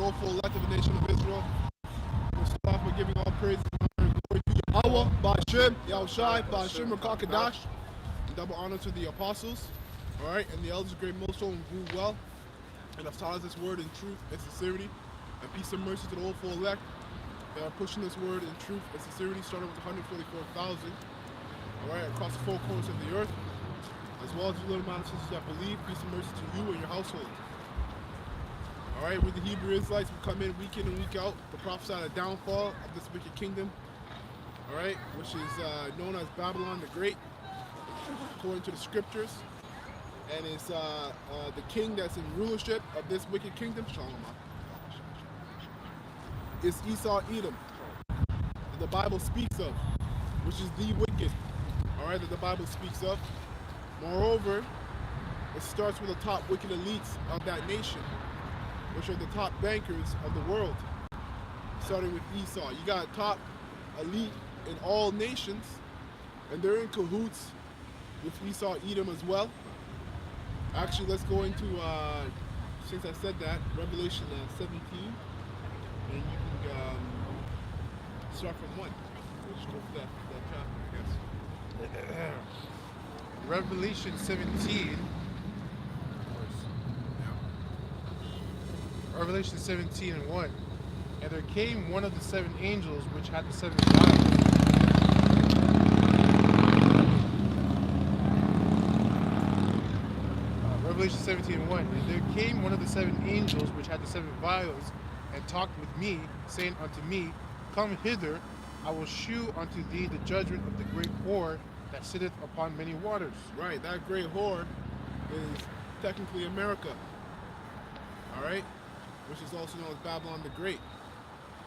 the all full elect of the nation of Israel. We'll start off by giving all praise and glory to Yahweh, Ba'Shem, Yahushai, Ba'Shem, Rakakadash. Double honor to the apostles, all right, and the elders, great millstone, who grew well, and have taught us this word in truth and sincerity, and peace and mercy to the all full elect that are pushing this word in truth and sincerity, starting with 144,000, all right, across the four corners of the earth, as well as the little amount of sisters that believe. Peace and mercy to you and your household. All right, with the Hebrew Israelites, we come in week and week out to prophesy the downfall of this wicked kingdom, all right, which is known as Babylon the Great, according to the scriptures, and it's the king that's in rulership of this wicked kingdom, is Esau Edom, that the Bible speaks of, which is the wicked, all right, that the Bible speaks of. Moreover, it starts with the top wicked elites of that nation, which are the top bankers of the world, starting with Esau. You got top elite in all nations, and they're in cahoots with Esau Edom as well. Actually, let's go into, since I said that, Revelation 17, and you can start from 1. Let's go for that chapter, I guess. Revelation 17. Revelation 17 and 1. And there came one of the 7 angels which had the 7 vials. Revelation 17 and 1. And there came one of the 7 angels which had the 7 vials, and talked with me, saying unto me, Come hither, I will shew unto thee the judgment of the great whore that sitteth upon many waters. Right, that great whore is technically America, all right, which is also known as Babylon the Great.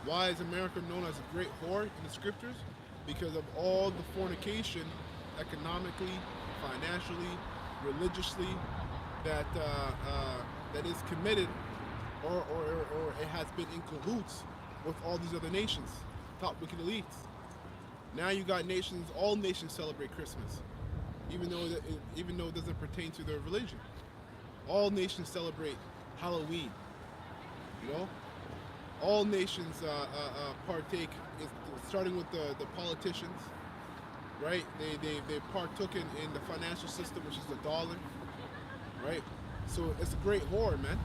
Why is America known as a great whore in the scriptures? Because of all the fornication, economically, financially, religiously, that that is committed, or it has been in cahoots with all these other nations, top wicked elites. Now you got nations, all nations celebrate Christmas, even though it doesn't pertain to their religion. All nations celebrate Halloween. You know, all nations partake, starting with the politicians, right? They partook in the financial system, which is the dollar, right? So it's a great whore, man.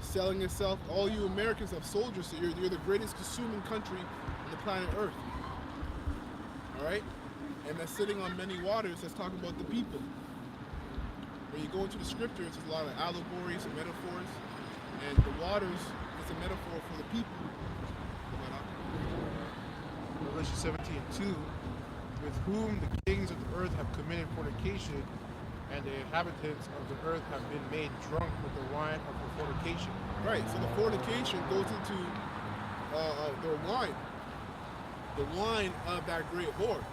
Selling itself. All you Americans have soldiers, so you're the greatest consuming country on the planet Earth. All right? And that's sitting on many waters. That's talking about the people. When you go into the scriptures, there's a lot of allegories and metaphors. And the waters is a metaphor for the people. Revelation 17:2, with whom the kings of the earth have committed fornication, and the inhabitants of the earth have been made drunk with the wine of the fornication. Right, so the fornication goes into their wine. The wine of that great whore.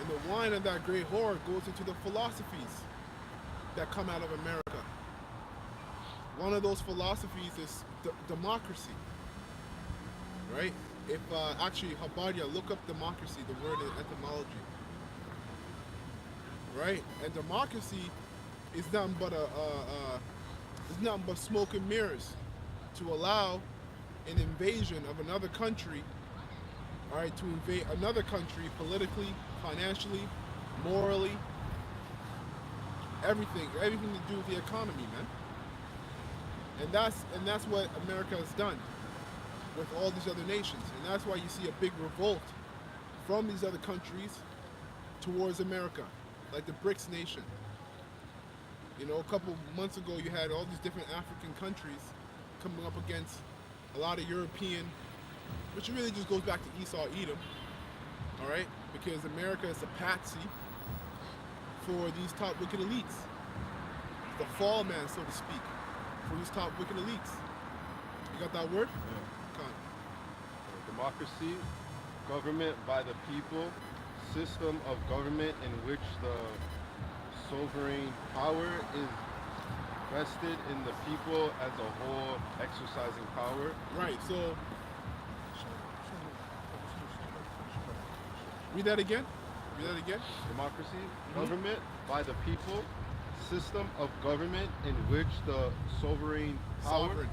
And the wine of that great whore goes into the philosophies that come out of America. One of those philosophies is democracy, right? If actually, Habadia, look up democracy, the word in etymology, right? And democracy is nothing but smoke and mirrors to allow an invasion of another country, all right, to invade another country politically, financially, morally, everything to do with the economy, man. And that's what America has done with all these other nations. And that's why you see a big revolt from these other countries towards America, like the BRICS nation. You know, a couple months ago you had all these different African countries coming up against a lot of European, which really just goes back to Esau Edom, all right? Because America is a patsy for these top wicked elites. The fall man, so to speak, for these top wicked elites. You got that word? Yeah. Democracy, government by the people, system of government in which the sovereign power is vested in the people as a whole, exercising power. Right, so read that again. Democracy, government by the people, system of government in which the sovereign power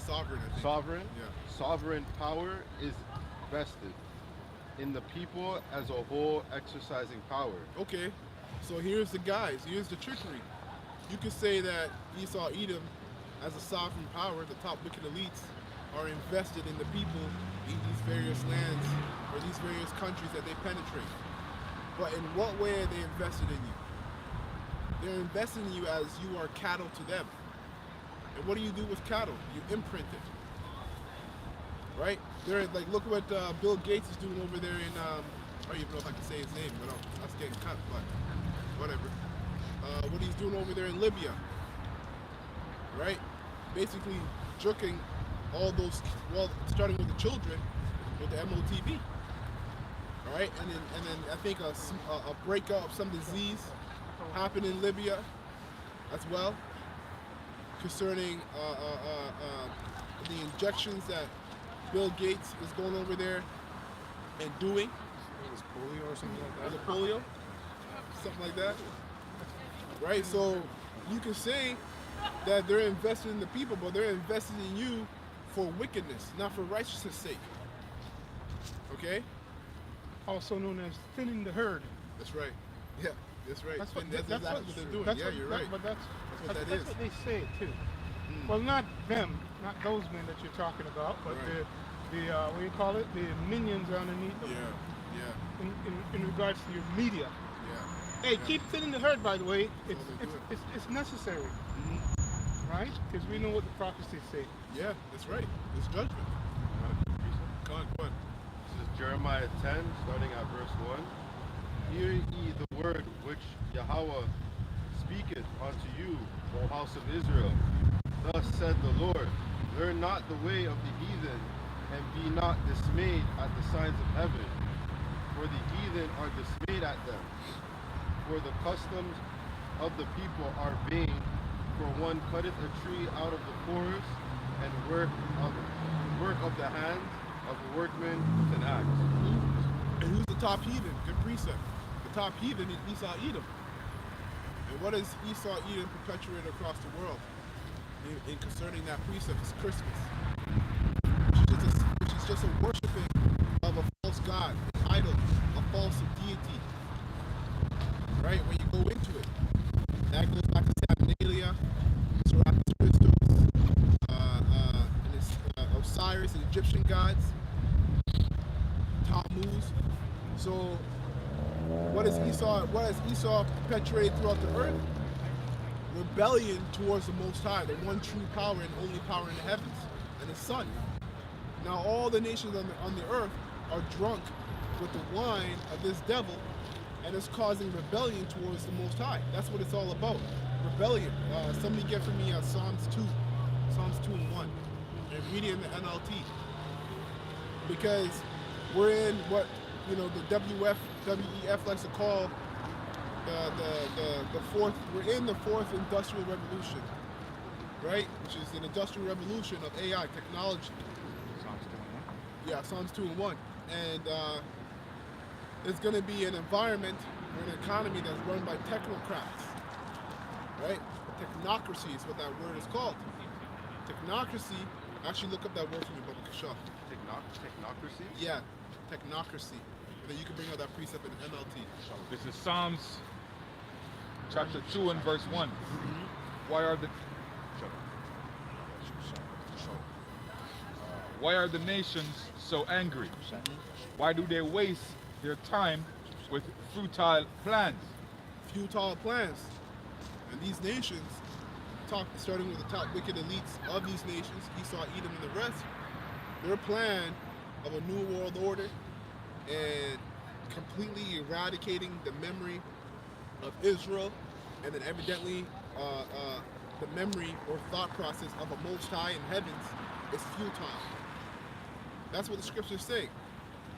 Sovereign, I think. sovereign. Yeah. Sovereign power is vested in the people as a whole exercising power. Okay. So here's the guys. Here's the trickery. You could say that Esau, Edom, as a sovereign power, the top wicked elites, are invested in the people in these various lands or these various countries that they penetrate. But in what way are they invested in you? They're invested in you as you are cattle to them. And what do you do with cattle? You imprint it. Right? They're like, look what Bill Gates is doing over there in, I don't even know if I can say his name, but that's getting cut, but whatever. What he's doing over there in Libya. Right? Basically jerking all those, well, starting with the children, with the MOTB. All right? And then I think a breakout of some disease happened in Libya as well, concerning the injections that Bill Gates is going over there and doing. It was polio or something like Was that. it polio? Something like that. Right? So you can say that they're invested in the people, but they're invested in you for wickedness, not for righteousness' sake. Okay? Also known as thinning the herd. That's right. Yeah, that's right. That's what, That's that's exactly what, what they're doing. that's Yeah, what, you're that- right. But That's what that that's is. what they say too. Mm. Well, not them, not those men that you're talking about, but Right. the what do you call it? The minions underneath them. Yeah, yeah, In regards to your media. yeah. Hey, yeah. keep thinning the herd. By the way, That's all they're doing. it's necessary, Mhm. right? Because we know what the prophecies say. Yeah, that's right. It's judgment. Go on. This is Jeremiah 10, starting at verse 1. Hear ye the word which Yahweh speaketh unto you, O house of Israel. Thus said the Lord, learn not the way of the heathen, and be not dismayed at the signs of heaven. For the heathen are dismayed at them. For the customs of the people are vain. For one cutteth a tree out of the forest, and work of the hands of a workman with an axe. And who's the top heathen? Good precept. The top heathen is Esau Edom. And what does Esau Edom perpetuate across the world in concerning that precept? It's Christmas, which is just a worshiping of a false god, an idol, a false deity. Right? When you go into it, that goes back to Saturnalia, Zoroaster, Osiris, and Egyptian gods, Tammuz. So, what has Esau perpetuated throughout the earth? Rebellion towards the Most High, the one true power and only power in the heavens, and His Son. Now, all the nations on the earth are drunk with the wine of this devil, and it's causing rebellion towards the Most High. That's what it's all about. Rebellion. Somebody get for me Psalms 2 and 1, and read it in the NLT. Because we're in what the WEF likes to call the fourth. We're in the fourth industrial revolution, right? Which is an industrial revolution of AI technology. Psalms 21. Yeah, Psalms 2 and 1, and it's going to be an environment or an economy that's run by technocrats, right? Technocracy is what that word is called. Technocracy. Actually, look up that word for me, Baba Kasha. Technocracy? Yeah, technocracy. And then you can bring out that precept in NLT. This is Psalms chapter 2 and verse 1. Why are the nations so angry? Why do they waste their time with futile plans? Futile plans. And these nations, starting with the top wicked elites of these nations, Esau, Edom, and the rest, their plan of a new world order and completely eradicating the memory of Israel, and then evidently the memory or thought process of a Most High in heavens is futile. That's what the scriptures say.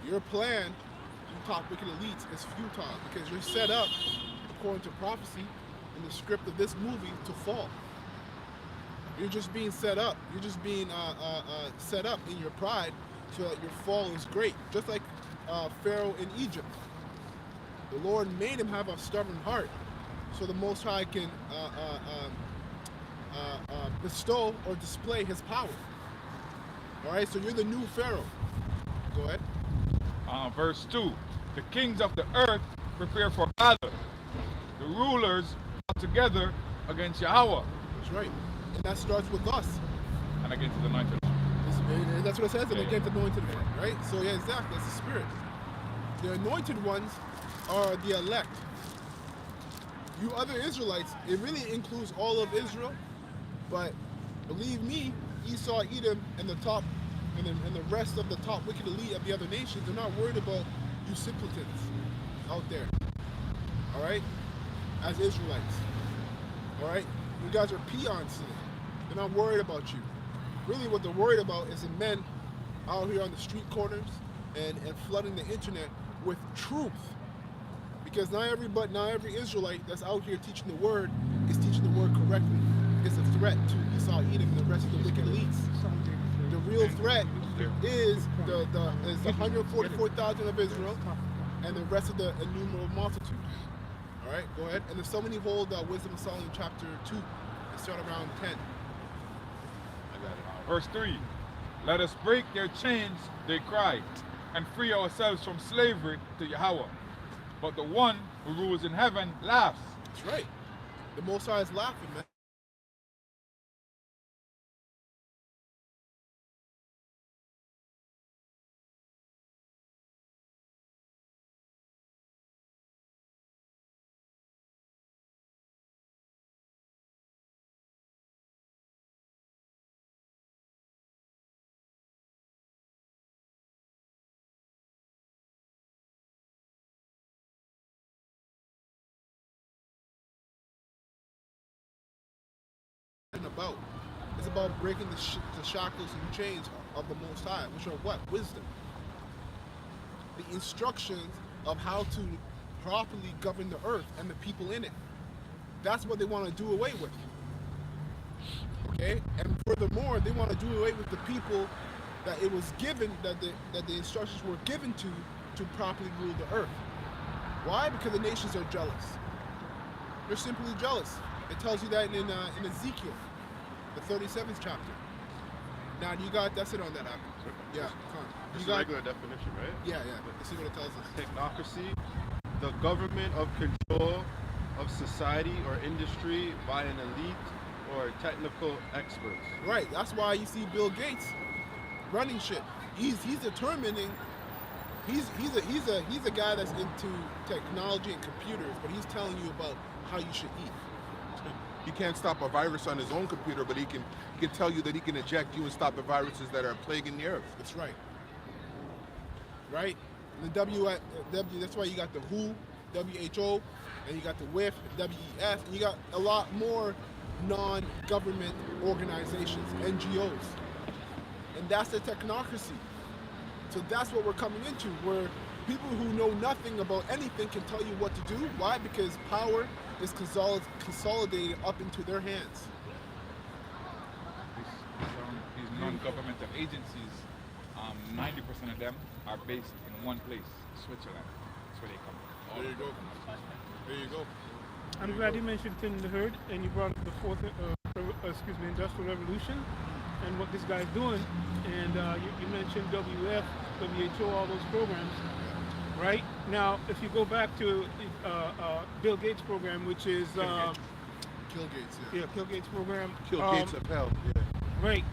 Your plan, you top wicked elites, is futile because you're set up, according to prophecy, in the script of this movie, to fall. You're just being set up. You're just being set up in your pride so that your fall is great. Just like Pharaoh in Egypt. The Lord made him have a stubborn heart so the Most High can bestow or display his power. All right, so you're the new Pharaoh. Go ahead. Verse 2. The kings of the earth prepare for battle. The rulers are together against Yahweh That's right. And that starts with us. and against the anointed one. That's what it says, and Yeah, against the anointed one, right? So yeah, exactly, that's the spirit. The anointed ones are the elect. You other Israelites, it really includes all of Israel, but believe me, Esau, Edom, and the top, and the rest of the top wicked elite of the other nations, they're not worried about you simpletons out there. All right, as Israelites. All right, you guys are peons to them. They're not worried about you. Really, what they're worried about is the men out here on the street corners and flooding the internet with truth. Because not every Israelite that's out here teaching the word is teaching the word correctly. It's a threat to Esau, Edom, and the rest of the wicked elites. The real threat is the 144,000 of Israel and the rest of the innumerable multitude. All right, go ahead. And there's so many hold Wisdom of Solomon chapter 2. They start around 10. Verse 3. Let us break their chains, they cry, and free ourselves from slavery to Yahweh. But the one who rules in heaven laughs. That's right. The Most High is laughing, man. About. It's about breaking the shackles and chains of the Most High, which are what? Wisdom. The instructions of how to properly govern the earth and the people in it. That's what they want to do away with. Okay? And furthermore, they want to do away with the people that it was given, that the instructions were given to properly rule the earth. Why? Because the nations are jealous. They're simply jealous. It tells you that in Ezekiel, the 37th chapter. Now, that's it on that apple. Yeah, come on. This is a regular definition, right? Yeah. Let's see what it tells us. Technocracy, the government of control of society or industry by an elite or technical experts. Right. That's why you see Bill Gates running shit. He's determining. He's a guy that's into technology and computers, but he's telling you about how you should eat. He can't stop a virus on his own computer, but he can tell you that he can eject you and stop the viruses that are plaguing the earth. That's right. Right? And the that's why you got the WHO, WHO, and you got the WIF, WEF, and you got a lot more non-government organizations, NGOs. And that's the technocracy. So that's what we're coming into, where people who know nothing about anything can tell you what to do. Why? Because power is consolidated up into their hands. These non-governmental agencies, 90% of them are based in one place, Switzerland. That's where they come from. There you go. There you go. I'm glad you mentioned Thin the Herd, and you brought up the fourth, Industrial Revolution, and what this guy's doing. And you mentioned WF, WHO, all those programs. Right now, if you go back to Bill Gates' program, which is Kill Gates, yeah. Bill Gates' program. Kill Gates of hell. Yeah. Right.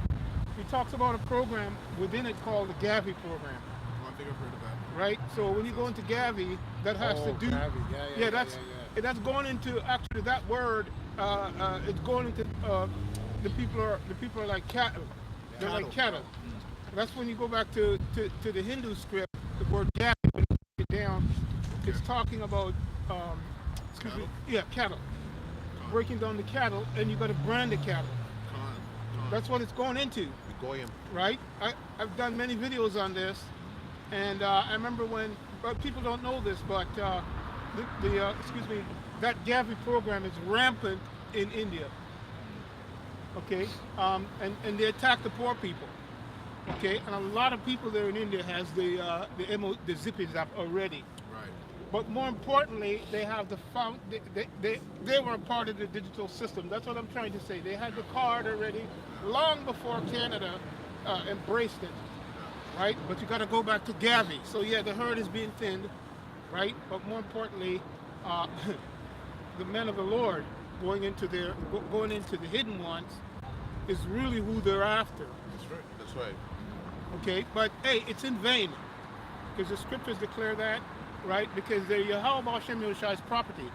He talks about a program within it called the Gavi program. I think I've heard of that. Right. So when you go into Gavi, that has to do. Gavi. That's going into actually that word. It's going into the people are like cattle. They're like cattle. That's when you go back to the Hindu script. The word Gavi. Down, it's talking about cattle. Breaking down the cattle, and you got to brand the cattle. That's what it's going into. Right? I've done many videos on this, and I remember when, but people don't know this, but that Gavi program is rampant in India. Okay, and they attack the poor people. Okay, and a lot of people there in India has the zippies up already. Right. But more importantly, they have the found. They were a part of the digital system. That's what I'm trying to say. They had the card already long before Canada embraced it, right? But you got to go back to Gavi. So yeah, the herd is being thinned, right? But more importantly, the men of the Lord going into the hidden ones is really who they're after. That's right. That's right. Okay, but hey, it's in vain because the scriptures declare that, right? Because they're Yahweh Hashem Yoshi's property,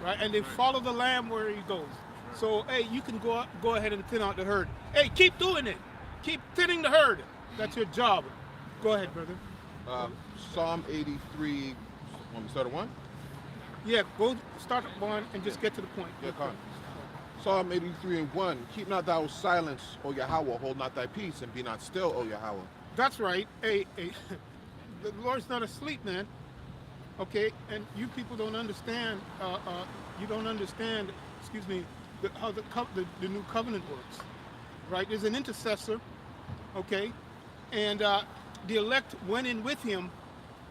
right? And they follow the lamb where he goes. So hey, you can go ahead and thin out the herd. Hey, keep doing it. Keep thinning the herd. That's your job. Go ahead, brother. Psalm 83. Want me to start at 1? Yeah, go start at 1 and just get to the point. Yeah, come on. Psalm 83 and 1. Keep not thou silence, O Yahweh, hold not thy peace, and be not still, O Yahweh. That's right. Hey, the Lord's not asleep, man. Okay, and you people don't understand. You don't understand. Excuse me. How the new covenant works, right? There's an intercessor, okay, and the elect went in with him.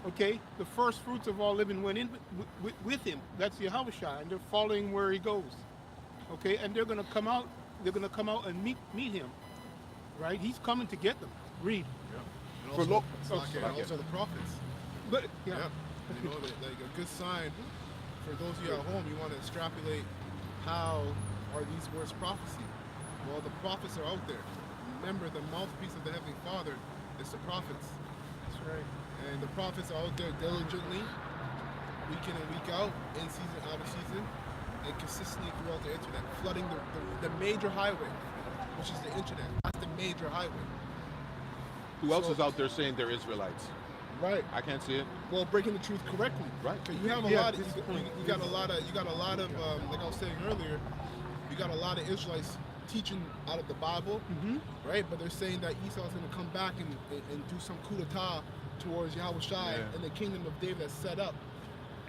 Okay, the first fruits of all living went in with him. That's Yahweh Shai, and they're following where he goes. Okay, and they're gonna come out. They're gonna come out and meet him, right? He's coming to get them. Read. Yeah. For And lo- also the prophets. But yeah. You know, like a good sign for those of you at home, you want to extrapolate how are these words prophecy? Well, the prophets are out there. Remember, the mouthpiece of the Heavenly Father is the prophets. That's right. And the prophets are out there diligently, week in and week out, in season, out of season, and consistently throughout the internet, flooding the major highway, which is the internet. That's the major highway. Who else is out there saying they're Israelites? Right. I can't see it. Well, breaking the truth correctly. Right. 'Cause you have a lot of, you got a lot of, like I was saying earlier, you got a lot of Israelites teaching out of the Bible, right? But they're saying that Esau's going to come back and do some coup d'etat towards Yahweh Shai and the kingdom of David that's set up,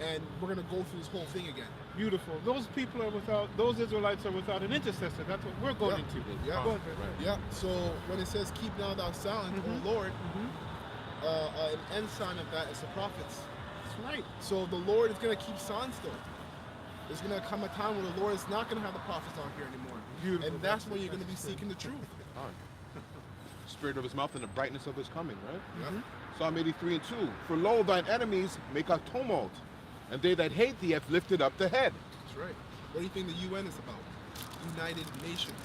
and we're going to go through this whole thing again. Beautiful. Those people are without. Those Israelites are without an intercessor. That's what we're going into. Yeah. Go ahead. Yeah. So when it says, "Keep now thou silent, O Lord," an end sign of that is the prophets. That's right. So the Lord is going to keep silent still. There's going to come a time where the Lord is not going to have the prophets on here anymore. Beautiful. And that's when you're going to be seeking the truth. Spirit of his mouth and the brightness of his coming, right? Yeah. Psalm 83 and 2. For lo, thine enemies make a tumult, and they that hate thee have lifted up the head. That's right. What do you think the UN is about? United Nations.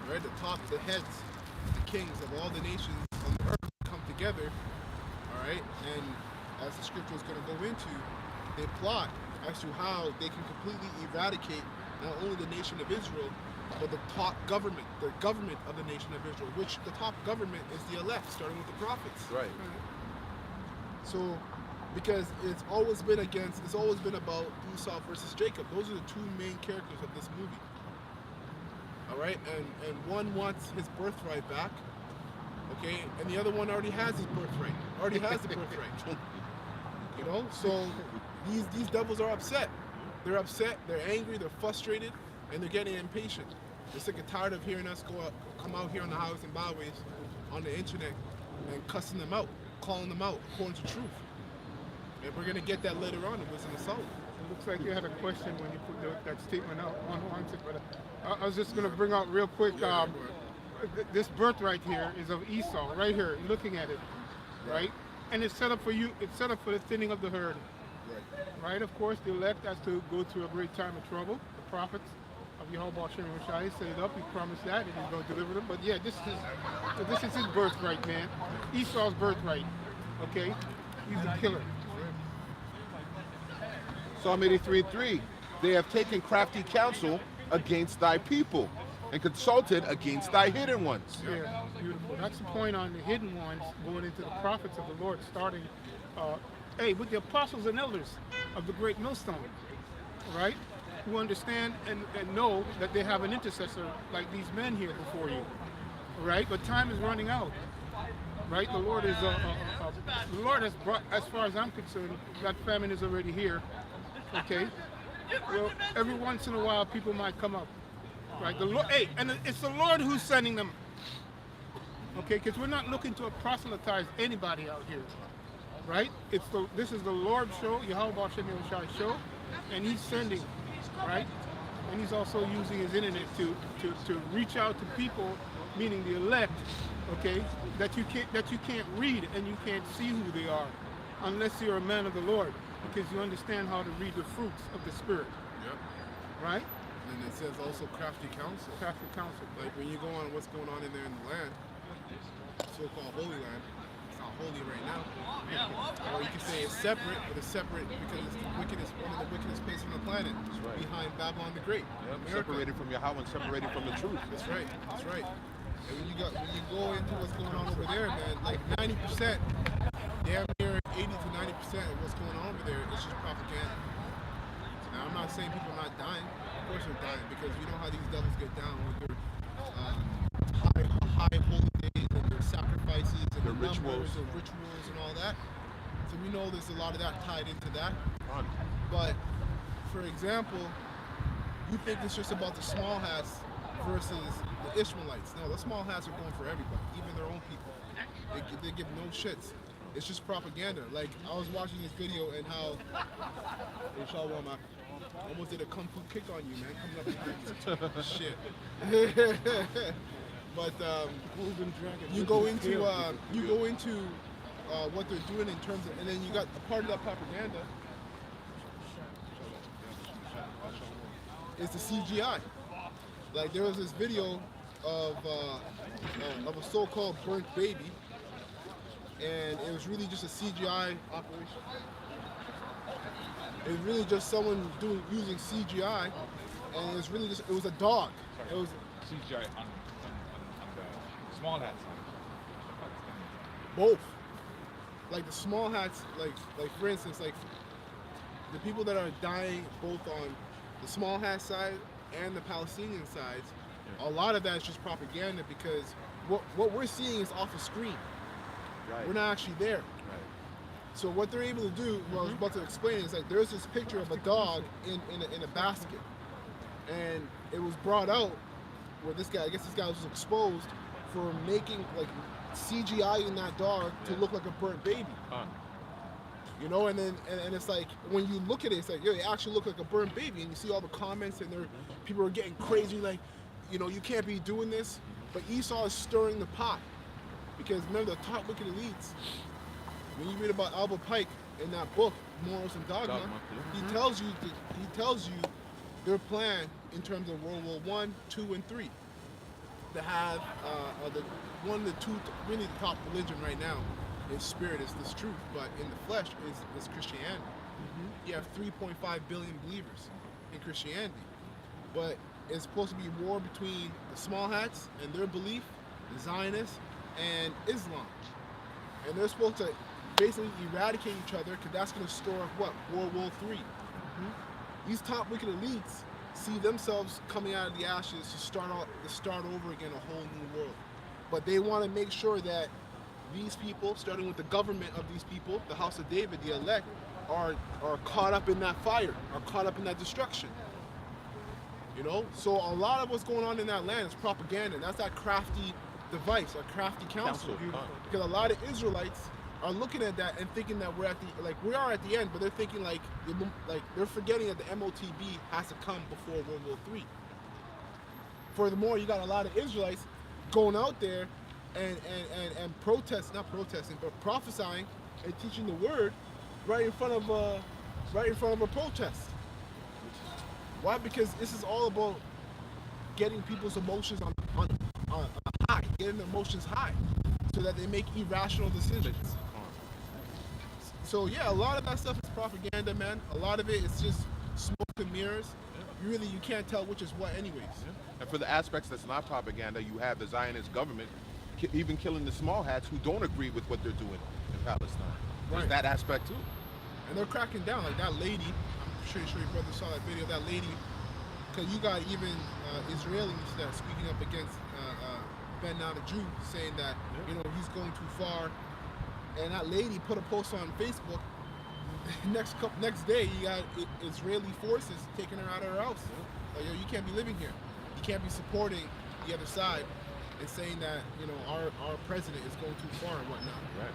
Right? The heads, the kings of all the nations on the earth come together. All right? And as the scripture is going to go into, they plot as to how they can completely eradicate not only the nation of Israel, but the top government, the government of the nation of Israel, which the top government is the elect, starting with the prophets. Right. So, because it's always been about Esau versus Jacob. Those are the two main characters of this movie. All right, and one wants his birthright back, okay, and the other one already has his birthright, already has the birthright. You know, so these devils are upset. They're upset, they're angry, they're frustrated, and they're getting impatient. They're sick and tired of hearing us come out here on the highways and byways, on the internet, and cussing them out, calling them out according to truth. And we're gonna get that later on in Wisdom and Solid. It looks like you had a question when you put that statement out on it, but I was just going to bring out real quick. This birthright here is of Esau, right here, looking at it, right? And it's set up for you. It's set up for the thinning of the herd, right? Of course, the elect has to go through a great time of trouble. The prophets of Yahweh Shem Shai set it up. He promised that, and he's going to deliver them. But yeah, this is his birthright, man. Esau's birthright. Okay, he's a killer. Psalm 83 and 3. They have taken crafty counsel against thy people and consulted against thy hidden ones. Yeah, beautiful. That's the point on the hidden ones going into the prophets of the Lord, starting, with the apostles and elders of the great millstone, right? Who understand and know that they have an intercessor like these men here before you, right? But time is running out, right? The Lord is, the Lord has brought, as far as I'm concerned, that famine is already here, okay? Well, every once in a while, people might come up, right? The Lord, and it's the Lord who's sending them, okay? Because we're not looking to proselytize anybody out here, right? This is the Lord's show, Yahweh Shem Shai show, and he's sending, right? And he's also using his internet to reach out to people, meaning the elect, okay, that you can't read and you can't see who they are, unless you're a man of the Lord, because you understand how to read the fruits of the Spirit. Yep. Right? And it says also crafty counsel. Crafty counsel. Like when you go on what's going on in there in the land, so-called Holy Land, it's not holy right now. Or you can say it's separate, but it's separate because it's the wickedest, one of the wickedest places on the planet. That's right. Behind Babylon the Great. Yep. America. Separated from Yahweh and separated from the truth. That's right. That's right. And when you go into what's going on over there, man, like 90%, damn near 80 to 90% of what's going on over there is just propaganda. Now I'm not saying people are not dying. Of course they're dying because you know how these devils get down with their high holy days and their sacrifices and Their rituals and all that. So we know there's a lot of that tied into that. Fun. But for example, you think it's just about the small hats versus the Ishmaelites. No, the small hats are going for everybody, even their own people. They give no shits. It's just propaganda. Like I was watching this video and how Shalom, I almost did a kung fu kick on you, man, coming up behind you. Shit. But you go into what they're doing in terms of, and then you got a part of that propaganda is the CGI. Like there was this video of a so-called burnt baby, and it was really just a CGI operation. It was really just someone using CGI, and it was really just, it was a dog. It was CGI on the small hats. both. Like the small hats, like for instance, like the people that are dying both on the small hat side and the Palestinian sides, a lot of that is just propaganda because what we're seeing is off a screen. Right. We're not actually there. Right. So what they're able to do, what I was about to explain, is like there's this picture of a dog in a basket, and it was brought out where this guy, I guess this guy was exposed for making like CGI in that dog to look like a burnt baby. You know, and then and it's like when you look at it, it's like, yo, it actually look like a burnt baby, and you see all the comments, and people are getting crazy, like, you know, you can't be doing this. But Esau is stirring the pot because remember the top wicked elites. When you read about Albert Pike in that book, Morals and Dogma, he tells you their plan in terms of World War I, II, and III to have one of the two, really the top religion right now in spirit is this truth, but in the flesh is Christianity. You have 3.5 billion believers in Christianity, but it's supposed to be war between the small hats and their belief, the Zionists, and Islam, and they're supposed to basically eradicate each other because that's going to store what? World War III. These top wicked elites see themselves coming out of the ashes to start over again, a whole new world. But they want to make sure that these people, starting with the government of these people, the house of David, the elect, are caught up in that fire, are caught up in that destruction. You know? So a lot of what's going on in that land is propaganda. That's that crafty device, a crafty counsel. Because a lot of Israelites are looking at that and thinking that we are at the end, but they're thinking like they're forgetting that the MOTB has to come before World War III. Furthermore, you got a lot of Israelites going out there and not protesting, but prophesying and teaching the word right in front of a protest. Why? Because this is all about getting people's emotions on high, getting their emotions high, so that they make irrational decisions. So yeah, a lot of that stuff is propaganda, man. A lot of it is just smoke and mirrors. You can't tell which is what anyways. And for the aspects that's not propaganda, you have the Zionist government even killing the small hats who don't agree with what they're doing in Palestine. There's that aspect too. And they're cracking down. Like that lady, I'm sure your brother saw that video, that lady, because you got even Israelis that are speaking up against Ben Now the Jew, saying that, you know, he's going too far. And that lady put a post on Facebook. Next day, you got Israeli forces taking her out of her house. Like, yo, you can't be living here. You can't be supporting the other side and saying that, you know, our president is going too far and whatnot. Right.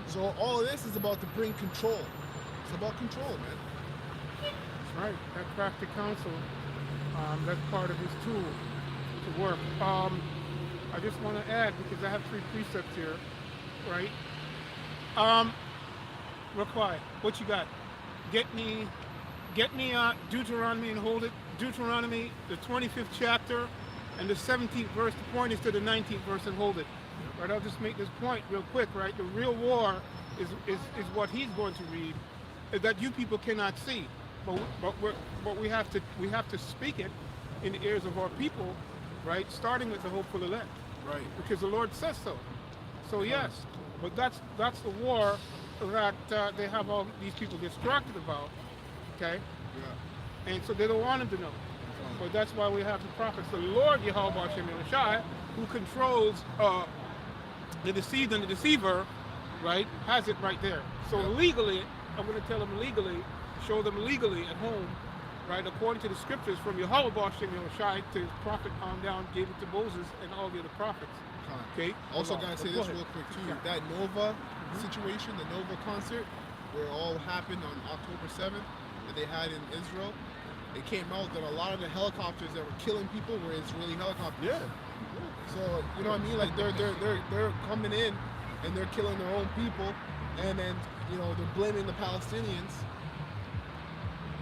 So all of this is about to bring control. It's about control, man. That's right. That crafty counsel, that's part of his tool to work. I just want to add, because I have 3 precepts here, right? Real quiet. What you got? Get me Deuteronomy and hold it. Deuteronomy, the 25th chapter, and the 17th verse. The point is to the 19th verse and hold it. Right? I'll just make this point real quick. Right? The real war is what he's going to read, is that you people cannot see, but we have to speak it in the ears of our people, right? Starting with the hopeful elect, Right. because the Lord says so. So yes, but that's the war that they have all these people distracted about. Okay. Yeah. And so they don't want him to know. But that's why we have the prophets. The Lord Yahweh Shem Shai, who controls the deceived and the deceiver, right, has it right there. So legally, I'm going to tell them legally, show them legally at home, right, according to the scriptures from Yahweh Shem Shai to his prophet on down, gave it to Moses and all the other prophets. Okay. Also, gotta say this real quick too. Yeah. That Nova situation, the Nova concert, where it all happened on October 7th, that they had in Israel, it came out that a lot of the helicopters that were killing people were Israeli helicopters. Yeah. So you know what I mean? Like they're coming in and they're killing their own people, and then they're blaming the Palestinians.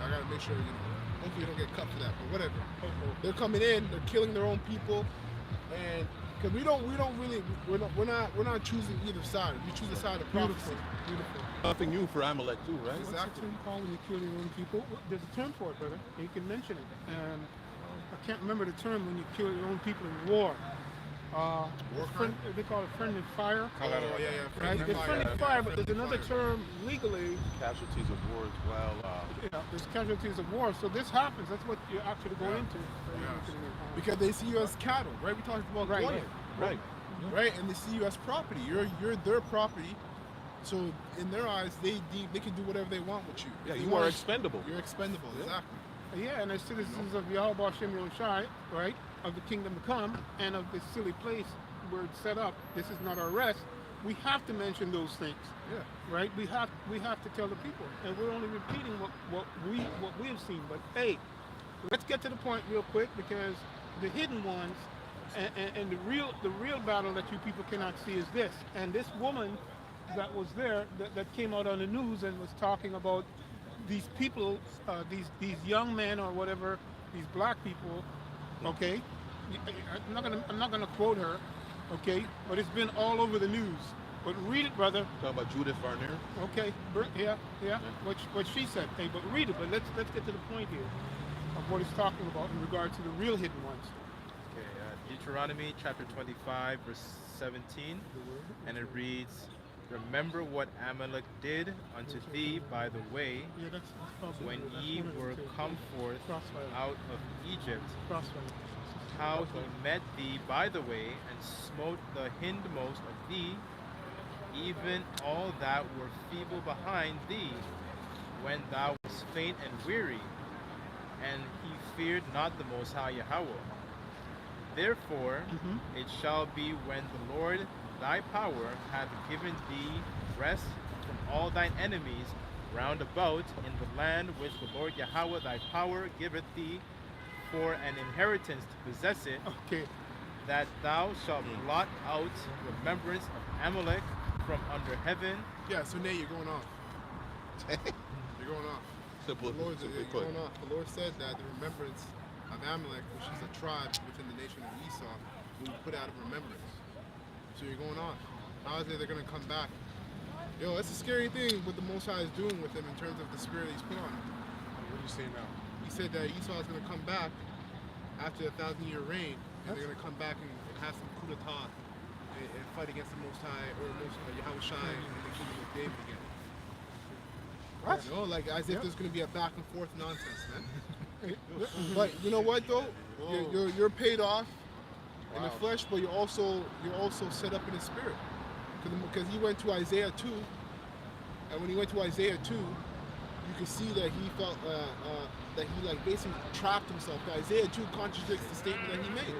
I gotta make sure hopefully you don't get cut for that, but whatever. They're coming in, they're killing their own people, and because we're not choosing either side. We choose the side of prophecy. Beautiful. Nothing new for Amalek too, right? What's the term called when you kill your own people? There's a term for it, brother. You can mention it. And I can't remember the term when you kill your own people in war. They call it friendly fire. Oh yeah. Right? There's friendly fire, but there's another term legally. Casualties of war as well. There's casualties of war. So this happens. That's what you're actually going into. Because they see you as cattle, right? We talked about Right. right? And they see you as property. You're their property. So in their eyes, they can do whatever they want with you. Yeah, If you want are to- expendable. You're expendable, exactly. Yeah, and as citizens of Yahweh Shem Shai, right, of the kingdom to come, and of this silly place where it's set up, this is not our rest. We have to mention those things. Yeah. Right? We have to tell the people, and we're only repeating what we have seen. But hey, let's get to the point real quick, because the hidden ones and the real battle that you people cannot see is this. And this woman that was there that came out on the news and was talking about these people, these young men or whatever, these black people. Okay, I'm not gonna quote her. Okay, but it's been all over the news. But read it, brother. Talking about Judith Varner. Okay, yeah. What she said. Hey, but read it. But let's get to the point here of what he's talking about in regard to the real hidden ones. Okay, Deuteronomy chapter 25, verse 17, and it reads, "Remember what Amalek did unto thee by the way, Yeah, that's probably when that's ye one of were the two. come forth Crossfire. out of Egypt, Crossfire. how he met thee by the way, and smote the hindmost of thee, even all that were feeble behind thee, when thou wast faint and weary, and he feared not the Most High Yahweh. Therefore it shall be when the Lord thy power hath given thee rest from all thine enemies round about in the land which the Lord Yahweh thy power giveth thee for an inheritance to possess it, Okay. that thou shalt blot out remembrance of Amalek from under heaven." Yeah. So Nate, you're going off. You're going off. Simple, The Lord, simply you're put. going off. The Lord said that the remembrance of Amalek, which is a tribe within the nation of Esau, will be put out of remembrance. So you're going off. How is it they're gonna come back? Yo, that's a scary thing what the Most High is doing with them in terms of the spirit he's put on him. What are you saying now? He said that Esau is gonna come back after a 1,000-year reign, and they're gonna come back and have some coup d'etat and fight against the Most High or Yahweh Shai and the kingdom of David again. What? You know, like as if there's gonna be a back and forth nonsense, man. But you know what though? You're paid off in the flesh, but you're also set up in the spirit. Because he went to Isaiah 2, and when he went to Isaiah 2, you can see that he felt that he like basically trapped himself. Isaiah 2 contradicts the statement that he made.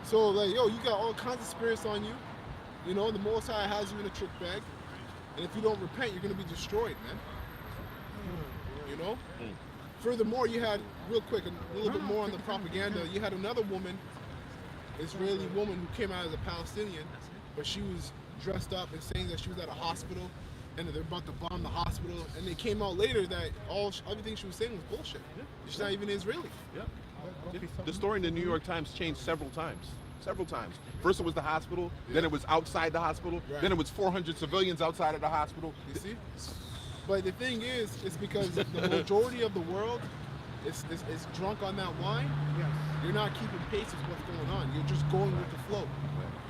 So like, yo, you got all kinds of spirits on you, You know, the Most High has you in a trick bag, and if you don't repent, you're going to be destroyed, man. You know? Furthermore, you had, real quick, a little bit more on the propaganda, you had another woman, Israeli woman, who came out as a Palestinian, but she was dressed up and saying that she was at a hospital, and that they're about to bomb the hospital, and it came out later that everything she was saying was bullshit. She's not even Israeli. The story in the New York Times changed several times. Several times. First it was the hospital, then it was outside the hospital, then it was 400 civilians outside of the hospital. You see? But the thing is, it's because the majority of the world is drunk on that wine. Yes. You're not keeping pace with what's going on. You're just going with the flow.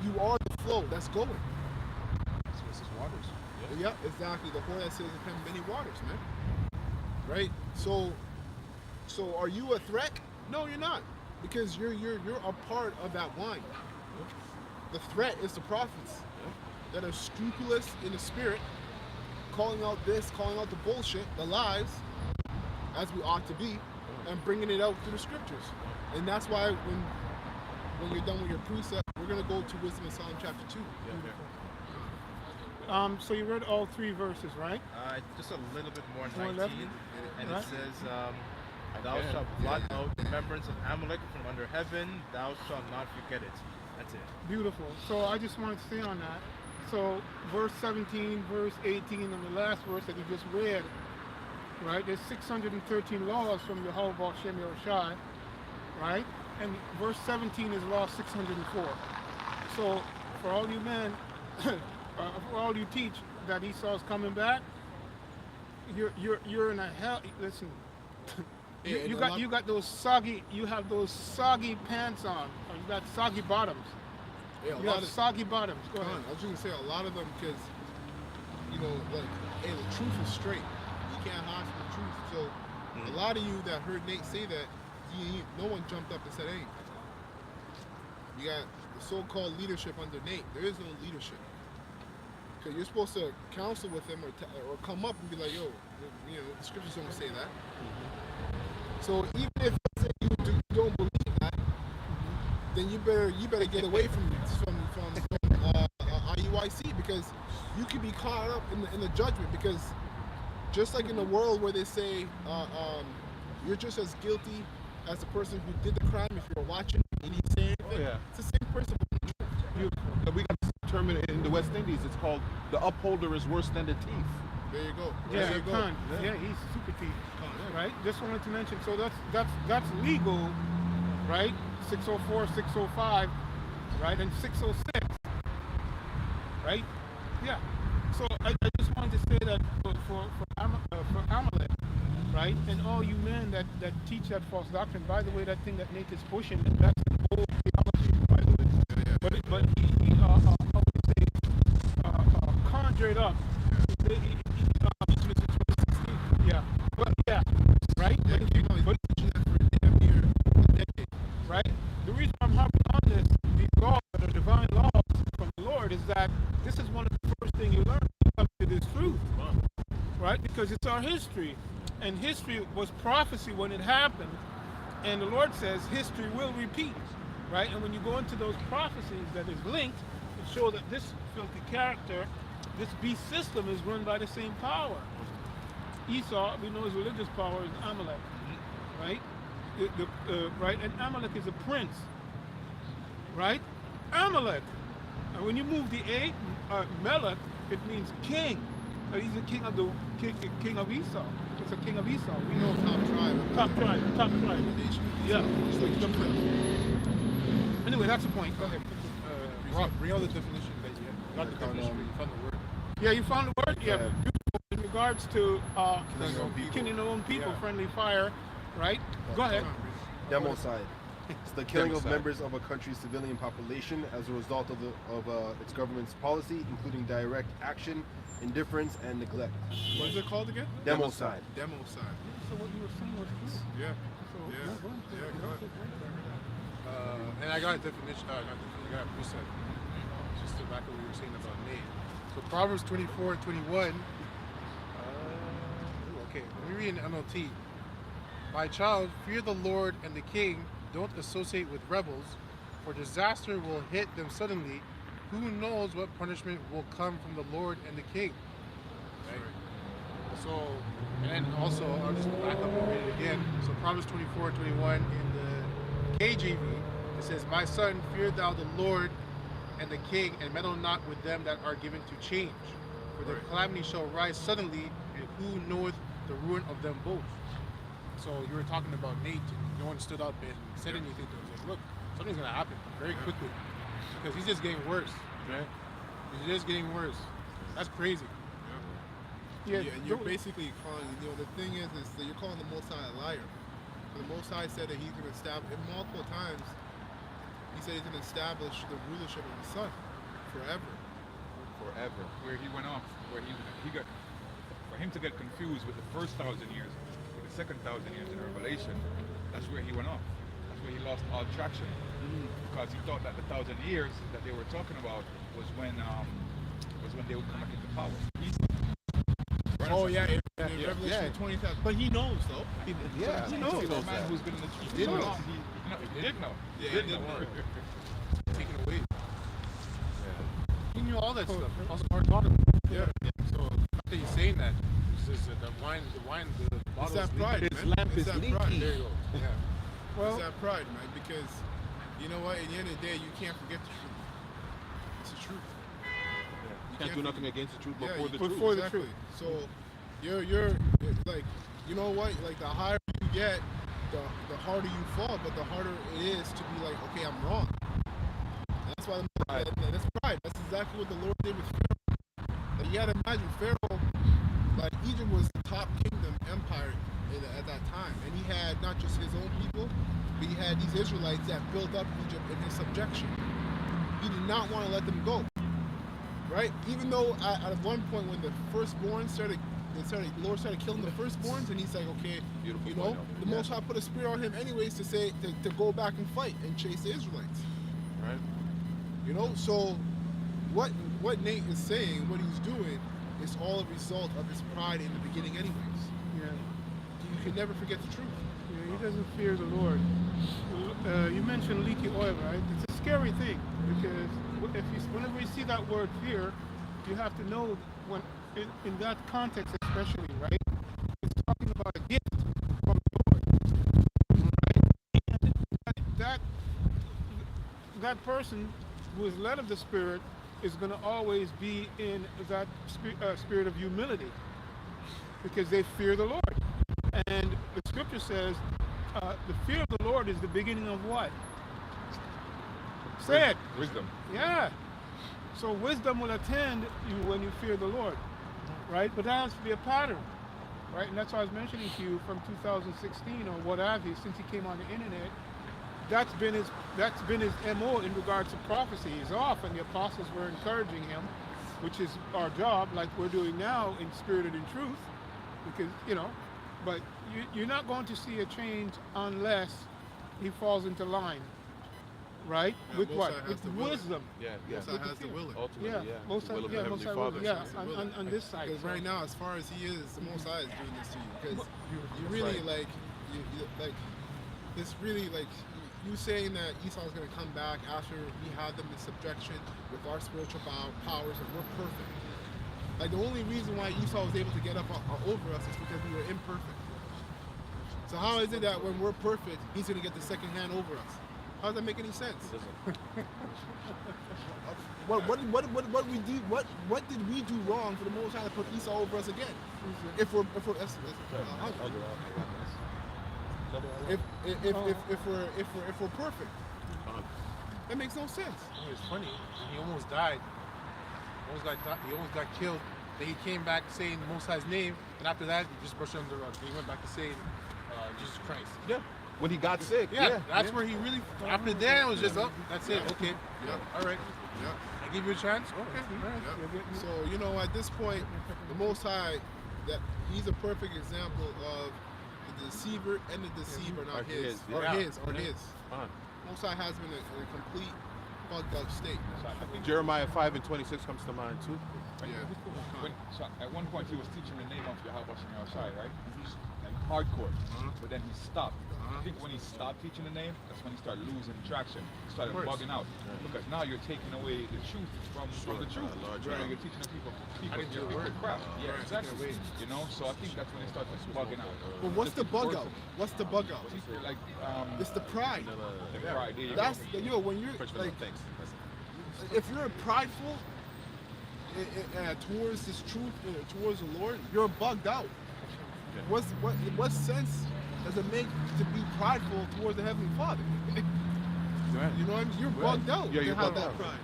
You are the flow that's going. This is waters. Yeah, exactly. The whore that says upon many waters, man. Right? So are you a threat? No, you're not. Because you're a part of that wine. The threat is the prophets that are scrupulous in the spirit, calling out this, calling out the bullshit, the lies, as we ought to be, and bringing it out through the scriptures. And that's why when you're done with your precept, we're going to go to Wisdom of Solomon chapter 2. So you read all 3 verses, right? Just a little bit more, More 19, left? and Right. it says, "Thou shalt blot out the remembrance of Amalek from under heaven; thou shalt not forget it." That's it. Beautiful. So I just wanted to stay on that. So verse 17, verse 18, and the last verse that you just read, right? There's 613 laws from Yehovah Shem Yahushai, right? And verse 17 is law 604. So for all you men, for all you teach that Esau's coming back, you're in a hell. Listen, you got those soggy. You have those soggy pants on, or you got soggy bottoms. Yeah, You have soggy bottoms. Go ahead. I was just going to say a lot of them because, you know, like, hey, the truth is straight. You can't hide from the truth. So a lot of you that heard Nate say that, no one jumped up and said anything. You got the so-called leadership under Nate. There is no leadership. Because you're supposed to counsel with them or come up and be like, yo, you know, the scriptures don't say that. So even if you don't believe that, then you better get away from IUIC, because you could be caught up in the judgment. Because just like in the world where they say you're just as guilty as the person who did the crime if you're watching and you say anything, it's the same principle. We got this term in the West Indies. It's called the upholder is worse than the thief. There you go. Yeah, There you go. Khan. Yeah, he's super thief. Right? Just wanted to mention. So that's legal, right? 604, 605, right, and 606, right? Yeah. So I just wanted to say that for Amalek, right, and all you men that teach that false doctrine. By the way, that thing that Nate is pushing, that's an old theology, by the way. But he how would you say, conjured up. Yeah. But yeah. Right. Right? The reason I'm harping on these laws that are divine laws from the Lord, is that this is one of the first things you learn when you come to this truth. Right? Because it's our history. And history was prophecy when it happened. And the Lord says history will repeat. Right? And when you go into those prophecies that is linked, it shows that this filthy character, this beast system, is run by the same power. Esau, we know his religious power is Amalek. Right? Right, and Amalek is a prince, right? Amalek. And when you move the A, Melech, it means king. He's a king of king of Esau. It's a king of Esau. We know top tribe. Yeah. Anyway, that's the point. Go ahead. Rob, bring out the definition that you have. Not the definition, but you found the word. Yeah, you found the word. Yeah, beautiful. In regards to killing their own people, friendly fire. Right? Go ahead. Democide. It's the killing of members of a country's civilian population as a result of its government's policy, including direct action, indifference, and neglect. What is it called again? Democide. Democide. So what you were saying was this. Yeah. So, Go ahead. And I got a definition, not definition, I got a precept. Just to back what we were saying about Nate. So Proverbs 24:21. Okay, let me read in NLT. My child, fear the Lord and the king. Don't associate with rebels, for disaster will hit them suddenly, who knows what punishment will come from the Lord and the King? Right? So, and then also, I'll just back up and read it again. So Proverbs 24:21 in the KJV, it says, "My son, fear thou the Lord and the King, and meddle not with them that are given to change. For the calamity shall rise suddenly, and who knoweth the ruin of them both?" So you were talking about Nate, and no one stood up and said anything to him. Like, look, something's gonna happen very quickly, because he's just getting worse, right? He's just getting worse. That's crazy. Yeah, and you're basically calling, the thing is that you're calling the Most High a liar. So the Most High said that he's going to establish, and multiple times, he said he's going to establish the rulership of the Son forever. Forever. Where he went off, where he got, for him to get confused with the first 1,000 years, with the second 1,000 years in Revelation, that's where he went off. That's where he lost all traction. Because he thought that the 1,000 years that they were talking about was when they would come back into power. Oh yeah, in Revelation 20,000. But he knows though. He knows. The man who's been in the truth did so know. long, he did know. Yeah, He did know. Taken away. He knew all that stuff. Also, hard talking. Yeah. So the fact that he's saying that, is the wine, the It's bottle that is pride, leaking. man. lamp It's is that leaking. pride. There you go. Yeah. Well, It's that pride, man. Because you know what? At the end of the day, you can't forget the truth. It's the truth. You can't do nothing against the truth before the truth. before the Exactly. truth. So you're like, you know what? Like the higher you get, the harder you fall. But the harder it is to be like, okay, I'm wrong. And that's why that's pride. That's exactly what the Lord did with Pharaoh. Like, you gotta imagine Pharaoh, like Egypt was the top kingdom empire at that time, and he had not just his own people, but he had these Israelites that built up Egypt in his subjection. He did not want to let them go. Right? Even though at one point when the firstborn the Lord started killing the firstborns, and he's like, okay, Beautiful you know, point, the Most High put a spirit on him anyways to go back and fight and chase the Israelites. Right? You know, so what Nate is saying, what he's doing, is all a result of his pride in the beginning anyways. yeah. You can never forget the truth. Yeah, he doesn't fear the Lord. You mentioned leaky oil, right? It's a scary thing because whenever you see that word fear, you have to know when in that context, especially, right? It's talking about a gift from the Lord, right? And that person who is led of the Spirit is going to always be in that spirit of humility because they fear the Lord. And the scripture says, the fear of the Lord is the beginning of what? Say it. Wisdom. Yeah. So wisdom will attend you when you fear the Lord, right? But that has to be a pattern, right? And that's why I was mentioning to you from 2016 or what have you, since he came on the internet. That's been his MO in regards to prophecy. He's off, and the apostles were encouraging him, which is our job, like we're doing now in spirit and in truth, because but you're not going to see a change unless he falls into line, right? Yeah, with Most what? High has With to will it. wisdom. Yeah, Most High has to will it. Ultimately, Yeah, yeah. most The will of the most Heavenly Father. yeah, Has to will it. on this side. Because right now, as far as he is, the Most High is doing this to you. Because you really like, you it's really like you saying that Esau's going to come back after we had them in subjection with our spiritual powers and we're perfect. Like the only reason why Esau was able to get up over us is because we were imperfect. So how is it that when we're perfect, he's going to get the second hand over us? How does that make any sense? What did we do wrong for the Most High to put Esau over us again? If we're perfect, that makes no sense. It's funny. He almost died. He almost got killed. Then he came back saying the Most High's name, and after that, he just brushed it under the rug. He went back to saying Jesus Christ. Yeah. When he got sick. Yeah, that's where he really. After that, it was just that's it. Okay. Yeah. All right. Yeah. I give you a chance. Okay. All right. Yeah. So at this point, the Most High, that he's a perfect example of the deceiver and the deceiver, not his. Or his. Most High has been in a complete fucked up state. Jeremiah 5:26 comes to mind too. Yeah. So at one point he was teaching the name of Yahweh on your side, right? And hardcore. But then he stopped. I think when he stopped teaching the name, that's when he started losing traction. He started bugging out. Because now you're taking away the truth from the truth. You're teaching the people crap. Yeah, exactly. You know, so I think that's when he started bugging out. But what's the bug out? What's the bug out? Like, It's the pride. the pride. There you That's go. when you're like, Thanks. if you're prideful towards this truth, towards the Lord, you're bugged out. What sense does it make to be prideful towards the Heavenly Father? You know what I mean? You're bugged out. Yeah, you're to have bugged that out. pride.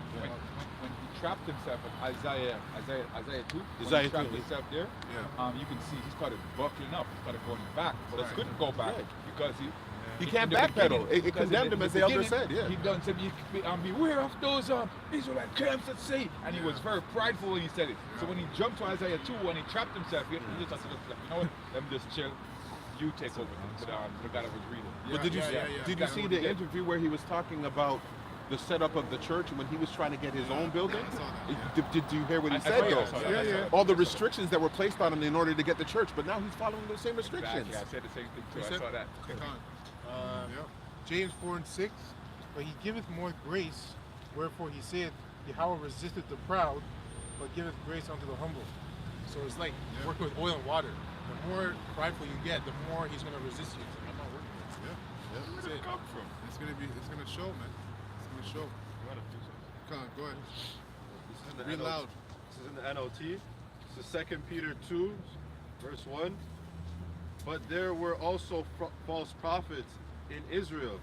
When he trapped himself in Isaiah 2, when Isaiah he trapped 2, himself there, you can see he started buckling up, he started going back. But he couldn't go back because He can't in the backpedal. beginning- It because condemned in him, the as the elder beginning, said, yeah. He done said, beware of those Israelite camps at sea. And he was very prideful when he said it. So when he jumped to Isaiah 2, when he trapped himself, he just said, you know what, let me just chill. You take over to the guy that was reading. But did you see the interview where he was talking about the setup of the church when he was trying to get his own building? Did you hear what he said though? All the restrictions that were placed on him in order to get the church, but now he's following those same restrictions. Exactly. I said the same thing too. I saw that. James 4:6, but he giveth more grace, wherefore he said, Yahweh resisteth the proud, but giveth grace unto the humble. So it's like working with oil and water. The more prideful you get, the more he's going to resist you. I'm not working with it. Where did it come from? It's gonna show, man. It's gonna show. Come on, go ahead. This is in the Read NLT. loud. This is in the NLT. This is 2 Peter 2, verse 1. But there were also false prophets in Israel,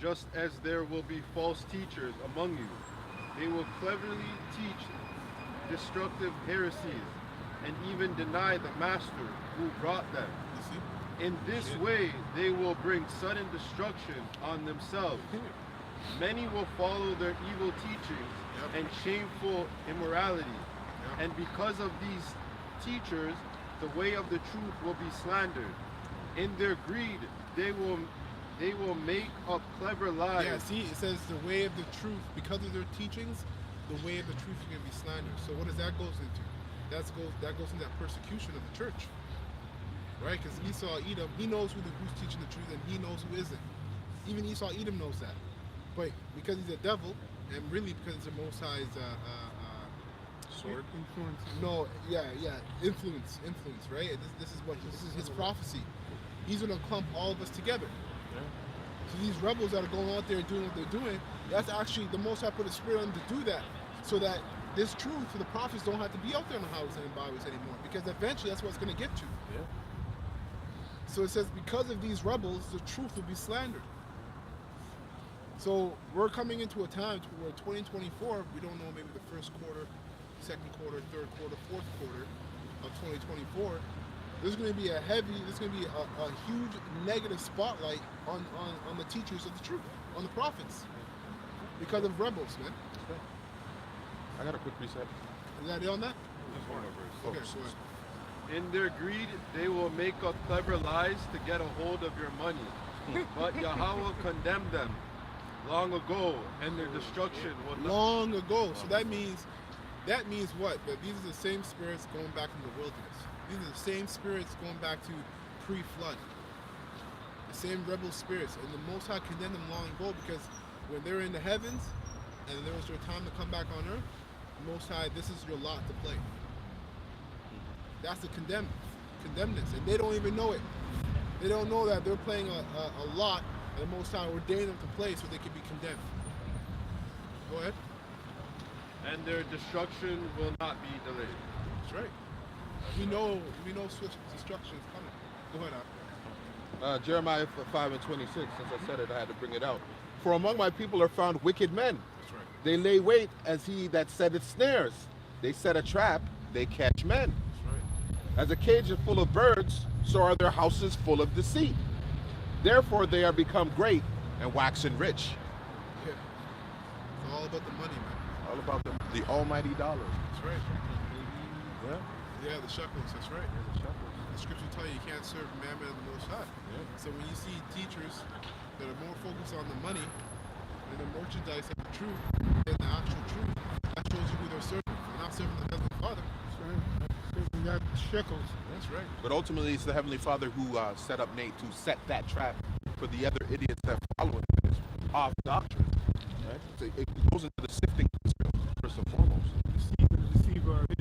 just as there will be false teachers among you. They will cleverly teach destructive heresies and even deny the master who brought them. You see? In this way, they will bring sudden destruction on themselves. Many will follow their evil teachings and shameful immorality. And because of these teachers, the way of the truth will be slandered. In their greed, they will make up clever lies. Yeah, see, it says the way of the truth, because of their teachings, the way of the truth is going to be slandered. So what does that goes into? That goes into that persecution of the church. Right? Because Esau, Edom, he knows who's teaching the truth and he knows who isn't. Even Esau, Edom knows that. But because he's a devil, and really because it's the Most High's Sword influence. no, influence, right? This is his prophecy. He's gonna clump all of us together. So these rebels that are going out there doing what they're doing, that's actually the Most High put a spirit on them to do that, so that this truth for the prophets don't have to be out there in the highways and byways anymore, because eventually that's what it's gonna get to. So it says because of these rebels, the truth will be slandered. So we're coming into a time where 2024, we don't know, maybe the first quarter, second quarter, third quarter, fourth quarter of 2024, there's going to be a huge negative spotlight on the teachers of the truth, on the prophets, because of rebels, man. I got a quick reset. Is that it on that? Okay, Oh, go ahead. In their greed, they will make up clever lies to get a hold of your money. But Yahweh condemned them long ago, and their destruction will not. Long ago. So that means what? That these are the same spirits going back from the wilderness. These are the same spirits going back to pre-flood. The same rebel spirits. And the Most High condemned them long ago, because when they're in the heavens and there was their time to come back on earth, the Most High, this is your lot to play. That's the condemnness. And they don't even know it. They don't know that they're playing a lot that the Most High ordained them to play so they can be condemned. Go ahead. And their destruction will not be delayed. That's right. We know swift destruction is coming. Go ahead, Al. Jeremiah 5:26, since I said it, I had to bring it out. For among my people are found wicked men. That's right. They lay wait as he that setteth snares. They set a trap, they catch men. That's right. As a cage is full of birds, so are their houses full of deceit. Therefore they are become great and waxen rich. Yeah. It's all about the money, man. All about the almighty dollar. That's right. Yeah. Yeah, the shekels. That's right. The scripture tell you can't serve mammon and the Most High. Yeah. So when you see teachers that are more focused on the money and the merchandise of the truth than the actual truth, that shows you who they're serving. They're not serving the Heavenly Father. That's right. You got shekels. That's right. But ultimately, it's the Heavenly Father who set up Nate to set that trap for the other idiots that follow his off doctrine. Right? So it goes into the sifting of Israel, first and foremost. Deceiver is.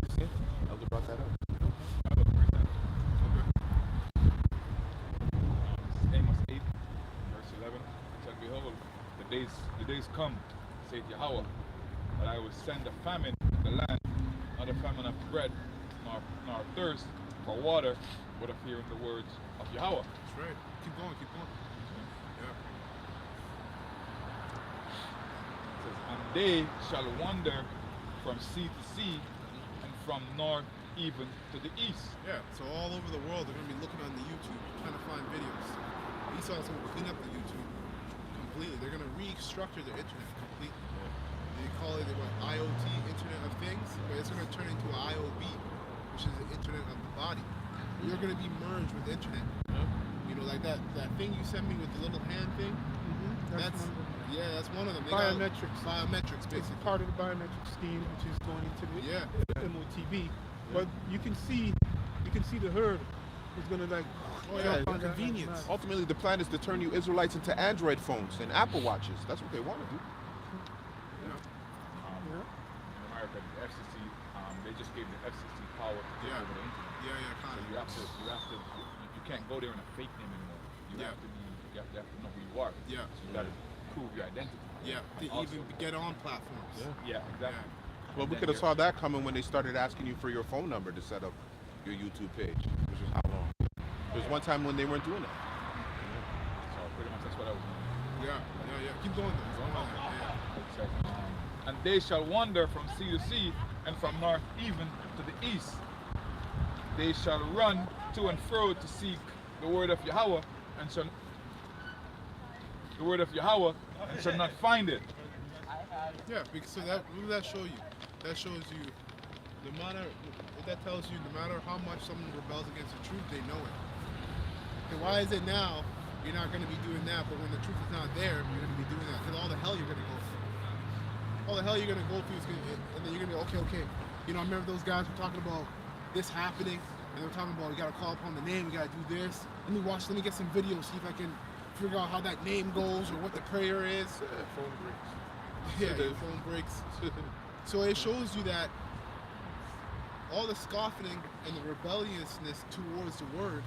Elder brought that up. Amos 8, verse 11. It said, behold, the days come, saith Yahweh, that I will send a famine in the land, not a famine of bread, nor thirst for water, but of hearing the words of Yahweh. That's right. Keep going. Yeah. It says, and they shall wander from sea to sea, and from north even to the east. Yeah. So all over the world, they're gonna be looking on the YouTube, trying to find videos. Esau's gonna clean up the YouTube completely. They're gonna restructure the internet completely. They call it IoT, Internet of Things, but it's gonna turn into an IOB, which is the Internet of the Body. You're gonna be merged with the internet. You know, like that thing you sent me with the little hand thing. That's one of them. Yeah, that's one of them. They Biometrics. Biometrics, It's basically. part of the biometric scheme, which is going into the MOTB. But you can see the herd is gonna like. Oh yeah, find out convenience. that's Ultimately, the plan is to turn you Israelites into Android phones and Apple Watches. That's what they want to do. In America, the FCC, they just gave the FCC power to take over the internet. Kind So of. you can't go there in a fake name anymore. You have to know who you are. Yeah. So you got to prove your identity. Yeah, to And even get on platforms. Yeah, exactly. Well, we could have saw that coming when they started asking you for your phone number to set up your YouTube page, which is how long? There's one time when they weren't doing that. So pretty much that's what I was doing. Yeah. Keep going though. It said, and they shall wander from sea to sea, and from north even to the east. They shall run to and fro to seek the word of Yahweh, and shall not find it. Yeah, because so that what does that show you? That shows you no matter what that tells you, no matter how much someone rebels against the truth, they know it. And why is it now you're not gonna be doing that, but when the truth is not there, you're gonna be doing that? Because all the hell you're gonna go through. All the hell you're gonna go through is and then you're gonna be okay. You know, I remember those guys were talking about this happening, and they were talking about we gotta call upon the name, we gotta do this. Let me get some videos, see if I can figure out how that name goes or what the prayer is. Phone breaks. Yeah, your phone breaks. So it shows you that all the scoffing and the rebelliousness towards the word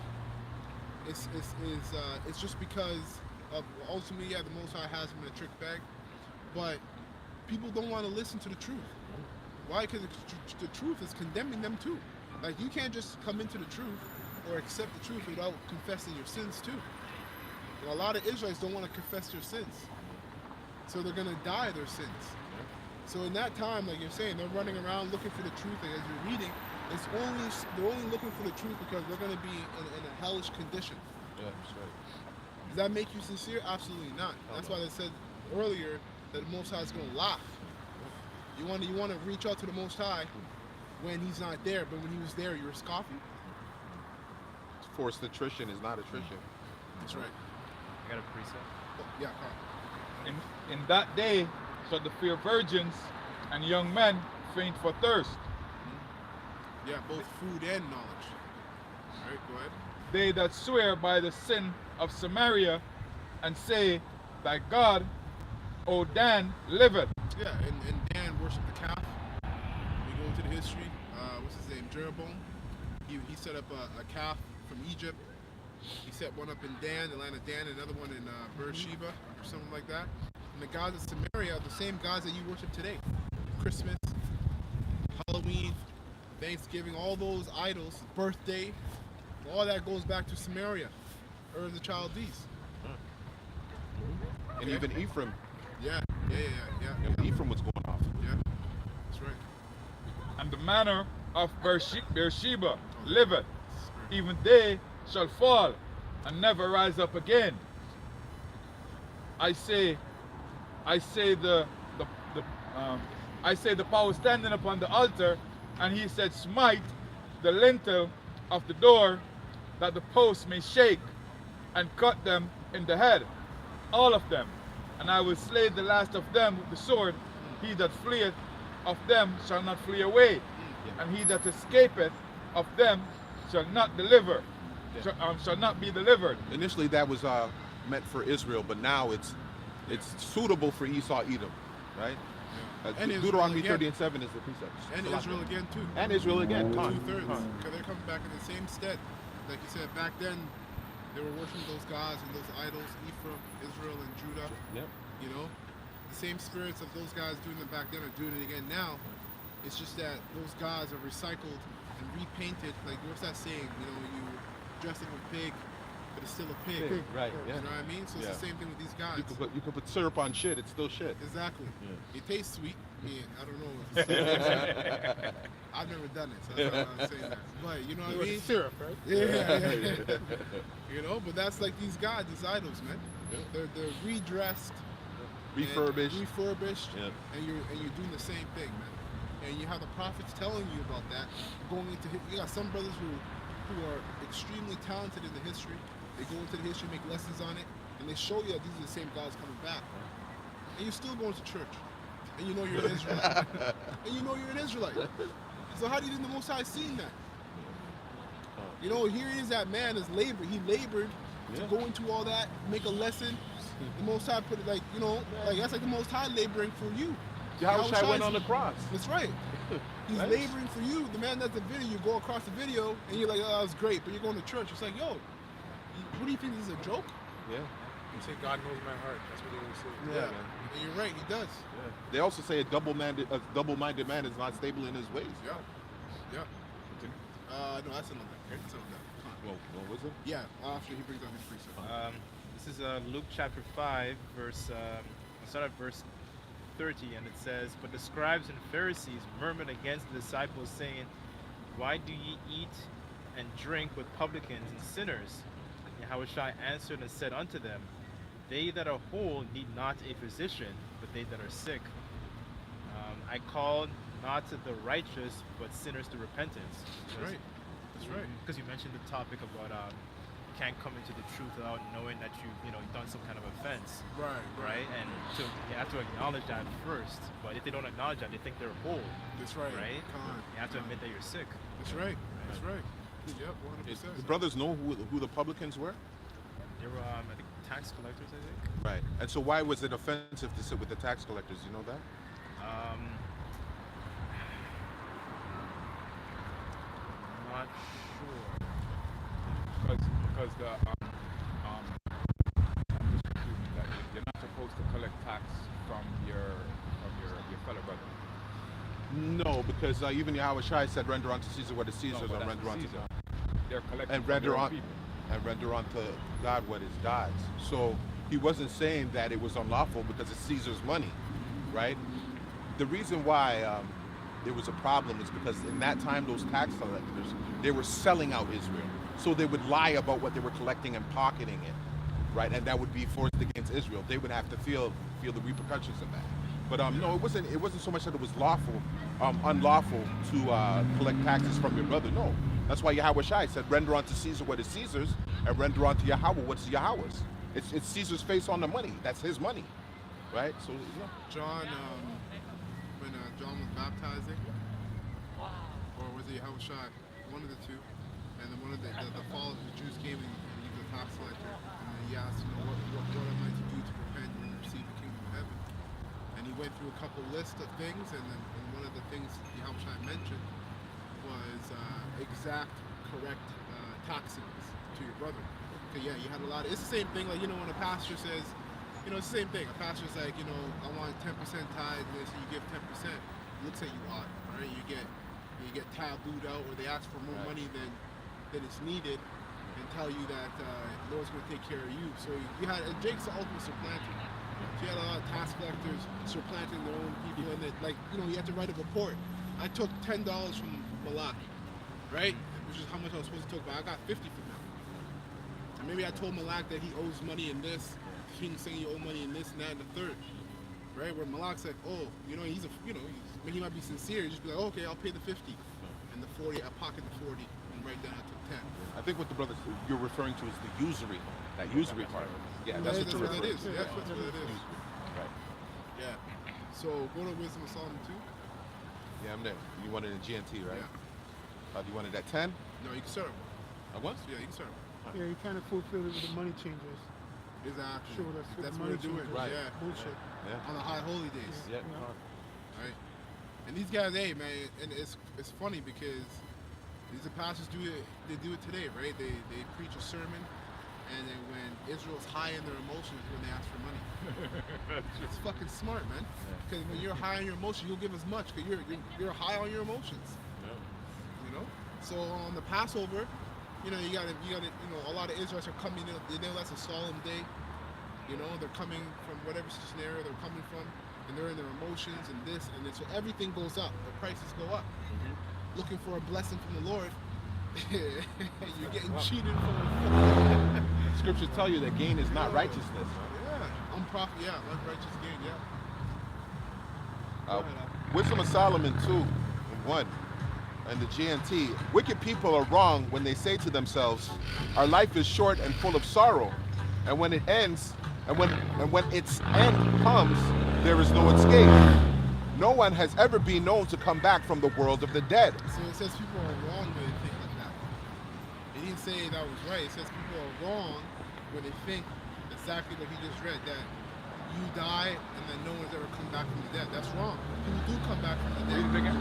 is just because of ultimately, the Most High has them in a trick bag, but people don't want to listen to the truth. Why? Because the truth is condemning them too. Like you can't just come into the truth or accept the truth without confessing your sins too. And a lot of Israelites don't want to confess their sins. So they're gonna die their sins. So in that time, like you're saying, they're running around looking for the truth. Like as you're reading, they're only looking for the truth because they're gonna be in a hellish condition. Yeah, that's right. Does that make you sincere? Absolutely not. That's why they said earlier that the Most High is gonna laugh. You want to reach out to the Most High when He's not there, but when He was there, you were scoffing. Forced attrition is not attrition. That's right. I got a precept. Oh, yeah. Carl. In that day shall the fair virgins and young men faint for thirst. Yeah, both food and knowledge. All right, go ahead. They that swear by the sin of Samaria and say, thy God, O Dan, liveth. Yeah, and Dan worshiped the calf. We go into the history. What's his name? Jeroboam. He set up a calf from Egypt. He set one up in Dan, the land of Dan, another one in Beersheba or something like that. And the gods of Samaria are the same gods that you worship today. Christmas, Halloween, Thanksgiving, all those idols, birthday, all that goes back to Samaria, Ur of the Chaldees. And even Ephraim. Yeah. Ephraim was going off. Yeah, that's right. And the manner of Beersheba liveth, even they shall fall and never rise up again. I say the power standing upon the altar, and he said, smite the lintel of the door, that the posts may shake, and cut them in the head, all of them, and I will slay the last of them with the sword. He that fleeth of them shall not flee away, and he that escapeth of them shall not deliver, shall not be delivered. Initially, that was meant for Israel, but now it's suitable for Esau, Edom, right? And Deuteronomy Israel 30 and 7 is the precept. And Israel again too. And Israel again. Two-thirds. Because they're coming back in the same stead. Like you said, back then they were worshiping those gods and those idols, Ephraim, Israel, and Judah. Yep. You know, the same spirits of those guys doing it back then are doing it again now. It's just that those gods are recycled and repainted. Like, what's that saying? You know, you dress up a pig, but it's still a pig. Right. Yeah. You know what I mean? So it's the same thing with these guys. You can put syrup on shit. It's still shit. Exactly. Yeah. It tastes sweet. I don't know if it's I've never done it, so that's why I'm saying that. But you know what I mean? Syrup, right? Yeah. You know, but that's like these gods, these idols, man. Yeah. They're redressed, refurbished, and you're doing the same thing, man. And you have the prophets telling you about that. Going into you got some brothers who are extremely talented in the history. They go into the history, make lessons on it, and they show you that these are the same gods coming back. And you're still going to church. And you know you're an Israelite. And you know you're an Israelite. So how do you think the Most High seen that? You know, here is that man is labored. He labored to go into all that, make a lesson. The Most High put it like, you know, like that's like the Most High laboring for you. Yahushua went on the cross. That's right. He's laboring for you. The man does the video, you go across the video, and you're like, oh, that was great. But you're going to church. It's like, yo, what do you think, this is a joke? Yeah. You say God knows my heart. That's what they would say. Yeah, man. And you're right, he does. Yeah. They also say a double-minded man is not stable in his ways. Yeah. Yeah. No, that's another. That's another. Well, what was it? Yeah, after he brings out his precept. This is Luke chapter 5, verse. I'll start at verse 30, and it says, "But the scribes and Pharisees murmured against the disciples, saying, Why do ye eat and drink with publicans and sinners? And Yahushua answered and said unto them, They that are whole need not a physician, but they that are sick. I called not to the righteous, but sinners to repentance." That's right. That's right. Because you mentioned the topic about you can't come into the truth without knowing that you've done some kind of offense. Right. And so you have to acknowledge that first. But if they don't acknowledge that, they think they're whole. That's right. Right. You have to admit that you're sick. That's right. That's right. Yep. 100%. The brothers know who the publicans were? They were, I think, tax collectors, I think. Right. And so why was it offensive to sit with the tax collectors? You know that? Not sure. Because you're not supposed to collect tax from your fellow brother. No, because even Yahushua said, "Render unto Caesar what is Caesar's, and render unto God." They're collecting And render unto God what is God's. So he wasn't saying that it was unlawful because it's Caesar's money, right? The reason why there was a problem is because in that time, those tax collectors, they were selling out Israel. So they would lie about what they were collecting and pocketing it, right? And that would be forced against Israel. They would have to feel the repercussions of that. But no, it wasn't so much that it was unlawful to collect taxes from your brother. No, that's why Yahushua said, "Render unto Caesar what is Caesar's, and render unto Yahweh what is Yahweh's." It's Caesar's face on the money. That's his money, right? So John, when John was baptizing, or was it Yahushua? One of the two. And then one of the followers, the Jews came and he was a tax collector, and then he asked, what am I to do to repent and receive the kingdom of heaven? And he went through a couple lists of things, and then one of the things Yahushua mentioned was exact, correct taxings to your brother. Okay, yeah, you had a lot of, it's the same thing, like, when a pastor says, it's the same thing. A pastor's like, I want 10% tithe this, and you give 10%. Looks at you odd, right? You get tabooed out, or they ask for more money than it's needed, and tell you that the Lord's going to take care of you. So you had, and Jake's the ultimate supplanter. So you had a lot of tax collectors supplanting their own people, and you had to write a report. I took $10 from Malak, right? Which is how much I was supposed to take, but I got 50 from him. And maybe I told Malak that he owes money in this. He was saying he owed money in this and that and the third, right? Where Malak's like, oh, he might be sincere. He'd just be like, oh, okay, I'll pay the 50, and the 40, I pocket the 40. Right down to 10. I think what the brothers you're referring to is the usury, that usury part. Yeah, that's what you're referring to. That's what it is. Right. Yeah. So go to Wisdom of Solomon 2. Yeah, I'm there. You wanted a GNT, right? Yeah. Do you want it at 10? No, you can start at 1. At once? Yeah, you can start at 1. Yeah, you kind of fulfill it with the money changers. Exactly. Sure, that's That's what what the they money do it. changers. Right. Yeah. Bullshit. Yeah. On the high holy days. Yeah. Right. And these guys, hey man, and it's funny because these pastors do it. They do it today, right? They preach a sermon, and then when Israel's high in their emotions, when they ask for money. It's fucking smart, man. Because when you're high on your emotions, you'll give as much. Because you're high on your emotions. You know. So on the Passover, you gotta, a lot of Israelites are coming in. They know that's a solemn day. You know, they're coming from whatever scenario they're coming from, and they're in their emotions and this and this. So everything goes up. The prices go up. Looking for a blessing from the Lord, you're getting cheated for. Scriptures tell you that gain is not righteousness. Yeah, unrighteous gain. Yeah. Wisdom of Solomon 2:1, and the GNT. Wicked people are wrong when they say to themselves, "Our life is short and full of sorrow, and when it ends, and when its end comes, there is no escape. No one has ever been known to come back from the world of the dead." So it says people are wrong when they think like that. It didn't say that was right. It says people are wrong when they think exactly what he just read, that you die and then no one's ever come back from the dead. That's wrong. People do come back from the dead. Read it again.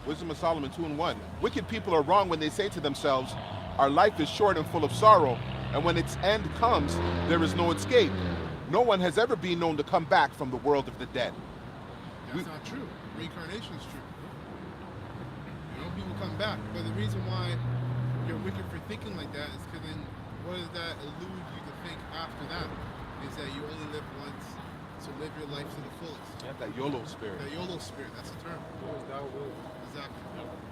Wisdom of Solomon 2:1. Wicked people are wrong when they say to themselves, "Our life is short and full of sorrow, and when its end comes, there is no escape. No one has ever been known to come back from the world of the dead." That's not true. Reincarnation is true. You know, people come back. But the reason why you're wicked for thinking like that is because then what does that elude you to think after that? Is that you only live once, so live your life to the fullest. Yeah, that YOLO spirit. That YOLO spirit, that's the term. Exactly.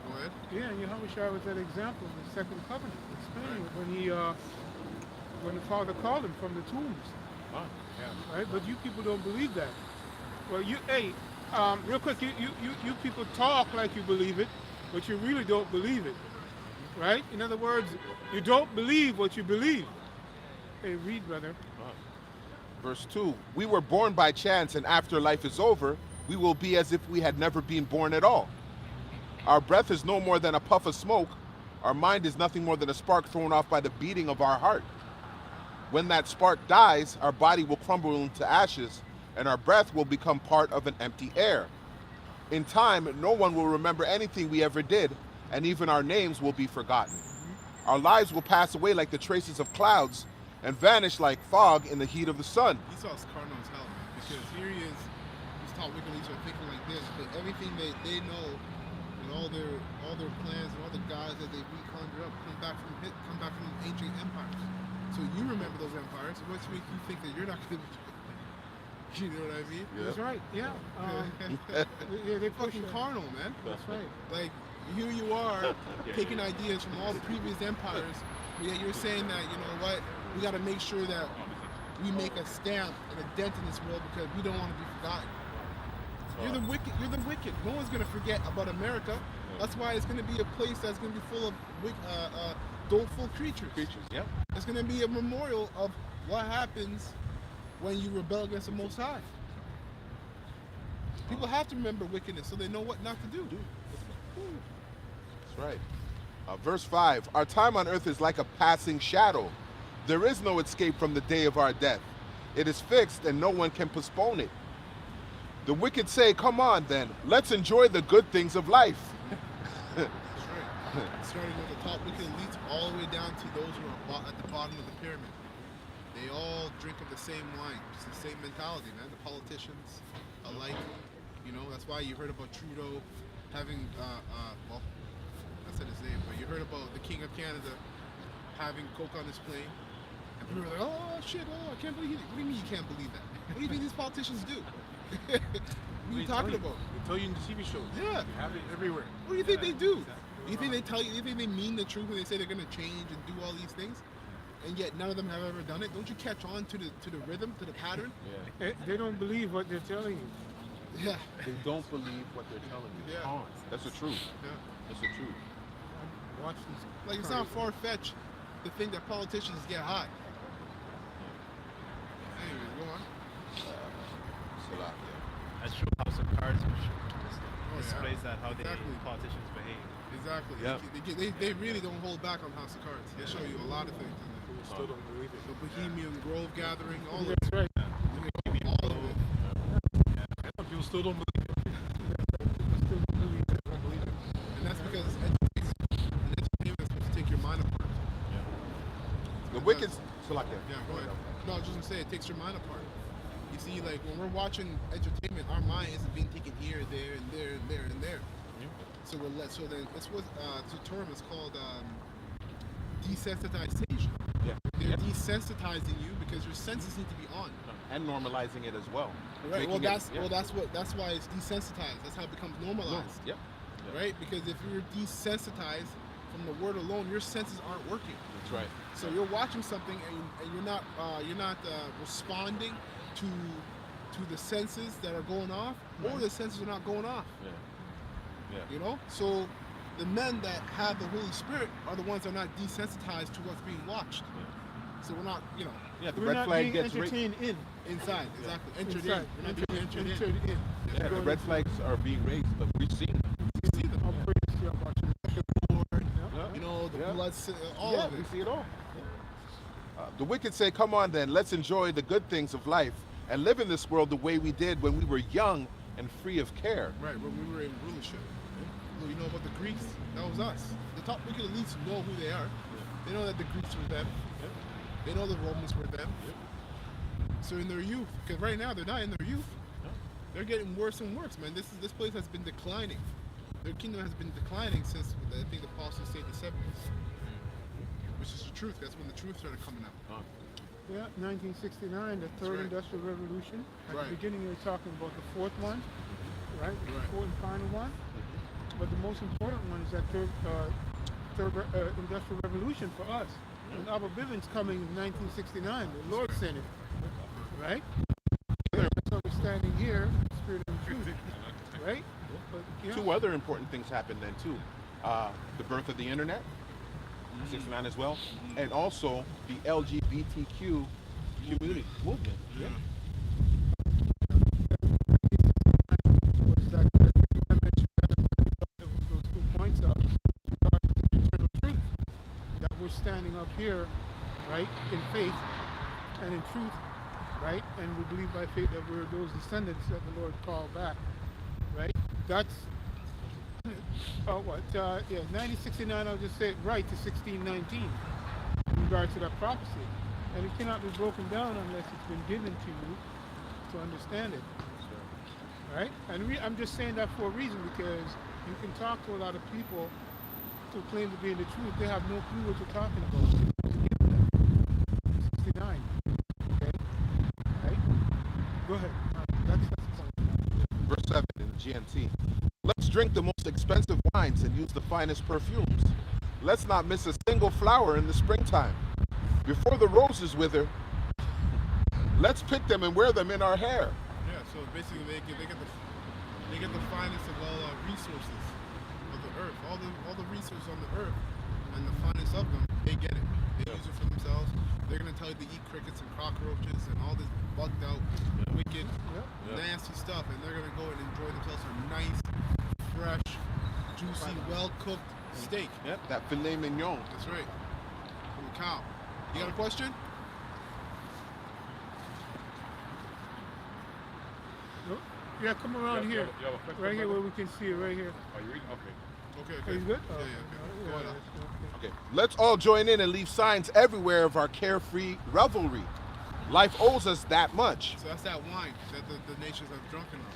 Go ahead. Yeah, and Yahushua was that example of the second covenant, explaining it when the Father called him from the tombs. Right? But you people don't believe that. Well, real quick, you people talk like you believe it, but you really don't believe it. Right? In other words, you don't believe what you believe. Hey, read, brother. Verse 2. We were born by chance, and after life is over, we will be as if we had never been born at all. Our breath is no more than a puff of smoke. Our mind is nothing more than a spark thrown off by the beating of our heart. When that spark dies, our body will crumble into ashes, and our breath will become part of an empty air. In time, no one will remember anything we ever did, and even our names will be forgotten. Our lives will pass away like the traces of clouds and vanish like fog in the heat of the sun. Esau's cardinal's hell, man, because here he is, he's taught wickedly, so thinking like this, but everything that they know and all their plans and all the guys that they conjure up come back from ancient empires. So you remember those empires, what makes you think that you're not going to be? You know what I mean? Yeah. That's right. Yeah. They're fucking carnal, man. That's right. Like, here you are taking ideas from all the previous empires, but yet you're saying that, you know what, we got to make sure that we make a stamp and a dent in this world because we don't want to be forgotten. You're the wicked. You're the wicked. No one's going to forget about America. That's why it's going to be a place that's going to be full of doleful creatures. Yeah. It's going to be a memorial of what happens when you rebel against the Most High. People have to remember wickedness so they know what not to do. That's right. Verse 5. Our time on earth is like a passing shadow. There is no escape from the day of our death. It is fixed and no one can postpone it. The wicked say, "Come on then, let's enjoy the good things of life." That's right. Starting with the top wicked elites all the way down to those who are at the bottom of the pyramid. They all drink of the same wine. It's the same mentality, man. The politicians alike. You know, that's why you heard about Trudeau having, well, I said his name, but you heard about the King of Canada having coke on his plane. And people were like, "Oh, shit, I can't believe it." What do you mean you can't believe that? What do you think these politicians do? What are you talking about? They tell you in the TV shows. Yeah. You have it everywhere. What do you think they do? You think they tell you? You think they mean the truth when they say they're going to change and do all these things, and yet none of them have ever done it? Don't you catch on to the rhythm, to the pattern? They don't believe what they're telling you. Yeah. They don't believe what they're telling you. Yeah. That's the truth. Yeah. That's the truth. Watch these. Like, it's not far-fetched to think that politicians get high. Anyway, go on. That show House of Cards displays at how Exactly. politicians behave. Exactly. Yeah. They really don't hold back on House of Cards. They show you a lot of things in there. People still don't believe it. The Bohemian Grove gathering, all of it. That's right. All of it. People still don't believe it. Still believe it. Don't believe it. And that's because entertainment is supposed to take your mind apart. The wicked. So like that. Yeah, go ahead. No, I was just gonna say it takes your mind apart. You see, like when we're watching entertainment, our mind isn't being taken here, there, and there, and there, and there. So we're let. So then it's what the term is called desensitization. Yeah. They're desensitizing you because your senses need to be on. And normalizing it as well. Right. Making Well, that's why it's desensitized. That's how it becomes normalized. Yep. Right? Because if you're desensitized from the word alone, your senses aren't working. That's right. So you're watching something and you're not responding to the senses that are going off, or the senses are not going off. Yeah. You know. So the men that have the Holy Spirit are the ones that are not desensitized to what's being watched. So we're not, Yeah, the We're red not flag being gets entertained in. inside. Exactly. Entered Inside. in. We're not being entered in. Entered in. Yeah, the red flags are being raised, but we've seen them. You see them. I'll praise you about you. Yeah. You know, the Yeah. blood, all Yeah, of we it. see it all. The wicked say, come on then, let's enjoy the good things of life and live in this world the way we did when we were young and free of care. Right, when we were in rulership. Well, you know about the Greeks? That was us. The top wicked elites know who they are. They know that the Greeks were them. They know the Romans were them. So in their youth, because right now they're not in their youth. They're getting worse and worse, man. This place has been declining. Their kingdom has been declining since I think the apostles say the 70s. Which is the truth. That's when the truth started coming out. Yeah, 1969, the third right. Industrial Revolution. At Right. the beginning, you were talking about the fourth one, right? The Right. fourth and final one. But the most important one is that third Industrial Revolution for us. And our Bivens coming in 1969. The Lord sent it, right? So we're standing here, Spirit and Truth, right? But, yeah. Two other important things happened then too. The birth of the internet, 69 as well, and also the LGBTQ community movement. Yeah. Was that I mentioned those 2 points of eternal truth, that we're standing up here, right, in faith and in truth, right, and we believe by faith that we're those descendants that the Lord called back, right? That's 1969. I'll just say it right to 1619 in regard to that prophecy, and it cannot be broken down unless it's been given to you to understand it. Right? And I'm just saying that for a reason, because you can talk to a lot of people who claim to be in the truth. They have no clue what you're talking about. 69. Okay? Right? Go ahead. That's the point. Verse 7 in GMT. Let's drink the most expensive wines and use the finest perfumes. Let's not miss a single flower in the springtime. Before the roses wither, let's pick them and wear them in our hair. Yeah, so basically they get the finest of all resources of the earth. All the resources on the earth and the finest of them, they get it. They use it for themselves. They're gonna tell you to eat crickets and cockroaches and all this bugged out, wicked, nasty stuff, and they're gonna go and enjoy themselves a nice, fresh, juicy, well cooked steak. Yep, that filet mignon. That's right. From a cow. You got a question? Nope. Yeah, come around here. You have a question, Right here brother? where we can see it, right here. Are you reading? Okay. Okay. Are you good? Yeah, Oh, yeah, okay. Go ahead. okay. Okay, let's all join in and leave signs everywhere of our carefree revelry. Life owes us that much. So that's that wine that the nations are drunken on.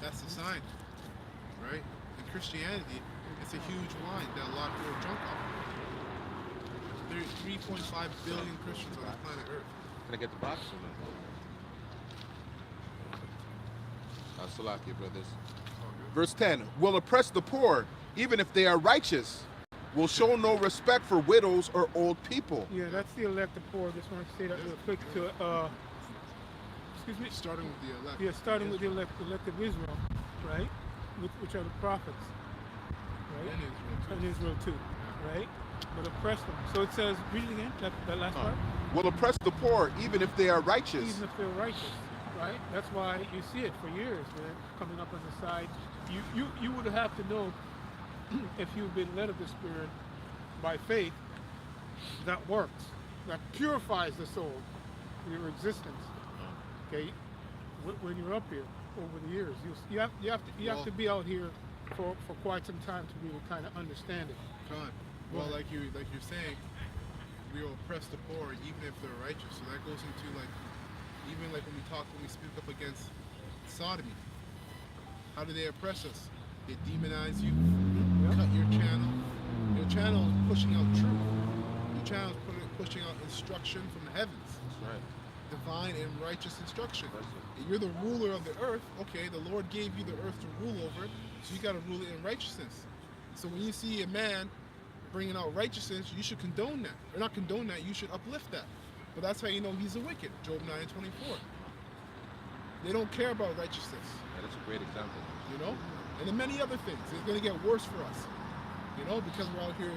That's the sign, right? In Christianity, it's a huge wine that a lot of people are drunk on. There's 3.5 billion Christians on the planet Earth. Can I get the box? Salaki, brothers. Verse 10, will oppress the poor, even if they are righteous, will show no respect for widows or old people. Yeah, that's the elected poor. Just want to say that real quick to, excuse me. Starting with the elect. Yeah, starting with the elected Israel, right? Which are the prophets, right? And Israel too. And Israel too, right? But oppress them. So it says, read it again, that last part. Will oppress the poor, even if they are righteous. Even if they're righteous, right? That's why you see it for years, man, coming up on the side. You would have to know if you've been led of the Spirit by faith, that works, that purifies the soul, your existence. Okay, when you're up here over the years, you have to be out here for quite some time to really kind of understand it. Well, like you're saying, we will oppress the poor even if they're righteous. So that goes into even when we speak up against sodomy. How do they oppress us? They demonize you, cut your channel. Your channel is pushing out truth. Your channel is pushing out instruction from the heavens. That's right. Divine and righteous instruction. You're the ruler of the earth. Okay, the Lord gave you the earth to rule over, so you got to rule it in righteousness. So when you see a man bringing out righteousness, you should condone that. Or not condone that, you should uplift that. But that's how you know he's a wicked. Job 9:24. They don't care about righteousness. Yeah, that's a great example. You know? And then many other things. It's going to get worse for us. You know, because we're out here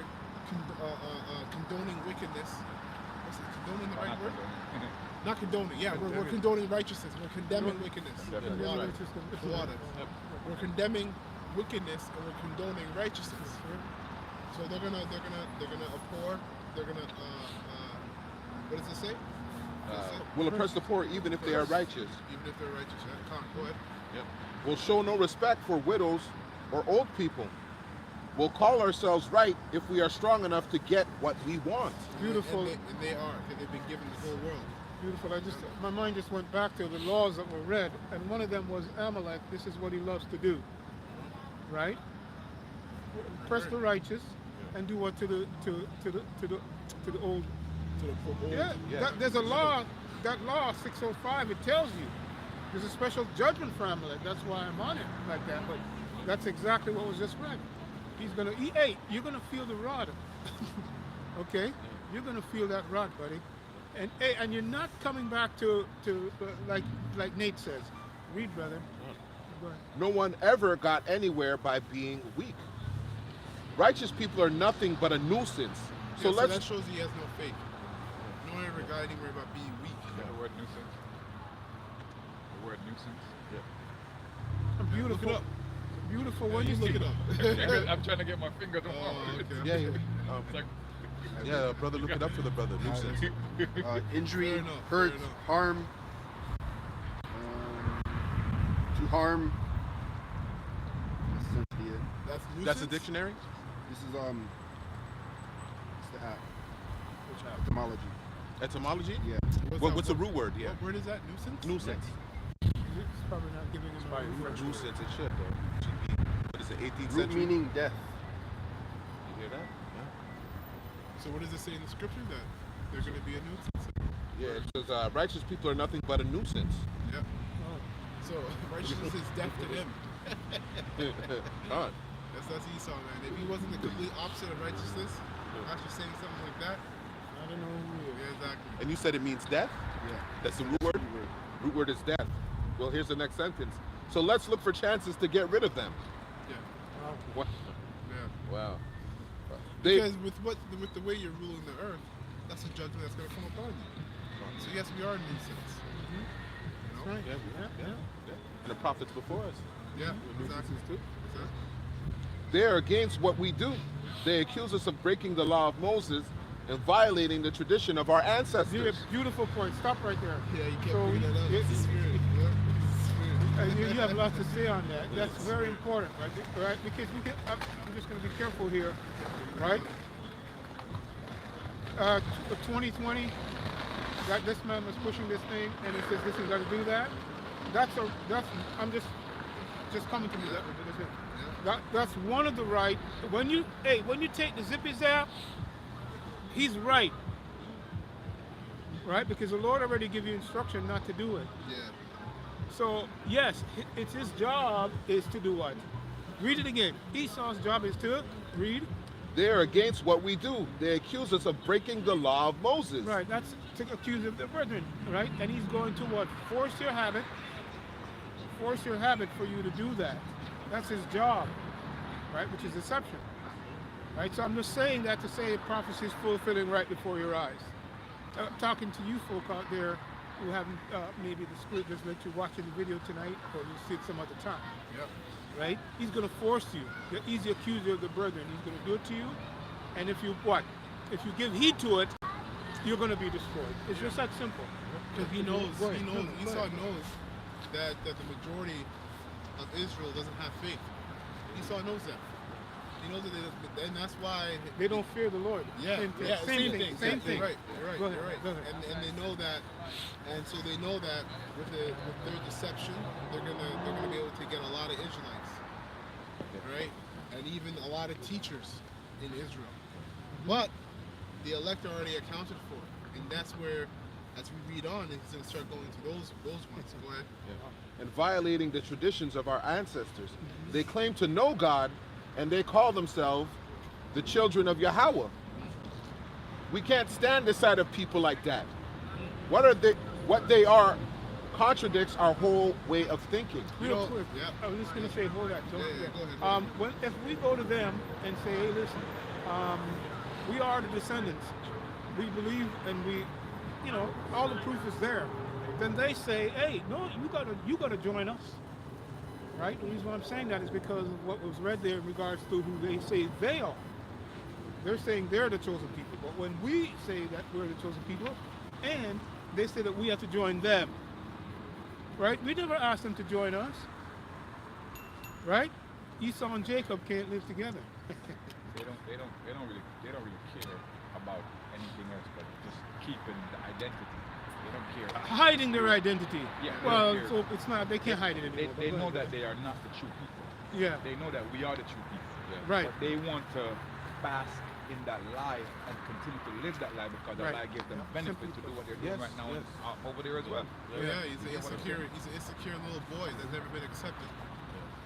condoning wickedness. What's it? Condoning the right word? Not condoning. Yeah, we're condoning righteousness. We're condemning wickedness. The water. We're condemning wickedness and we're condoning righteousness. So they're gonna abhor. They're gonna what does it say? Will oppress the poor even if they are righteous. Even if they're righteous. Yeah. Go ahead. Yep. Will show no respect for widows or old people. We'll call ourselves right if we are strong enough to get what we want. Beautiful. And they are, because they've been given the whole world. Beautiful. My mind just went back to the laws that were read, and one of them was Amalek. This is what he loves to do, right? Oppress the righteous, and do what to the old. To the old. Yeah. There's a law. That law 605. It tells you there's a special judgment for Amalek. That's why I'm on it like that. But that's exactly what was just read. He's gonna eat. Hey, you're gonna feel the rod. Okay, you're gonna feel that rod, buddy. And hey, and you're not coming back to like Nate says. Read, brother. Go ahead. No one ever got anywhere by being weak. Righteous people are nothing but a nuisance. So that shows he has no faith. No one ever got anywhere about being weak. The word nuisance. The word nuisance. Yeah. I'm beautiful. Look it up. Beautiful. Yeah, When you look see it up. I'm trying to get my finger to Okay. Yeah, brother, look it up for the brother. Nuisance. Injury, Fair enough, hurt, fair enough. harm, to harm. That's essentially it. That's nuisance? That's a dictionary? This is it's the app. Which app? Etymology. Etymology? Yeah. What's the root word? Yeah. What word is that? Nuisance? Nuisance. It's probably not giving him a refresh. Nuisance, it should though. It should be. What is it, 18th Root century? meaning death. You hear that? Yeah. So what does it say in the scripture that they're going to be a nuisance? Yeah, it says righteous people are nothing but a nuisance. Yeah. So righteousness is death to him. God. That's Esau, man. If he wasn't the complete opposite of righteousness, actually saying something like that, I don't know who he is. yeah, exactly. And you said it means death? Yeah. That's the root word? Root word is death. Well, here's the next sentence. So let's look for chances to get rid of them. Yeah. What? Yeah. Wow. Because with the way you're ruling the earth, that's a judgment that's going to come upon you. So yes, we are a nuisance. You know? Right. Yeah. And the prophets before us. Yeah, exactly. Exactly. They are against what we do. They accuse us of breaking the law of Moses and violating the tradition of our ancestors. Beautiful point. Stop right there. Yeah, you can't So bring that up. It's the spirit. Yeah. And you have a lot to say on that. That's very important, right? Because I'm just going to be careful here, right? 2020, that this man was pushing this thing, and he says, "Listen, got to do that." I'm just coming to me. That's one of the right. When you take the zippies out, he's right, right? Because the Lord already gave you instruction not to do it. Yeah. So yes, it's his job is to do what? Read it again. Esau's job is to read. They are against what we do. They accuse us of breaking the law of Moses. Right, that's to accuse of the brethren, right? And he's going to what? Force your habit for you to do that. That's his job, right? Which is deception, right? So I'm just saying that to say prophecy is fulfilling right before your eyes. Talking to you folk out there who haven't, maybe the Spirit just let you watch the video tonight, or you see it some other time. Yep. Right? He's going to force you. He's the accuser of the brethren. He's going to do it to you. And if you give heed to it, you're going to be destroyed. It's just that simple. Because Esau knows that the majority of Israel doesn't have faith. Esau knows that. He knows that, and that's why they don't fear the Lord. Same thing. Right. Go ahead. And they know that, and so they know that with their deception, they're gonna be able to get a lot of Israelites, right? And even a lot of teachers in Israel. But the elect are already accounted for, and that's where, as we read on, it's gonna start going to those ones. Go ahead. Yeah. And violating the traditions of our ancestors. They claim to know God, and they call themselves the children of Yahweh. We can't stand the sight of people like that. What they are contradicts our whole way of thinking. Real quick, I was just going to say, hold that. Go ahead. If we go to them and say, hey, listen, we are the descendants. We believe, and we, all the proof is there. Then they say, hey, no, you gotta join us. Right? The reason why I'm saying that is because of what was read there in regards to who they say they are. They're saying they're the chosen people. But when we say that we're the chosen people, and they say that we have to join them, right? We never asked them to join us. Right? Esau and Jacob can't live together. They don't really care about anything else but just keeping the identity. They don't care. Hiding their identity. Yeah. Well, so it's not. They can't hide it anymore. They know that they are not the true people. Yeah. They know that we are the true people. Yeah. Right. But they want to bask in that lie and continue to live that lie because that lie gives them benefit to do what they're doing right now over there as well. Yeah, he's an insecure little boy that's never been accepted.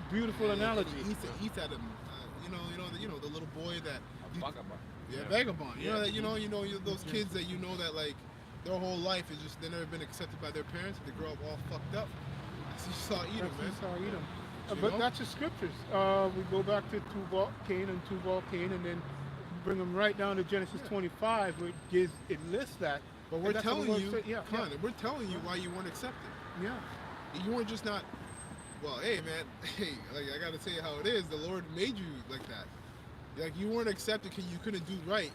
Beautiful analogy. He's at him. The little boy that. Vagabond. Yeah, vagabond. You know those kids that that like. Their whole life is just they've never been accepted by their parents. They grow up all fucked up. That's Esau Edom, man. Esau Edom. But that's the scriptures. We go back to Tubal Cain, and then bring them right down to Genesis 25, where it lists that. But we're telling you, we're telling you why you weren't accepted. Yeah. You weren't just not. Well, hey, man. Hey, like I gotta say how it is. The Lord made you like that. Like you weren't accepted because you couldn't do right.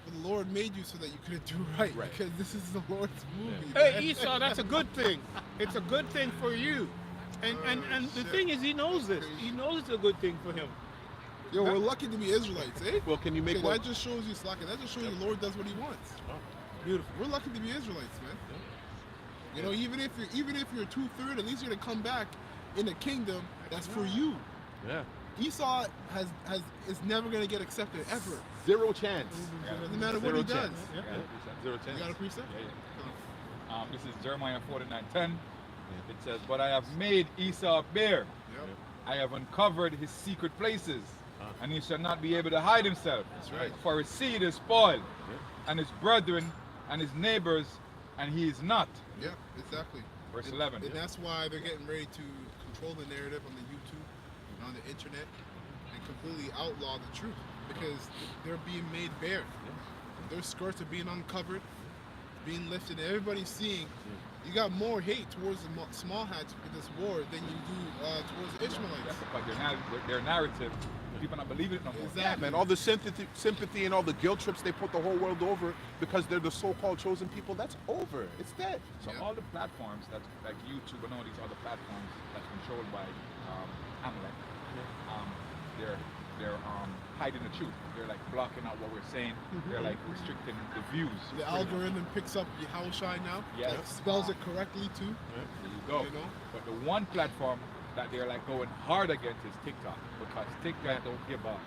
But the Lord made you so that you couldn't do right. Because this is the Lord's movie. Hey, man. Esau, that's a good thing. It's a good thing for you. And the thing is, he knows this. He knows it's a good thing for him. Yo, we're lucky to be Israelites, eh? Well, can you make one? That just shows you slacking. That just shows you the Lord does what He wants. Oh. Beautiful. We're lucky to be Israelites, man. Even if you're 2/3, at least you're gonna come back in a kingdom that's for you. Yeah. Esau is never gonna get accepted ever. Zero chance. No matter what he does. Yeah. Zero chance. You got a precept? Yeah. This is Jeremiah 49:10. It says, "But I have made Esau bare. Yep. I have uncovered his secret places, and he shall not be able to hide himself. That's right. For his seed is spoiled, and his brethren and his neighbors, and he is not." Yeah, exactly. Verse 11. And that's why they're getting ready to control the narrative on the YouTube and on the internet and completely outlaw the truth because they're being made bare. Their skirts are being uncovered, being lifted, and everybody's seeing. You got more hate towards the small hats with this war than you do towards the Ishmaelites. That's because their narrative, people not believing it no more. Exactly. Yeah, man. All the sympathy and all the guilt trips they put the whole world over because they're the so-called chosen people. That's over. It's dead. So all the platforms that's like YouTube and all these other platforms that's controlled by Amalek, they're hiding the truth. They're like blocking out what we're saying. They're like restricting the views. The algorithm picks up Yahushai now. Yes. Like, spells it correctly too. There you go. But the one platform that they're like going hard against is TikTok because TikTok don't give up,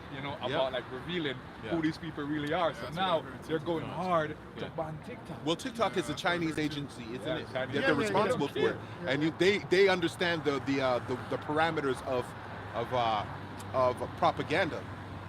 about like revealing who these people really are. So now they're going hard to ban TikTok. Well, TikTok is a Chinese agency, isn't it? Chinese. They're responsible for it, and they understand the parameters of propaganda,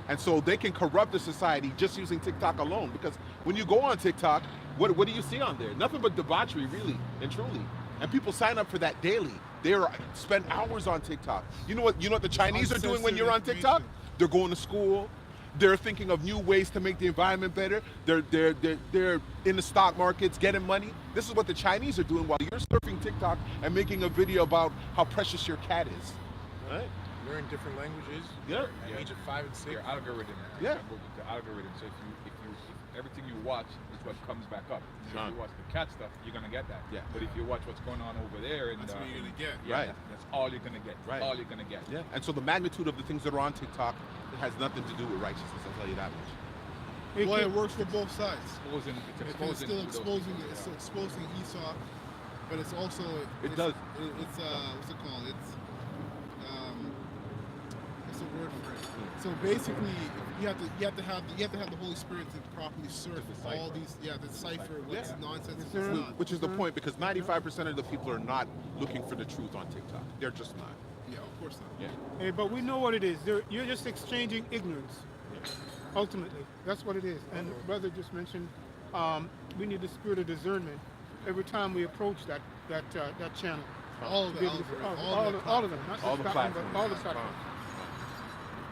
and so they can corrupt the society just using TikTok alone. Because when you go on TikTok, what do you see on there? Nothing but debauchery, really and truly. And people sign up for that daily. They spend hours on TikTok. You know what the Chinese are doing when you're on TikTok? They're going to school. They're thinking of new ways to make the environment better. They're in the stock markets getting money. This is what the Chinese are doing while you're surfing TikTok and making a video about how precious your cat is. Right? Learn different languages. Yeah. At the age of 5 and 6. Your algorithm. Yeah. The algorithm. So if everything you watch is what comes back up. So if you watch the cat stuff, you're gonna get that. Yeah. But if you watch what's going on over there, and That's what you're gonna get. yeah, Right. that's all you're gonna get. Right. All you're gonna get. Yeah. And so the magnitude of the things that are on TikTok has nothing to do with righteousness. I'll tell you that much. Well, it works for both sides. It's It's still those exposing people, it's yeah. exposing Esau, but it's also It does. It's what's it called? It's what's the word for it? So basically, you have to have the Holy Spirit to properly surf all these decipher what's nonsense and what's not. Which is the point, because 95% of the people are not looking for the truth on TikTok. They're just not. Yeah, of course not. Yeah. Hey, but we know what it is. You're just exchanging ignorance. Ultimately, that's what it is. And brother just mentioned we need the spirit of discernment every time we approach that channel. All of them, All of them, not All just the that one, platforms. but all the platforms.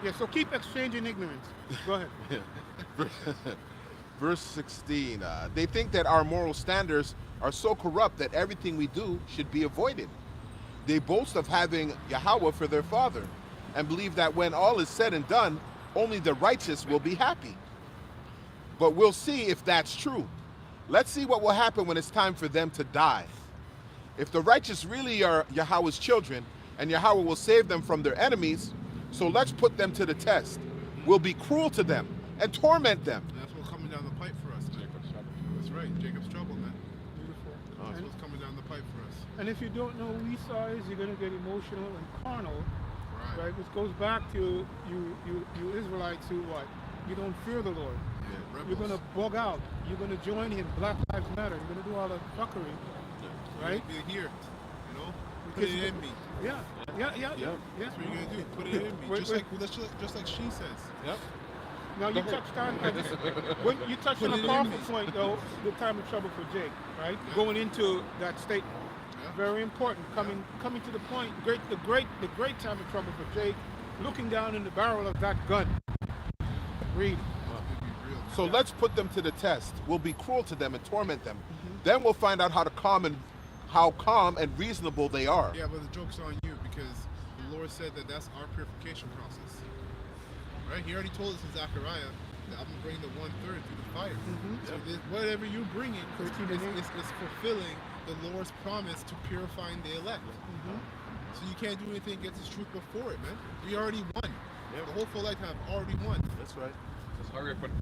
Yeah, so keep exchanging ignorance. Go ahead. Verse 16, they think that our moral standards are so corrupt that everything we do should be avoided. They boast of having Yahweh for their father and believe that when all is said and done, only the righteous will be happy. But we'll see if that's true. Let's see what will happen when it's time for them to die. If the righteous really are Yahweh's children and Yahweh will save them from their enemies, so let's put them to the test. We'll be cruel to them and torment them. And that's what's coming down the pipe for us, man. Jacob's trouble. That's right, Jacob's trouble, man. Beautiful. That's what's coming down the pipe for us. And if you don't know who Esau is, you're going to get emotional and carnal, Right. right? Which goes back to you Israelites who what? You don't fear the Lord. Yeah, You're going to bug out. You're going to join him. Black Lives Matter. You're going to do all the fuckery, right? Be here, you know. Put it in me. Yeah. That's what you're gonna do. Put it in me. Wait, Just like she says. Yep. Now you touched on when you touched on a powerful point though, the time of trouble for Jake, right? Going into that statement, very important. Coming to the point. The great time of trouble for Jake, looking down in the barrel of that gun. Read. So let's put them to the test. We'll be cruel to them and torment them. Then we'll find out how calm and reasonable they are. Yeah, but the joke's on you because the Lord said that that's our purification process. Right? He already told us in Zechariah that I'm going to bring the 1/3 through the fire. So whatever you bring it's fulfilling the Lord's promise to purifying the elect. So you can't do anything against His truth before it, man. We already won. The hopeful elect have already won. That's right. Just hurry up and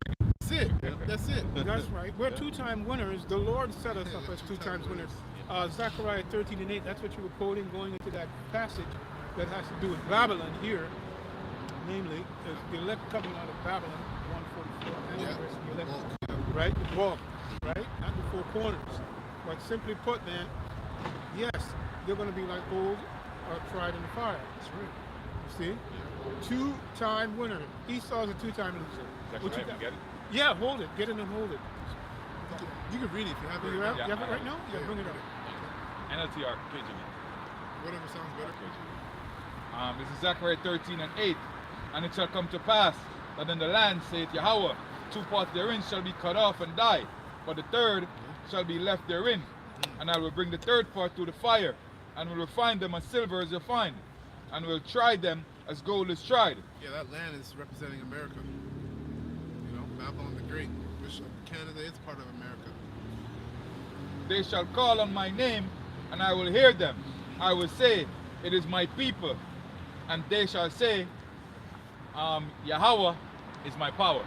That's it. That's it. That's right. We're two-time winners. The Lord set us up as two-time winners. Zechariah 13:8. That's what you were quoting, going into that passage that has to do with Babylon here. Namely, the elect coming out of Babylon, 144, and the rest of the elect, right? The bulk, right? Not the four corners. But simply put, then, yes, they're going to be like gold tried in the fire. That's right. You see? Two-time winner. Esau's a two-time loser. That's right, you get it? Yeah, hold it. Get it and hold it. You can read it if you have it. You right have it right now? Yeah, bring it up. NLTR, KJV. Whatever sounds better. This is Zechariah 13:8. And it shall come to pass that in the land, saith Yahweh, 2 parts therein shall be cut off and die, but the third shall be left therein. And I will bring the third part through the fire, and will refine them as silver is refined, and will try them as gold is tried. Yeah, that land is representing America. You know, Babylon the Great, which Canada is part of America. They shall call on my name, and I will hear them. I will say, it is my people. And they shall say, Yahweh is my power.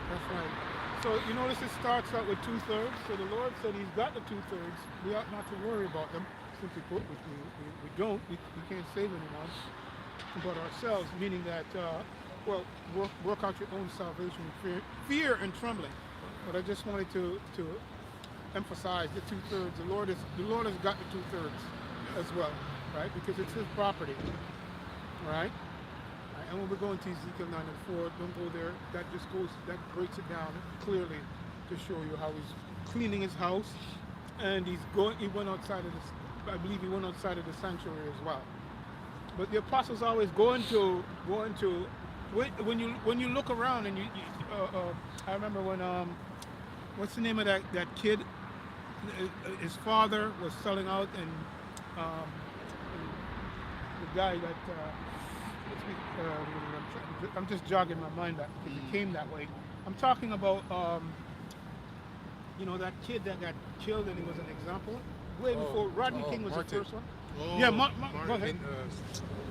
That's right. So you notice it starts out with 2/3. So the Lord said He's got the 2/3. We ought not to worry about them. Simply put, we don't. We can't save anyone but ourselves. Meaning that, work out your own salvation with fear and trembling. But I just wanted to emphasize the 2/3. The Lord has got the 2/3 as well, right? Because it's His property, right? And when we go into Ezekiel 9 and 4, don't go there. That breaks it down clearly to show you how He's cleaning His house, and He went outside of this. I believe He went outside of the sanctuary as well. But the apostles always go into when you look around and I remember when what's the name of that kid? His father was selling out, and the guy that I'm just jogging my mind back because it came that way. I'm talking about that kid that got killed, and he was an example way before Rodney King was Martin. the first one. Oh, Yeah, go ahead.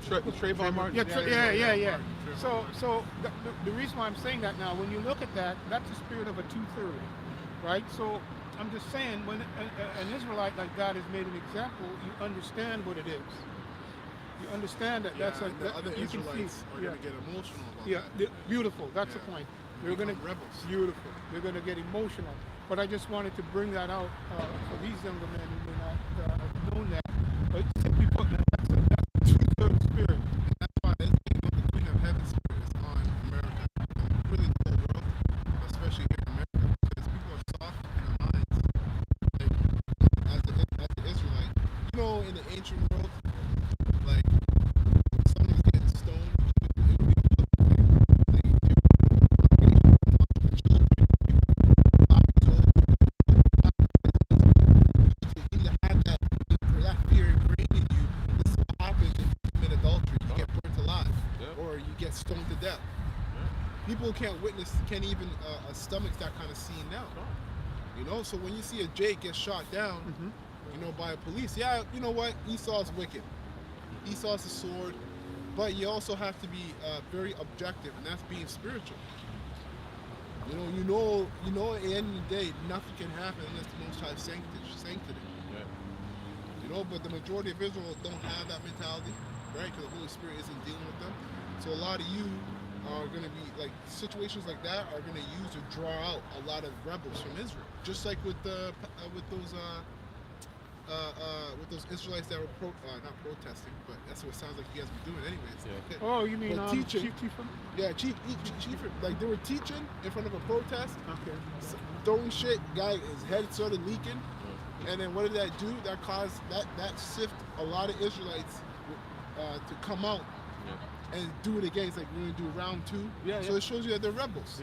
Trayvon Martin. Yeah. So the reason why I'm saying that now, when you look at that, that's the spirit of a 2/3, right? So I'm just saying, when an Israelite like that is made an example, you understand what it is. You understand that that's a the other you can see. Israelites are going to get emotional about Yeah, that. beautiful. That's the point. They're going to Become rebels. Beautiful. They're going to get emotional. But I just wanted to bring that out for these younger men who may not have known that. But simply put, that's a 2/3 spirit. That's why the Queen of Heaven spirit is on America, and really the whole world, especially here in America, because people are soft in their minds. Like, as the Israelite, in the ancient world, like when someone's getting stoned, it would be a public thing. Like, you either have that fear ingrained in you. This is what happens if you commit adultery. You get burnt alive, or you get stoned to death. People can't even stomach that kind of scene now. So when you see a Jake get shot down, by a police, you know what? Esau's wicked. Esau's a sword, but you also have to be very objective, and that's being spiritual. At the end of the day, nothing can happen unless the Most High sanctioned it. But the majority of Israel don't have that mentality, right? Because the Holy Spirit isn't dealing with them. So a lot of you are going to be like, situations like that are going to use to draw out a lot of rebels from Israel, just like with those Israelites that were not protesting, but that's what it sounds like you guys were doing anyways. Okay. Oh, you mean teaching? Chief? Yeah, chief. Like they were teaching in front of a protest. Okay. Throwing shit. Guy, his head started leaking, and then what did that do? That caused that sift a lot of Israelites to come out and do it again. It's like we're gonna do round 2. So it shows you that they're rebels.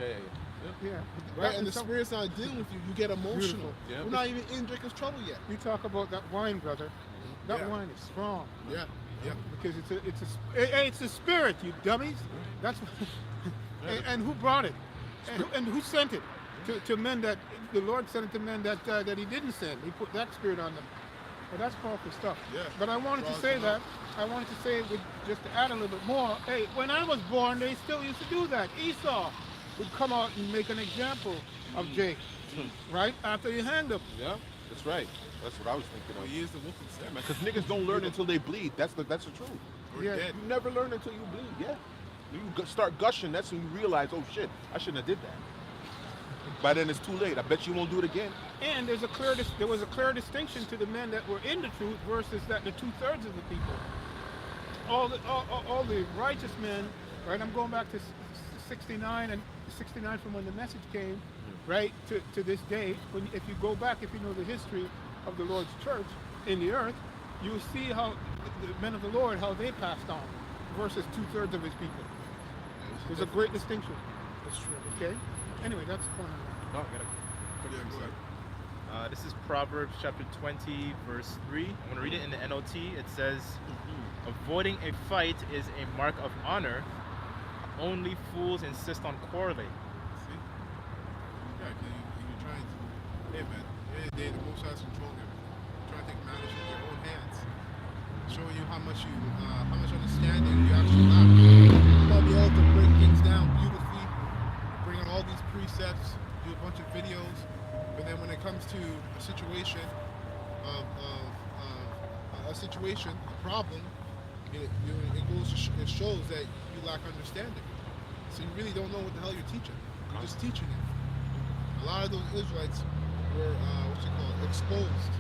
Yeah. Right, and the Spirit's not dealing with you. You get emotional. Yeah. We're not even in Jacob's trouble yet. You talk about that wine, brother. That wine is strong. Yeah. Because it's a spirit, you dummies. That's and who brought it? And who sent it to men that the Lord sent it to men that He didn't send. He put that spirit on them. Well, that's powerful stuff. Yeah. But I wanted to say that. I wanted to say, just to add a little bit more. Hey, when I was born, they still used to do that. Esau would come out and make an example of Jake, right? After you hanged him. Yeah, that's right. That's what I was thinking of. He is the wolfing step. Yeah, man, because niggas don't learn until they bleed. That's the truth. Yeah. You never learn until you bleed. Yeah. You start gushing. That's when you realize, oh shit, I shouldn't have did that. By then it's too late. I bet you won't do it again. And there was a clear distinction to the men that were in the truth versus the 2/3 of the people. All the righteous men, right? I'm going back to 69 and 69 from when the message came, right, to this day. If you go back, if you know the history of the Lord's church in the earth, you will see how the men of the Lord, how they passed on versus 2/3 of His people. There's a great distinction. That's true. Okay? Anyway, that's the point. No, Go ahead. This is Proverbs chapter 20, verse 3. I'm going to read it in the NLT. It says, avoiding a fight is a mark of honor. Only fools insist on quarreling. See? Yeah, you're trying to, hey man, the Most High's controlling everything. You're trying to take matters in your own hands. Showing you how much understanding you actually have. You're going to be able to break things down beautifully, bring in all these precepts, do a bunch of videos, but then when it comes to a situation a problem, it shows that you lack understanding. So you really don't know what the hell you're teaching. You're just teaching it. A lot of those Israelites were exposed.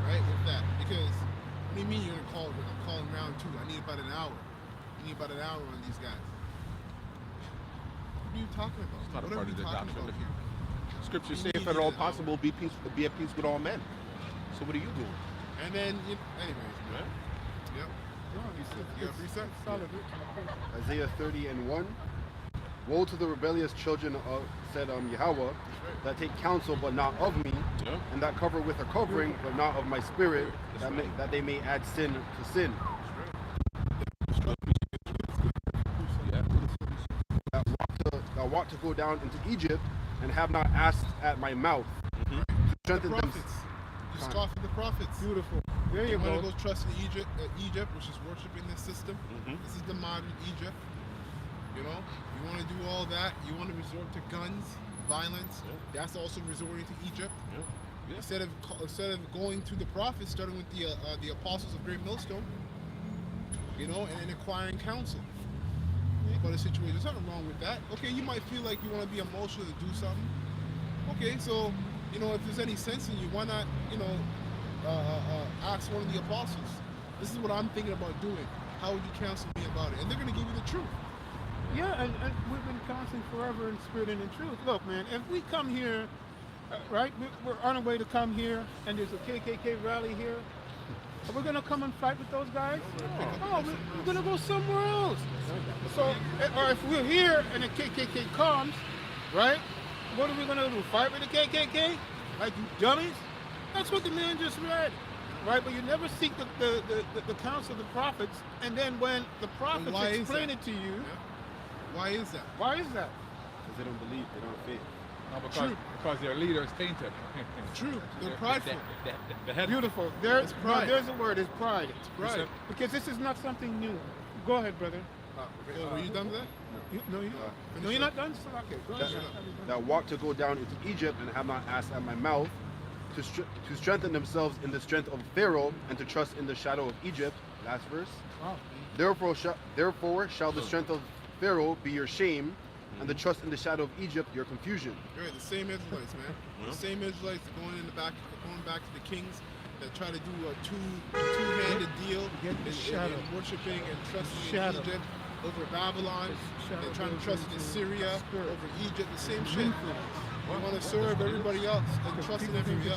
Right, with that. Because what do you mean you're gonna I'm calling round 2? I need about an hour. You need about an hour on these guys. What are you talking about? It's not a what part are we of the talking doctrine. about here? Scriptures say, if at all possible, be at peace with all men. So what are you doing? And then, anyways, man. Yep. You You got precept? Solid. Isaiah 30:1. Woe to the rebellious children of, said Yahweh, that take counsel but not of me, Yeah. and that cover with a covering but not of my spirit, that they may add sin to sin. Yeah. Thou walk to go down into Egypt, and have not asked at my mouth. Mm-hmm. To The strengthen them. prophets. You scoff at the prophets. Beautiful. There you You want go. to go trust in Egypt, which is worshiping this system. Mm-hmm. This is the modern Egypt. You know, you want to do all that. You want to resort to guns, violence. Yeah. That's also resorting to Egypt. Yeah. Yeah. Instead of going to the prophets, starting with the apostles of Great Millstone. You know, and acquiring counsel about a situation. There's nothing wrong with that. Okay, you might feel like you want to be emotional to do something. Okay, so you know if there's any sense in you, why not ask one of the apostles? This is what I'm thinking about doing. How would you counsel me about it? And they're going to give you the truth. Yeah, and we've been counseling forever in spirit and in truth. Look, man, if we come here, right, we're on our way to come here, and there's a KKK rally here, are we going to come and fight with those guys? No, we're going to go somewhere else. So, or if we're here and the KKK comes, right, what are we going to do? Fight with the KKK? Like you dummies? That's what the man just read. Right, but you never seek the counsel of the prophets, and then when the prophets why is explain that? it to you, Yeah. Why is that? why is that? Because they don't believe, they don't have faith. No, because their leader is tainted. True. They're prideful. The head. Beautiful. It's pride. There's a word. It's pride. It's pride. Because this is not something new. Go ahead, brother. Oh, were you done with that? No, you're not done. So, okay, go ahead. That walk to go down into Egypt, and have not asked at my mouth, to strengthen themselves in the strength of Pharaoh, and to trust in the shadow of Egypt. Last verse. Wow. Therefore shall the strength of Pharaoh be your shame, and the trust in the shadow of Egypt your confusion. Right, the same Israelites, man. The same Israelites going back to the kings that try to do a two-handed deal Get the shadow. in worshiping and trusting Shadow. in Egypt over Babylon. Shadow They're trying to goes trust in into Syria spirit. over Egypt. The same shit. We want to serve everybody else and trust in everybody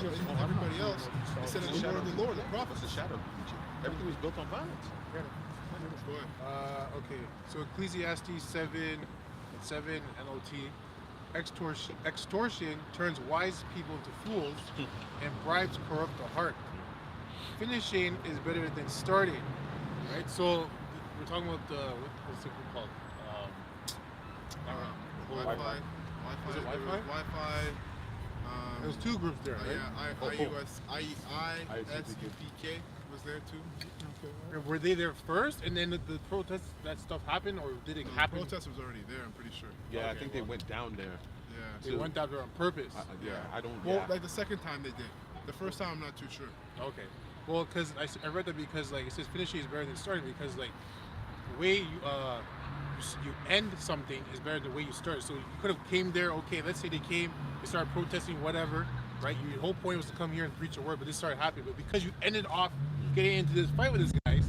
else instead of the word of the Lord, the prophets. The shadow of Egypt. Everything was built on violence. Go ahead. Okay, so Ecclesiastes 7 NLT, extortion turns wise people into fools, and bribes corrupt the heart. Finishing is better than starting, right? So we're talking about what's it called? Wi-Fi. Was it There was Wi-Fi? Wi-Fi. There's two groups there, right? IUSUPK was there too. And were they there first, and then the protests, that stuff happened, or did it The happen? protest was already there, I'm pretty sure. Yeah, I Okay, think well. they went down there. Yeah. They went out there on purpose. Yeah, I don't. Well, Yeah. like the second time they did. The first time I'm not too sure. Okay. Well, because I read that because like it says finishing is better than starting, because like the way you end something is better than the way you start. So you could have came there. Okay, let's say they came, they started protesting, whatever. Right. Your whole point was to come here and preach a word, but this started happening. But because you ended off getting into this fight with this guys,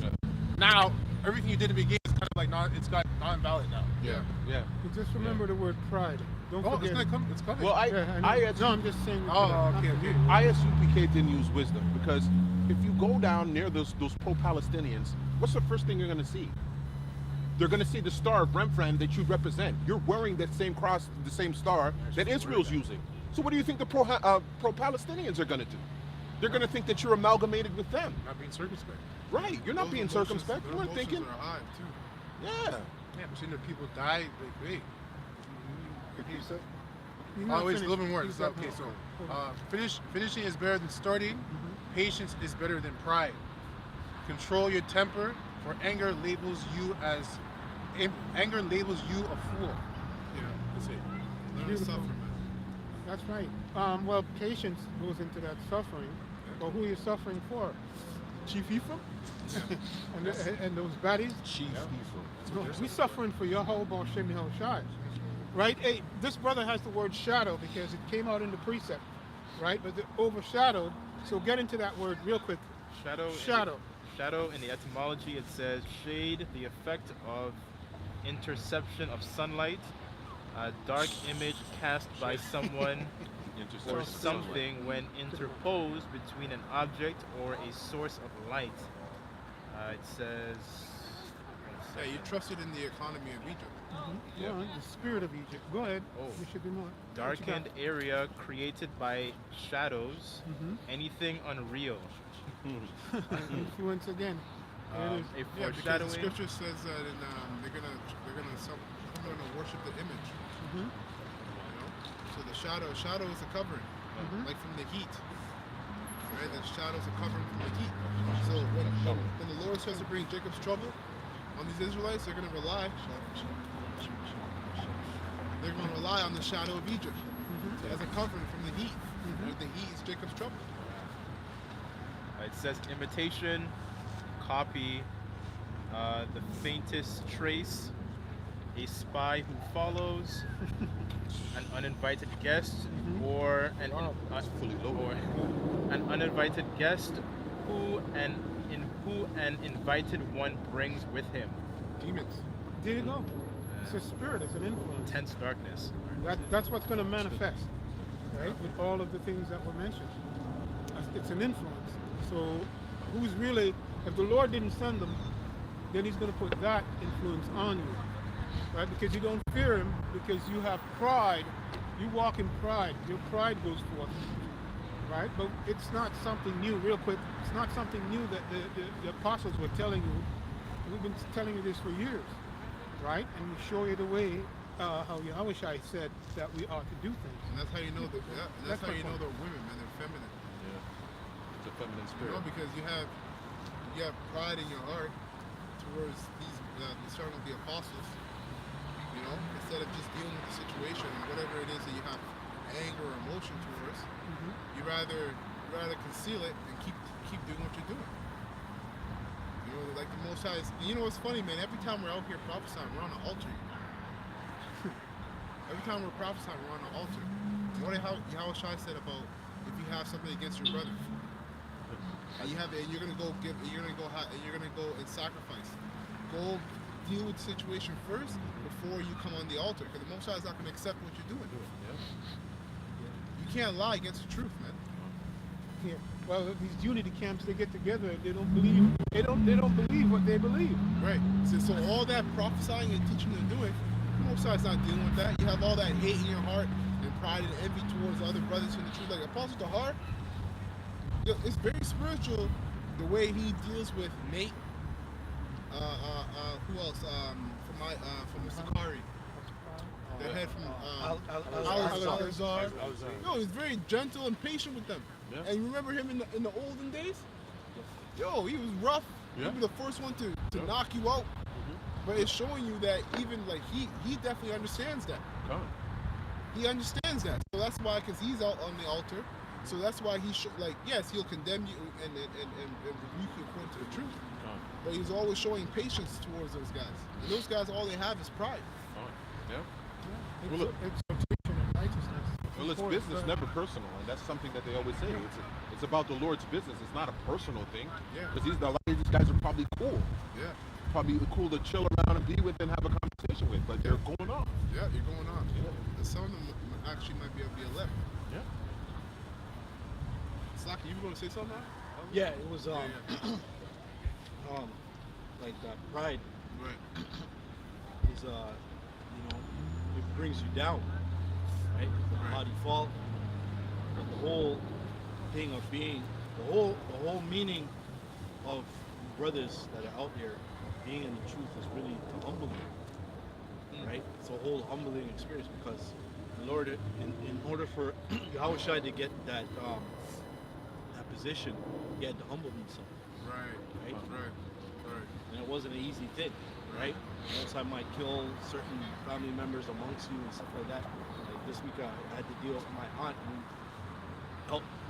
now everything you did in the beginning is kind of like it's got non-valid now. Yeah. Yeah. But just remember the word pride. Don't Oh, forget. it's gonna come. It's coming. Well, Yeah, I no, I'm just saying. Oh, okay. ISUPK didn't use wisdom, because if you go down near those pro-Palestinians, what's the first thing you're going to see? They're going to see the star of Remphan that you represent. You're wearing that same cross, the same star that Israel's using. So what do you think the pro-Palestinians are going to do? They're going to think that you're amalgamated with them. Not being circumspect. Right. You're not Those being emotions- circumspect. their You weren't emotions thinking. are high too. Yeah. Yeah, but seeing the people die, like, wait. Repeat, sir? You're not Oh, it's a finished. little bit more. Keep So, that okay, going. so finishing is better than starting. Patience is better than pride. Control your temper, for anger labels you a fool. Yeah. That's it. Learn to Beautiful. suffer, man. That's right. Well, patience goes into that suffering. But who are you suffering for? Chief Ephraim? and those baddies? Chief No, we're suffering for Yehovah Shem Shai. Right? Hey, this brother has the word shadow because it came out in the precept. Right? But the overshadowed. So get into that word real quick. Shadow. Shadow in the etymology, it says shade, the effect of interception of sunlight, a dark image cast by someone or something when interposed between an object or a source of light. It says Yeah, you trusted in the economy of Egypt. Yeah, the spirit of Egypt. Go ahead. There should be more. Darkened area created by shadows. Anything unreal. Influence again. There it is. A Yeah, because the foreshadowing. scripture says that some are gonna worship the image. You know, so the shadow is a covering, like from the heat. Right, the shadows are covering from the heat. So when the Lord starts to bring Jacob's trouble on these Israelites, they're gonna rely. They're gonna rely on the shadow of Egypt as a covering from the heat. The heat is Jacob's trouble. It says imitation, copy, the faintest trace, a spy who follows, an uninvited guest, or an uninvited guest who an invited one brings with him. Demons. There you go. It's a spirit. It's an influence. Intense darkness. That's what's going to manifest, right? With all of the things that were mentioned. It's an influence. So who's really, if the Lord didn't send them, then he's going to put that influence on you, right? Because you don't fear him, because you have pride. You walk in pride. Your pride goes forth, right? But it's not something new. Real quick, it's not something new that the apostles were telling you. We've been telling you this for years, right? And we show you the way how Yahushua said that we ought to do things. And that's how you know that's how you know they're women, man. They're feminine. Yeah. It's a feminine You spirit. know, because you have pride in your heart towards these starting with the apostles. You know, instead of just dealing with the situation and whatever it is that you have anger or emotion towards, you rather conceal it and keep doing what you're doing. You know, like the Most High. You know what's funny, man? Every time we're out here prophesying, we're on an altar. Every time we're prophesying, we're on an altar. What Yahushua said about if you have something against your brother, and you're gonna go and sacrifice. Go deal with the situation first before you come on the altar, because the Most High is not gonna accept what you're doing. You can't lie against the truth, man. Yeah. Well, these unity camps, they get together and they don't believe. They don't believe what they believe. Right. So all that prophesying and teaching they're doing, the Most High is not dealing with that. You have all that hate in your heart and pride and envy towards other brothers in the truth. Like Apostle Tahar, it's very spiritual the way he deals with Nate. Who else? From the Sakari. The head from Al-Azhar. No, he's very gentle and patient with them. Yeah. And you remember him in the olden days? Yo, he was rough. Yeah. He'd be the first one to knock you out. But it's showing you that even like he definitely understands that. He understands that. So that's why, because he's out on the altar. So that's why he should, like, yes, he'll condemn you and rebuke you according to the truth. But he's always showing patience towards those guys. And those guys, all they have is pride. Yeah. Exaltation and righteousness. Well, it's business, never personal, and that's something that they always say. It's about the Lord's business. It's not a personal thing. Yeah. Because a lot of these guys are probably cool. Yeah. Probably cool to chill around and be with and have a conversation with, but they're going off. Yeah, you're going on. Yeah. And some of them actually might be able to be elect. Yeah. Slaki, you were going to say something now? Yeah, it was Yeah, like pride Right. is it brings you down, right? By default, but the whole thing of being the whole meaning of brothers that are out there being in the truth is really to humble you, right? It's a whole humbling experience because the Lord, in order for Yahushua to get that position, he had to humble himself. Right. And it wasn't an easy thing, right? Most I might kill certain family members amongst you and stuff like that. Like this week I had to deal with my aunt who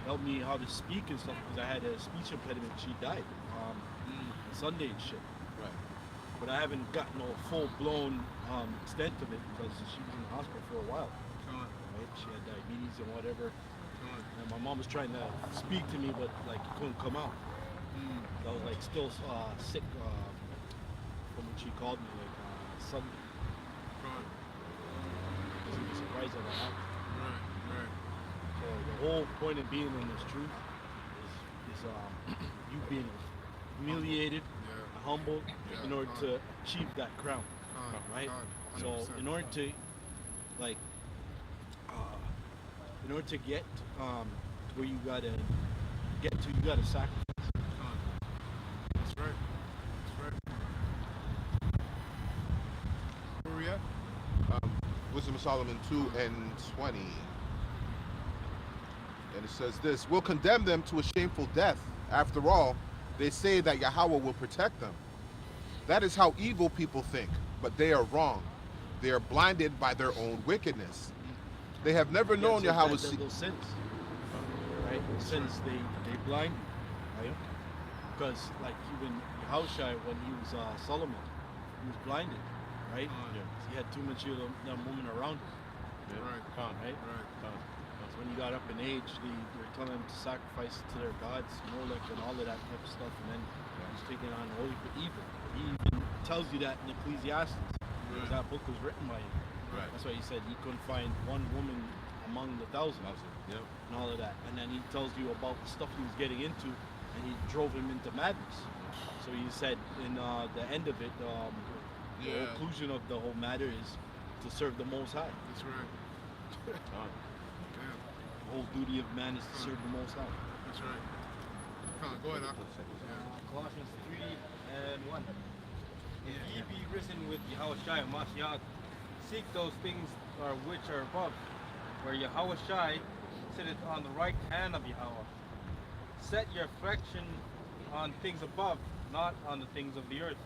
helped me how to speak and stuff because I had a speech impediment. She died Sunday and shit. Right. But I haven't gotten a full-blown extent of it because she was in the hospital for a while. Right? She had diabetes and whatever. And my mom was trying to speak to me, but like it couldn't come out. I was like still sick from when she called me like Sunday. Because he was surprised that I had. Right. So the whole point of being in this truth is you being humiliated, Yeah. humbled in order to achieve that crown, right? So in order to like in order to get to where you gotta get to, you gotta sacrifice. That's right. That's right. Where we at? Wisdom of Solomon 2:20. And it says this, we'll condemn them to a shameful death. After all, they say that Yahweh will protect them. That is how evil people think, but they are wrong. They are blinded by their own wickedness. They have never known Yahweh's those sins, right? Sins they blind you, right? Because like even Yahushua, when he was Solomon, he was blinded, right? He had too much of the woman around him. Right? So when he got up in age, they were telling him to sacrifice to their gods, Molech and all of that type of stuff, and then he was taking on holy for evil. He even tells you that in Ecclesiastes, because that book was written by him. That's why he said he couldn't find one woman among the thousands, and all of that. And then he tells you about the stuff he was getting into, and he drove him into madness. So he said in the end of it, the conclusion of the whole matter is to serve the Most High. That's right. The whole duty of man is to serve the Most High. That's right. Go ahead, Akko. Colossians 3:1. If ye be risen with Yahushua Mashiach, seek those things which are above, where Yahushua sitteth on the right hand of Yahweh. Set your affection on things above, not on the things of the earth.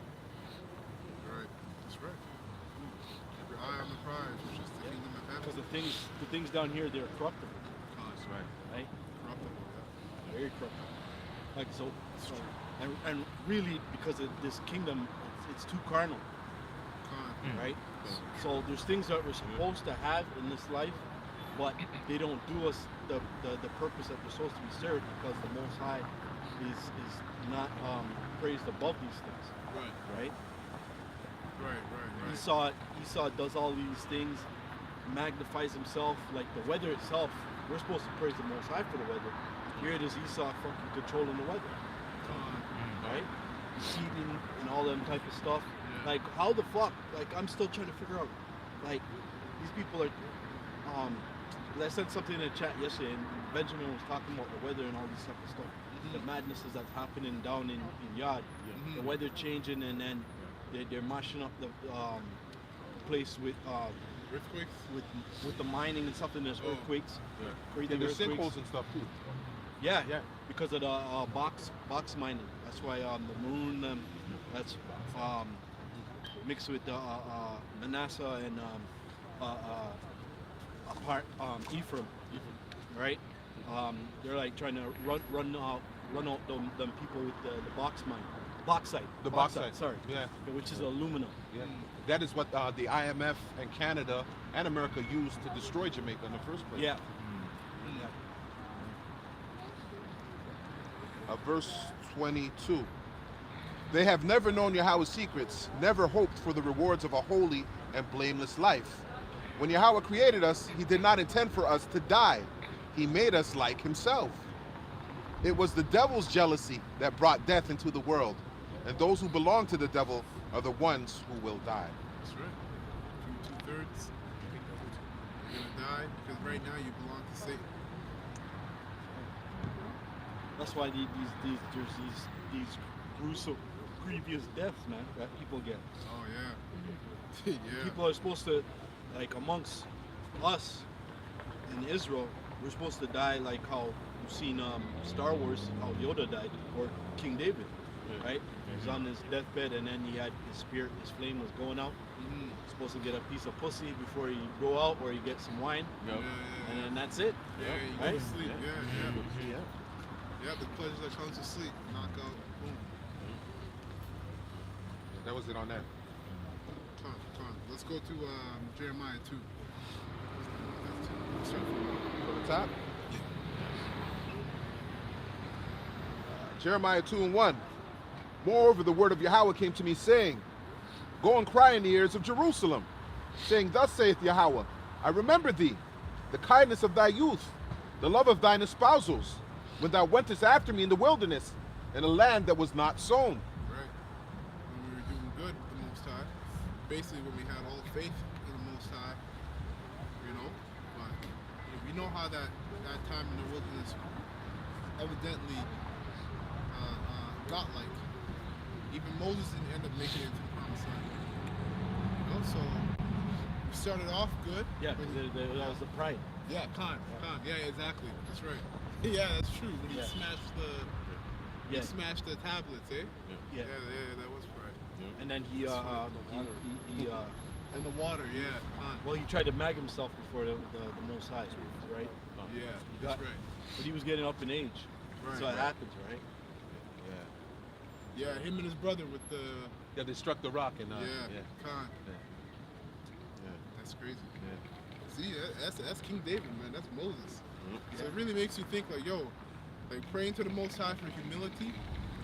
Right. That's right. Your eye on the prize, which is the kingdom of heaven. Because the things down here, they're corruptible. That's right. Right? Corruptible, yeah. Very corruptible. Like so and really because of this kingdom, it's too carnal. Right? So there's things that we're supposed to have in this life, but they don't do us the purpose that they're supposed to be served, because the Most High is not praised above these things. Right? Esau does all these things, magnifies himself, like the weather itself. We're supposed to praise the Most High for the weather. Here it is Esau fucking controlling the weather. Right? Heating and all them type of stuff. Like how the fuck? Like I'm still trying to figure out. Like these people are. I sent something in the chat yesterday, and Benjamin was talking about the weather and all this type of stuff. The madnesses that's happening down in Yad. The weather changing, and then they're mashing up the place with earthquakes, with the mining and stuff. And there's earthquakes. And there's sinkholes and stuff too. Yeah, because of the box mining. That's why the moon, that's mixed with Manasseh and Ephraim, right? They're like trying to run out them people with the bauxite. The bauxite, sorry. Yeah. Which is aluminum. Yeah. That is what the IMF and Canada and America used to destroy Jamaica in the first place. Yeah. Verse 22. They have never known Yahweh's secrets, never hoped for the rewards of a holy and blameless life. When Yahweh created us, he did not intend for us to die. He made us like himself. It was the devil's jealousy that brought death into the world, and those who belong to the devil are the ones who will die. That's right. 2/3. You're gonna die because right now you belong to Satan. That's why there's these gruesome, grievous deaths, man, that people get. Oh yeah. Yeah. People are supposed to, like amongst us in Israel, we're supposed to die like how you've seen Star Wars, how Yoda died, or King David, right? He was on his deathbed, and then he had his spirit, his flame was going out. Supposed to get a piece of pussy before you go out, or you get some wine, and then that's it. Yeah, you go to sleep. Yeah, the pleasure that comes to sleep. Knock out, boom. That was it on that. Ton. Let's go to Jeremiah 2. Go to the top. Jeremiah 2:1. Moreover, the word of Yahweh came to me, saying, Go and cry in the ears of Jerusalem, saying, Thus saith Yahweh, I remember thee, the kindness of thy youth, the love of thine espousals, when thou wentest after me in the wilderness, in a land that was not sown. basically when we had all faith in the Most High, you know. But we know how that time in the wilderness evidently got like. Even Moses didn't end up making it to the promised land. You know, so we started off good. Yeah, because that was the pride. Yeah, Khan. Yeah, exactly. That's right. Yeah, that's true. When he smashed he smashed the tablets, eh? Yeah. Yeah, that was right. And then he and the water, yeah. Khan. Well, he tried to mag himself before the Most High, right? Yeah, He got, that's right. But he was getting up in age. Right, So it happens, right? Yeah, him and his brother with the. Yeah, they struck the rock and. Khan. Yeah. That's crazy. Yeah. See, that's King David, man. That's Moses. Mhm. So it really makes you think, like, yo, like praying to the Most High for humility,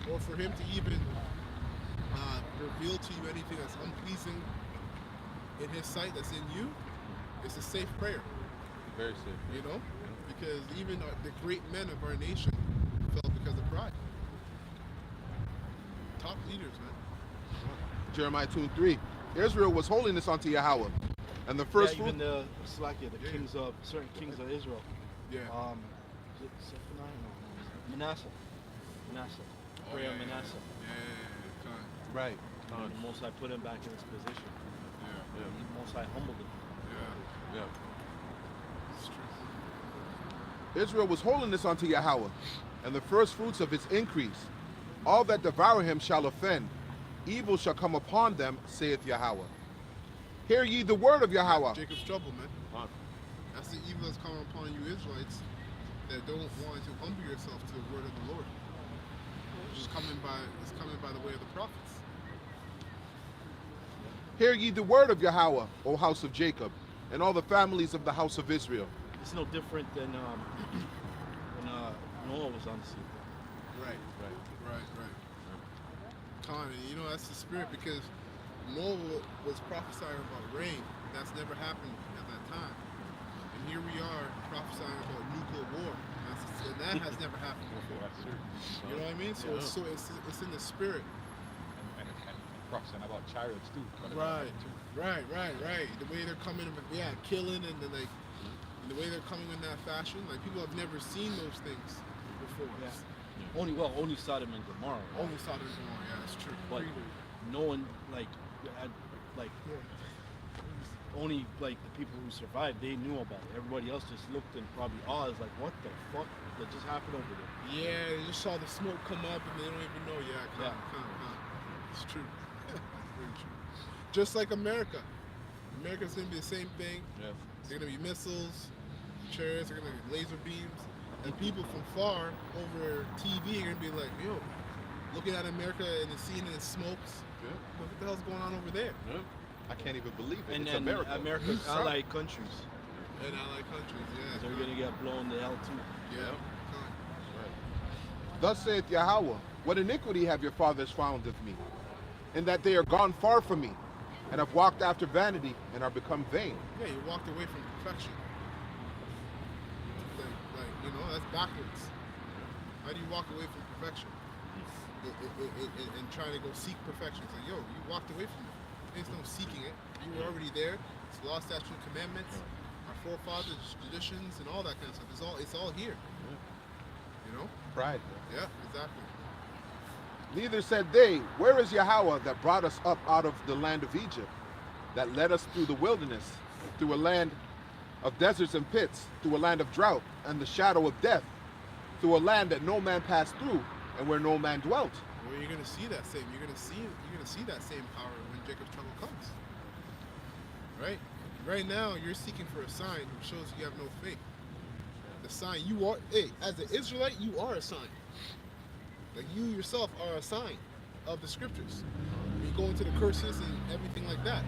or for Him to even reveal to you anything that's unpleasing in His sight that's in you. It's a safe prayer. Very safe. You know, because even the great men of our nation fell because of pride. Top leaders, man. Jeremiah 2:3. Israel was holiness unto Yahweh, and the first fruit. Even the kings of certain kings of Israel. Yeah. Is it Zephaniah? No, Manasseh. Prayer of Manasseh. Yeah. Right. And the Most High put him back in his position. Yeah. The Most High humbled him. Yeah. Yeah. It's true. Israel was holiness unto Yahweh, and the first fruits of his increase. All that devour him shall offend. Evil shall come upon them, saith Yahweh. Hear ye the word of Yahweh. Jacob's trouble, man. That's the evil that's coming upon you Israelites that don't want to humble yourself to the word of the Lord. It's coming by the way of the prophets. Hear ye the word of Yahweh, O house of Jacob, and all the families of the house of Israel. It's no different than when Noah was on the sea. Right. Khan, you know, that's the spirit, because Noah was prophesying about rain. That's never happened at that time. And here we are prophesying about nuclear war. And that has never happened before. You know what I mean? So it's in the spirit. And prophesying about chariots too. Right. The way they're coming, killing, and then like the way they're coming in that fashion, like people have never seen those things before. Yeah. Only Sodom and Gomorrah. Right? Only Sodom and Gomorrah, yeah, that's true. But no one only the people who survived, they knew about it. Everybody else just looked in probably awe, is like, what the fuck that just happened over there? Yeah, they just saw the smoke come up and they don't even know. Yeah. It's true. Very true. Just like America. America's gonna be the same thing. Yes. They're gonna be missiles, chariots, they're gonna be laser beams. And people from far over TV are gonna be like, yo, looking at America and seeing it in smokes. Yeah. What the hell's going on over there? Yeah. I can't even believe it. And it's then America's allied countries. And allied countries, yeah. They're gonna get blown to hell too. Yeah. Right. Thus saith Yahweh, what iniquity have your fathers found of me, in that they are gone far from me, and have walked after vanity, and are become vain. Yeah, you walked away from perfection. Like that's backwards. How do you walk away from perfection? And trying to go seek perfection. It's like, yo, you walked away from it. There's no seeking it. You were already there. It's law, statutes, and commandments, our forefathers, traditions, and all that kind of stuff. It's all here. You know? Pride. Yeah, exactly. Neither said they, where is Yahweh that brought us up out of the land of Egypt, that led us through the wilderness, through a land of deserts and pits, through a land of drought and the shadow of death, through a land that no man passed through, and where no man dwelt. Well, you're gonna see that same. You're gonna see that same power when Jacob's trouble comes. Right? Right now, you're seeking for a sign which shows you have no faith. The sign you are. Hey, as an Israelite, you are a sign. Like you yourself are a sign of the scriptures. You go into the curses and everything like that.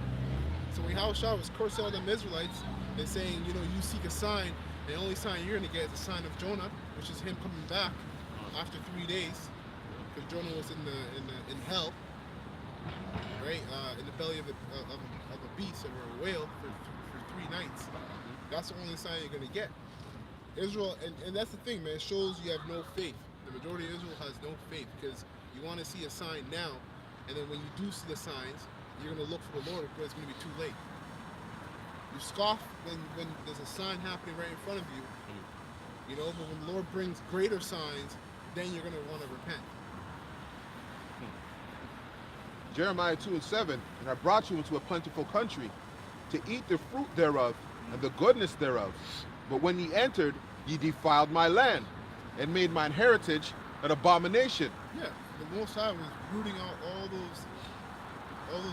So when Yahushua was cursing all them Israelites and saying, you seek a sign, and the only sign you're going to get is the sign of Jonah, which is him coming back after 3 days, because Jonah was in hell, right, in the belly of a beast or a whale for 3 nights. That's the only sign you're going to get. Israel, and that's the thing, man. It shows you have no faith. The majority of Israel has no faith because you want to see a sign now, and then when you do see the signs, you're gonna look for the Lord, but it's gonna be too late. You scoff when there's a sign happening right in front of you, you know. But when the Lord brings greater signs, then you're gonna want to repent. Jeremiah 2:7, and I brought you into a plentiful country to eat the fruit thereof and the goodness thereof. But when ye entered, ye defiled my land and made mine heritage an abomination. Yeah, the Most High was rooting out all those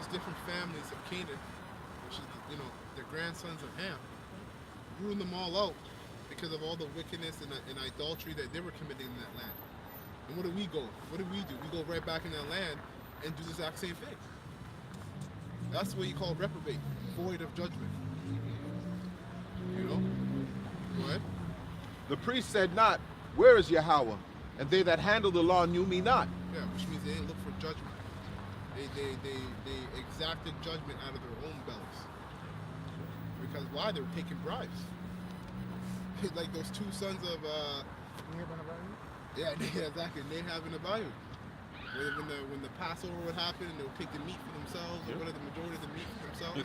different families of Canaan, which is, you know, the grandsons of Ham, rooting them all out because of all the wickedness and idolatry that they were committing in that land. And what do we go? What do? We go right back in that land and do the exact same thing. That's what you call reprobate, void of judgment. You know? Go ahead. The priest said not, where is Yahweh? And they that handle the law knew me not. Yeah, which means they didn't look for judgment. They exacted judgment out of their own bellies. Because why? They were taking bribes. Like those two sons of yeah, exactly. Nadab and Abihu. When the Passover would happen, and they would take the meat for themselves, or whatever, the majority of the meat for themselves.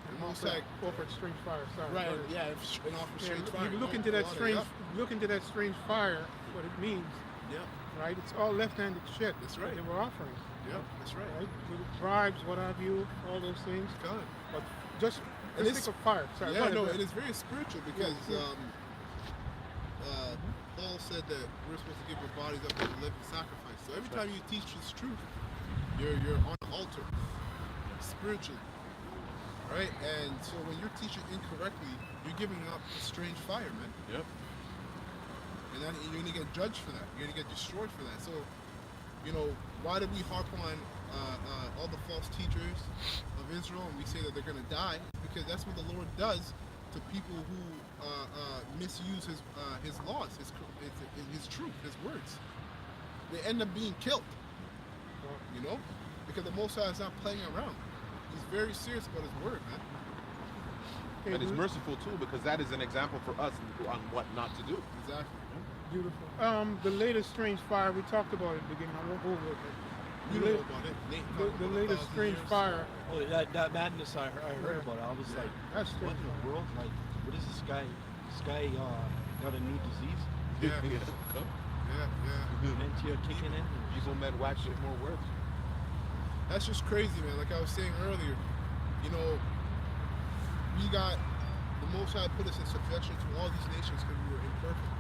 And most like offered strange fire. Sorry. Right. Yeah. And offer strange fire. You look into that strange fire. What it means. Yeah. Right. It's all left-handed shit. That's right. They were offering. Yeah. That's right. Right. With bribes, what have you, all those things. God. But just think of fire. Sorry. Yeah. No. It is very spiritual because Paul said that we're supposed to give our bodies up as a living sacrifice. So every time you teach this truth, you're on the altar spiritually, right? And so when you're teaching incorrectly, you're giving up a strange fire, man. Yep. And then you're gonna get judged for that. You're gonna get destroyed for that. So, you know, why do we harp on all the false teachers of Israel and we say that they're gonna die? It's because that's what the Lord does to people who misuse his laws, his truth, his words. They end up being killed, you know, because the Most High is not playing around. He's very serious about his word, man. And he's merciful too, because that is an example for us on what not to do. Exactly. Beautiful. The latest strange fire we talked about at the beginning. I won't go over it. You know about it. The latest strange fire. Oh, that madness I heard about it. I was like, That's what in the world? Like, what is this guy? This guy got a new disease? Yeah. Yeah. Yeah. Dementia kicking in? People met wax with more words. That's just crazy, man. Like I was saying earlier, you know, we got the Most High put us in subjection to all these nations because we were imperfect.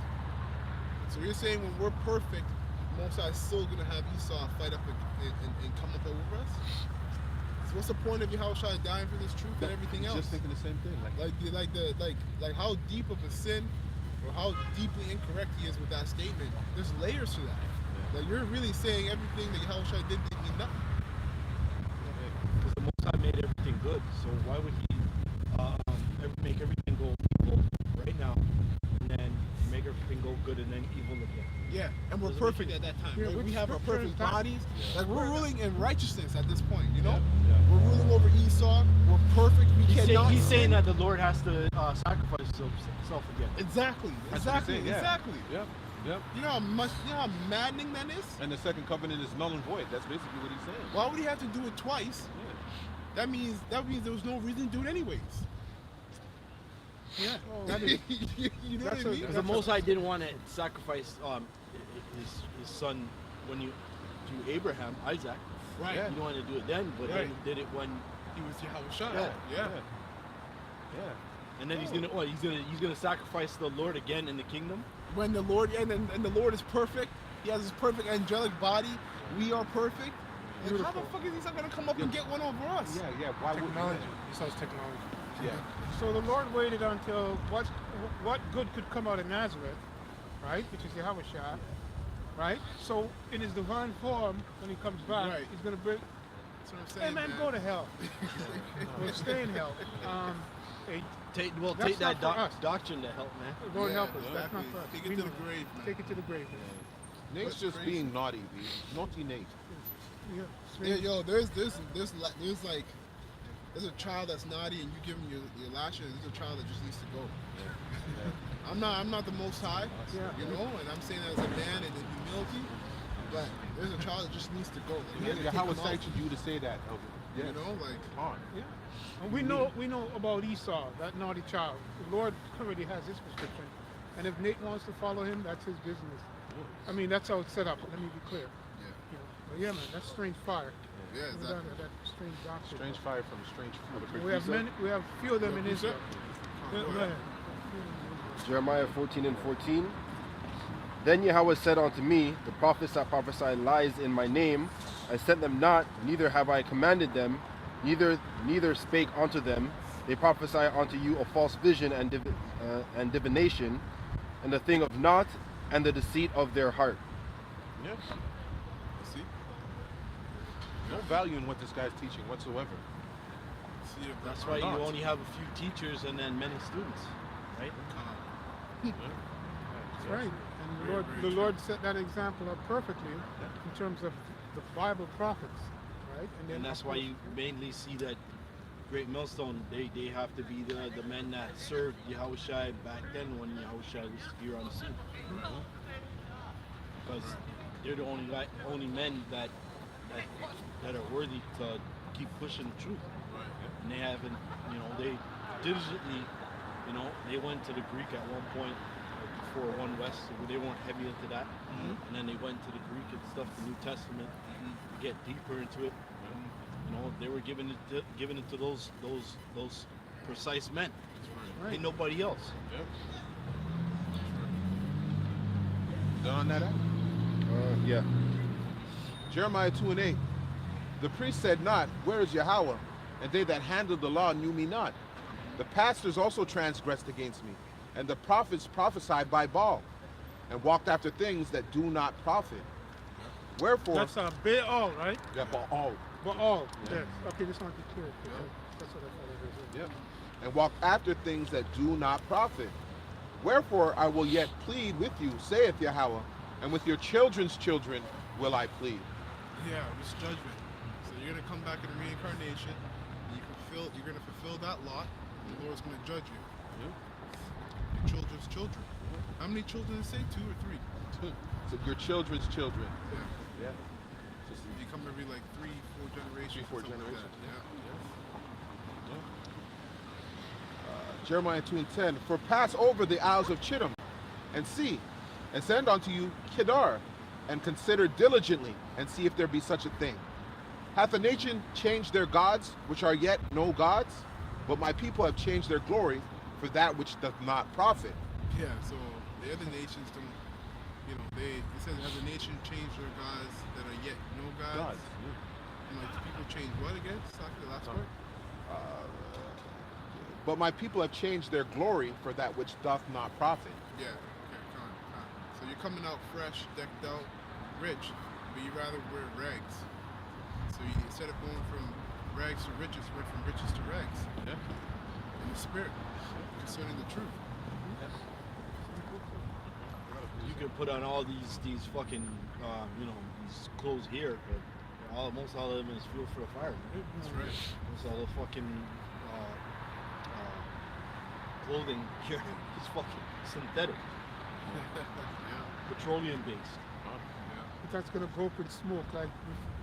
So you're saying when we're perfect, Most High is still gonna have Esau fight up and come up over us? So what's the point of Yahushua dying for this truth and everything else? Just thinking the same thing. Like how deep of a sin or how deeply incorrect he is with that statement. There's layers to that. Yeah. Like you're really saying everything that Yahushua did didn't mean nothing. Because the Most High made everything good, so why would he make everything go evil right now, and then make everything go good and then evil again? Yeah, and we're perfect at that time. Yeah, right? We have our perfect time. bodies. Yeah. Like we're ruling in righteousness at this point, you know? Yeah. We're ruling over Esau. We're perfect. We cannot He's sin. saying that the Lord has to sacrifice himself again. Exactly. That's what he's saying, yeah. Exactly. Yep. Yep. You know how maddening that is? And the second covenant is null and void. That's basically what he's saying. Why would he have to do it twice? Yeah. That means there was no reason to do it anyways. Yeah. You know what I mean? Because the Most High didn't want to sacrifice his son to Abraham, Isaac. Right. He didn't want to do it then, but then he did it when He was Yahushua. Yeah. Yeah. and then he's gonna sacrifice the Lord again in the kingdom. When the Lord and the Lord is perfect, he has his perfect angelic body. We are perfect. Like, how the fuck is he not gonna come up and get one over us? Yeah. Why would Technology. Besides technology. Yeah. So the Lord waited until what good could come out of Nazareth, right? Which is Yahushua, right? So in his divine form, when he comes back, Right. he's gonna bring. That's what I'm Hey saying, man, go to hell. Or stay in hell. Hey, Take That's that not for us. doctrine to help, man. Lord Yeah, help us. That's exactly. not for us. Take We it to know. the grave, man. Take it to the grave. Nate's That's just crazy. being naughty, B. Naughty Nate. Yeah. Yeah, yo, there's a child that's naughty and you give him your lashes. There's a child that just needs to go. I'm not the Most High, Yeah. you know, and I'm saying that as a man and in humility. But there's a child that just needs to go. Like, you gotta take How him out. sanctioned you to say that? You know, like, Come on. Yeah. And we know about Esau, that naughty child. The Lord already has his prescription. And if Nate wants to follow him, that's his business. I mean, that's how it's set up. Let me be clear. yeah, You know. But yeah, man, that's strange fire. yeah, exactly. That strange doctrine. Strange fire from strange fruit. We have many. We have few of them in Israel. Go Go ahead. ahead. Jeremiah 14:14. Then Yahweh said unto me, the prophets that prophesy lies in my name, I sent them not, neither have I commanded them, neither spake unto them. They prophesy unto you a false vision and divination, and the thing of naught, and the deceit of their heart. Yes. See? No value in what this guy's teaching whatsoever. See if That's why you not. only have a few teachers and then many students, right? That's right. And the Lord set that example up perfectly in terms of the Bible prophets, right? And that's why you mainly see that Great Millstone, they have to be the men that served Yahushua back then when Yahushua was here on the scene. Because they're the only men that are worthy to keep pushing the truth. And they haven't, they diligently, they went to the Greek at one point before One West, so they weren't heavy into that. And then they went to the Greek and stuff, the New Testament, to get deeper into it. They were giving it to those precise men. Right. Ain't nobody else. Done on that? Yeah. Jeremiah 2:8. The priest said not, where is Yahweh? And they that handled the law knew me not. The pastors also transgressed against me, and the prophets prophesied by Baal, and walked after things that do not profit. Wherefore, That's a Baal, right? yeah, Baal. Baal. Yes. Okay, just want to be clear. That's what I thought it was. Yep. And walk after things that do not profit. Wherefore I will yet plead with you, saith Yahweh, and with your children's children will I plead. Yeah, it's judgment. So you're gonna come back in a reincarnation, and you're gonna fulfill that lot, and the Lord's gonna judge you. Your children's children. How many children did it say? 2 or 3? So your children's children. Yeah. Yeah. Just you come every like 3-4 generations. 3-4 something like generations. that. Jeremiah 2:10. For pass over the isles of Chittim, and see, and send unto you Kedar, and consider diligently, and see if there be such a thing. Hath a nation changed their gods, which are yet no gods? But my people have changed their glory for that which doth not profit. Yeah. So the other nations don't. It says, has a nation changed their gods that are yet no gods? And like the people change what again? Exactly the last part. But my people have changed their glory for that which doth not profit. Yeah. Okay. Come on. So you're coming out fresh, decked out, rich, but you rather wear rags. So you, instead of going from rags to riches, went from riches to rags. Yeah. In the spirit, concerning the truth. You could put on all these fucking these clothes here, but most all of them is fuel for the fire. That's right. Most all the fucking clothing here is fucking synthetic, petroleum based. But that's gonna go up in smoke, like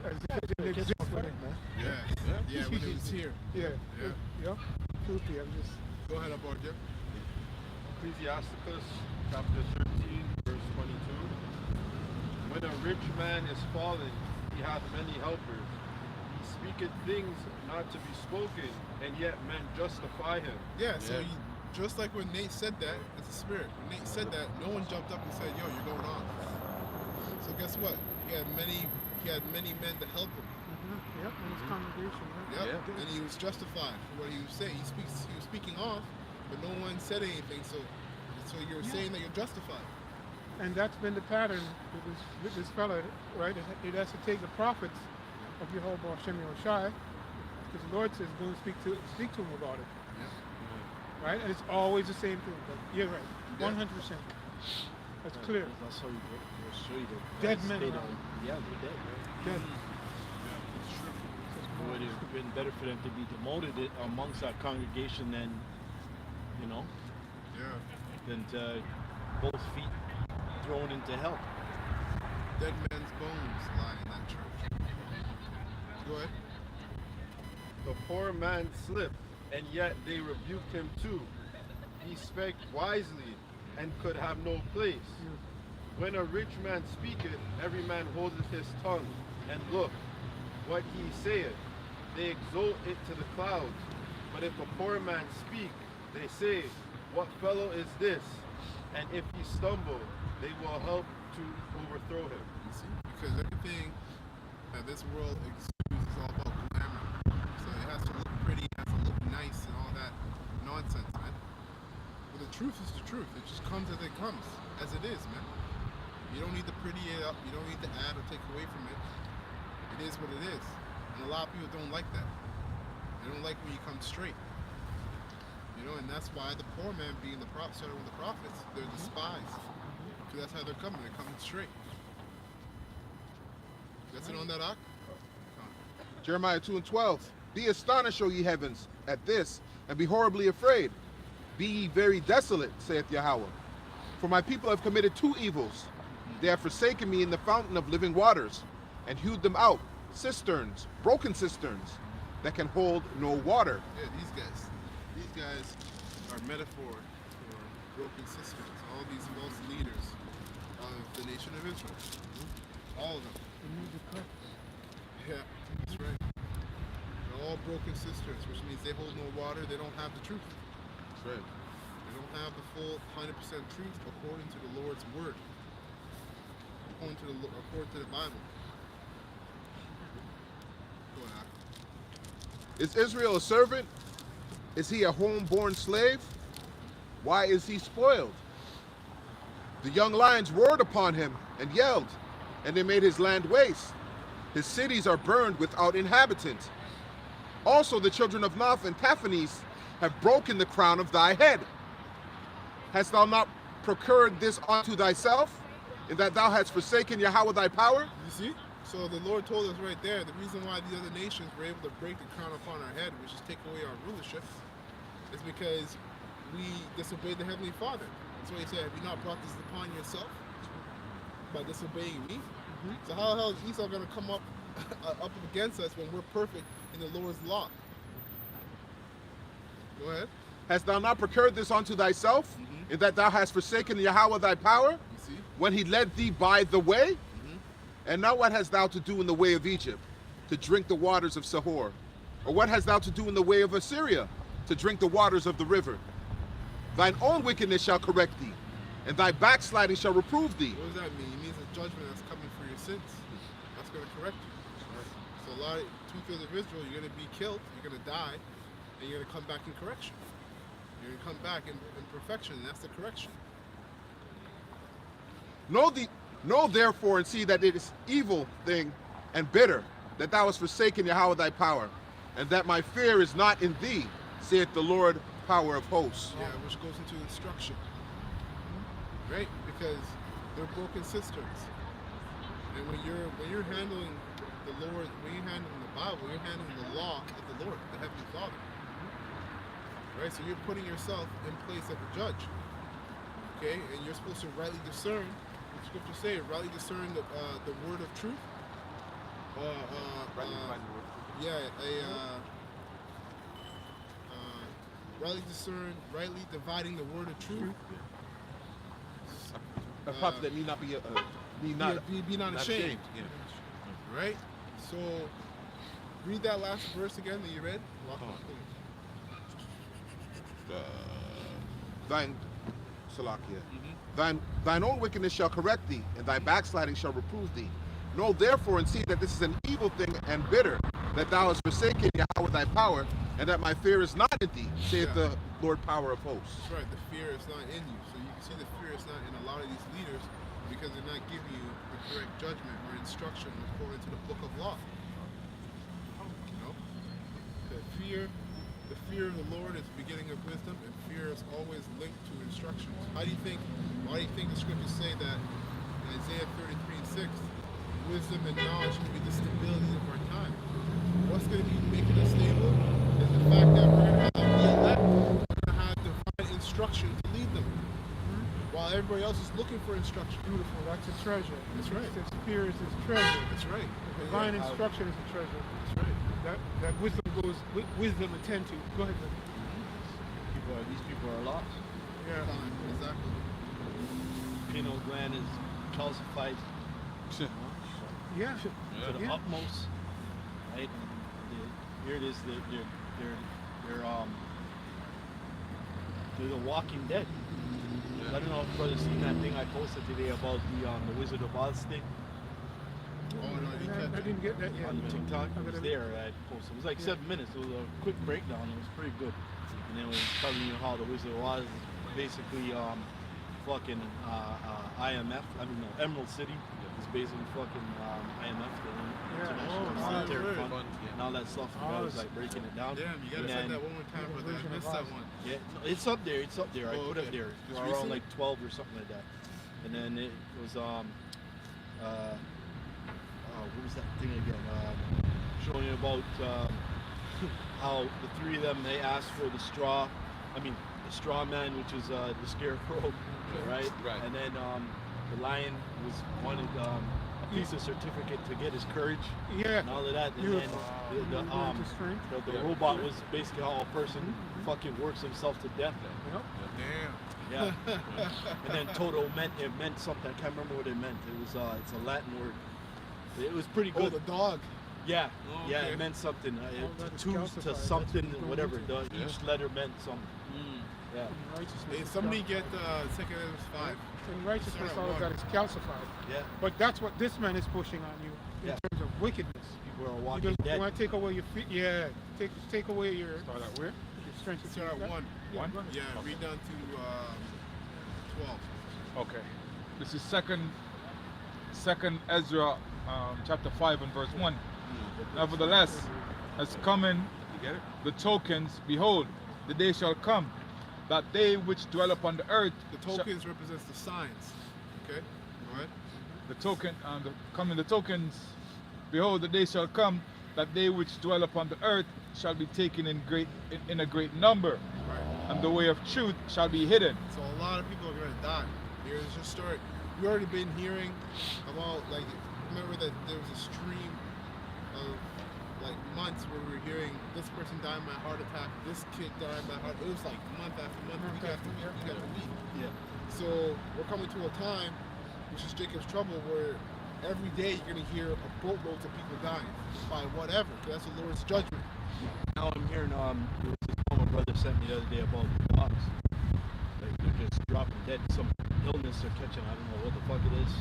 as if it didn't exist when it, man. Yeah, when it was here. Yeah. Yeah. Yep. Truthfully, I'm just. Go ahead, Abard, Jeff. Ecclesiasticus chapter 13, verse 22. When a rich man is fallen, he hath many helpers. He speaketh things not to be spoken, and yet men justify him. Yeah, so just like when Nate said that, it's a spirit. When Nate said that, no one jumped up and said, yo, you're going on. So guess what? He had many men to help him. Yep, in his congregation, right? Yep. And he was justified for what he was saying. He was speaking off, but no one said anything. So you're saying that you're justified. And that's been the pattern with this fella, right? It has to take the prophets of Yehovah Hashem Yahushai, because the Lord says, go and speak to him about it. Yeah. Right? And it's always the same thing. But you're right. Yeah. 100%. That's clear. That's how you show you the Dead men state around. of- Yeah, they're dead. Dead. It would have been better for them to be demoted amongst that congregation than, Yeah. than to both feet thrown into hell. Dead men's bones lie in that church. Go ahead. the poor man slipped, and yet they rebuked him too. He spake wisely, and could have no place. When a rich man speaketh, every man holdeth his tongue, and look, what he saith, they exalt it to the clouds. But if a poor man speak, they say, what fellow is this? And if he stumble, they will help to overthrow him. You see? Because everything that this world exudes is all about glamour. So it has to look pretty, it has to look nice, and all that nonsense, man. But the truth is the truth. It just comes as it comes, as it is, man. You don't need to pretty it up. You don't need to add or take away from it. It is what it is. And a lot of people don't like that. They don't like when you come straight. You know, and that's why the poor man being the center of the prophets, they're the spies. Because that's how they're coming. They're coming straight. That's it on that, Ak? Jeremiah 2:12. Be astonished, O ye heavens, at this, and be horribly afraid. Be ye very desolate, saith Yahweh. For my people have committed two evils. They have forsaken me in the fountain of living waters, and hewed them out, cisterns, broken cisterns, that can hold no water. Yeah, these guys are metaphor for broken cisterns. All these false leaders of the nation of Israel. All of them. Yeah, that's right. They're all broken cisterns, which means they hold no water. They don't have the truth. That's right. They don't have the full 100% truth according to the Lord's word. According to the Bible. Go ahead. Is Israel a servant? Is he a home-born slave? Why is he spoiled? The young lions roared upon him and yelled, and they made his land waste. His cities are burned without inhabitant. Also the children of Nov and Taphanes have broken the crown of thy head. Hast thou not procured this unto thyself, in that thou hast forsaken Yahweh thy power? You see? So the Lord told us right there, the reason why these other nations were able to break the crown upon our head, which is take away our rulership, is because we disobeyed the Heavenly Father. That's why he said, have you not brought this upon yourself by disobeying me? So how the hell is Esau going to come up against us when we're perfect in the Lord's law? Go ahead. Hast thou not procured this unto thyself, in that thou hast forsaken Yahweh thy power, You see? when he led thee by the way? And now what hast thou to do in the way of Egypt, to drink the waters of Sihor? Or what hast thou to do in the way of Assyria, to drink the waters of the river? Thine own wickedness shall correct thee, and thy backsliding shall reprove thee. What does that mean? It means a judgment that's coming for your sins. That's going to correct you. So a lot of 2/3 of Israel, you're going to be killed, you're going to die, and you're going to come back in correction. You're going to come back in perfection, and that's the correction. Know therefore and see that it is evil thing and bitter, that thou hast forsaken Yahweh thy power, and that my fear is not in thee, saith the Lord, power of hosts. Yeah, which goes into instruction. Right? Because they're broken cisterns. And when you're handling the Lord, when you're handling the Bible, you're handling the law of the Lord, the Heavenly Father. Right? So you're putting yourself in place of a judge. Okay? And you're supposed to rightly discern, what the scriptures say, rightly discern the word of truth. Rightly discern, rightly dividing the word of truth. A prophet that need not be be not ashamed. Yeah. Right? So read that last verse again that you read. Thine own wickedness shall correct thee, and thy backsliding shall reprove thee. Know therefore and see that this is an evil thing and bitter, that thou hast forsaken Yahweh thy power, and that my fear is not in thee, saith the Lord, power of hosts. That's right, the fear is not in you. So you can see the fear is not in a lot of these leaders because they're not giving you the correct judgment or instruction according to the book of law. You know? The fear of the Lord is the beginning of wisdom, and fear is always linked to instructions. Why do you think the scriptures say that in Isaiah 33:6, wisdom and knowledge can be the stability of our time? What's going to be making us stable is the fact that we're going to have the elect, we're going to have divine instruction to lead them, while everybody else is looking for instruction. Beautiful. That's a treasure. That's right. His fear is his treasure. That's right. Divine instruction is a treasure. That's right. that wisdom goes, wisdom attend to. Go ahead. Brother. These people are lost. Yeah. Exactly. Pineal gland is calcified. Yeah. To the Yeah. utmost, right? Here it is. They're the Walking Dead. I don't know if brother's seen that thing I posted today about the Wizard of Oz thing Oh, no, you I can't. didn't get that yet. on TikTok. I'm It was gonna- there. I posted. It was like 7 minutes. It was a quick breakdown. It was pretty good. And then it was telling you how the Wizard of Oz is basically fucking IMF. I mean, no, Emerald City is basically fucking IMF, the International Monetary Fund, and all that stuff. And I was like breaking it down. Damn, you gotta say that one more time, brother. I missed that one. Yeah, no, it's up there. It's up there. I Oh, put okay. it there. Just Around recently? like 12 or something like that. And then it was what was that thing again? Showing you about how the three of them, they asked for the straw. I mean, the straw man, which is the scarecrow, right? Right. And then the lion wanted a piece of certificate to get his courage Yeah. and all of that. And then Beautiful. To strength. the robot was basically how a person fucking works himself to death. Yep. Damn. Yeah. And then Toto meant something. I can't remember what it meant. It was it's a Latin word. It was pretty Oh, good. the dog. Yeah. Oh, Yeah, okay. it meant something. that is Two calcified. to That's something, what we're whatever. going Each letter meant something. Yeah. Righteousness. Hey, is somebody cal- get 2 Ezra 5. in righteousness, Sorry, all of one. that is calcified. Yeah. But that's what this man is pushing on you in Yeah. terms of wickedness. People are You walking just dead. want to take away your feet. Yeah. Take away your Start at where? strength. and Start at things like 1. that. One? Go ahead. Yeah, read down to 12. Okay. This is second Ezra chapter 5 and verse 1. Nevertheless, as coming the tokens, behold, the day shall come, that they which dwell upon the earth, The tokens represents the signs. Okay? Go ahead. the tokens, behold, the day shall come, that they which dwell upon the earth shall be taken in a great number, Right. and the way of truth shall be hidden. So a lot of people are going to die. Here's just story. We already been hearing about, like, remember that there was a stream of, like, months where we were hearing this person died by heart attack, this kid died by heart. It was like month after month, week after week, week after week. Yeah. So we're coming to a time, which is Jacob's trouble, where every day you're going to hear a boatloads of people dying by whatever, 'cause that's the Lord's judgment. Now I'm hearing there was this one my brother sent me the other day about dogs. Like they're just dropping dead. Some illness they're catching. I don't know what the fuck it is.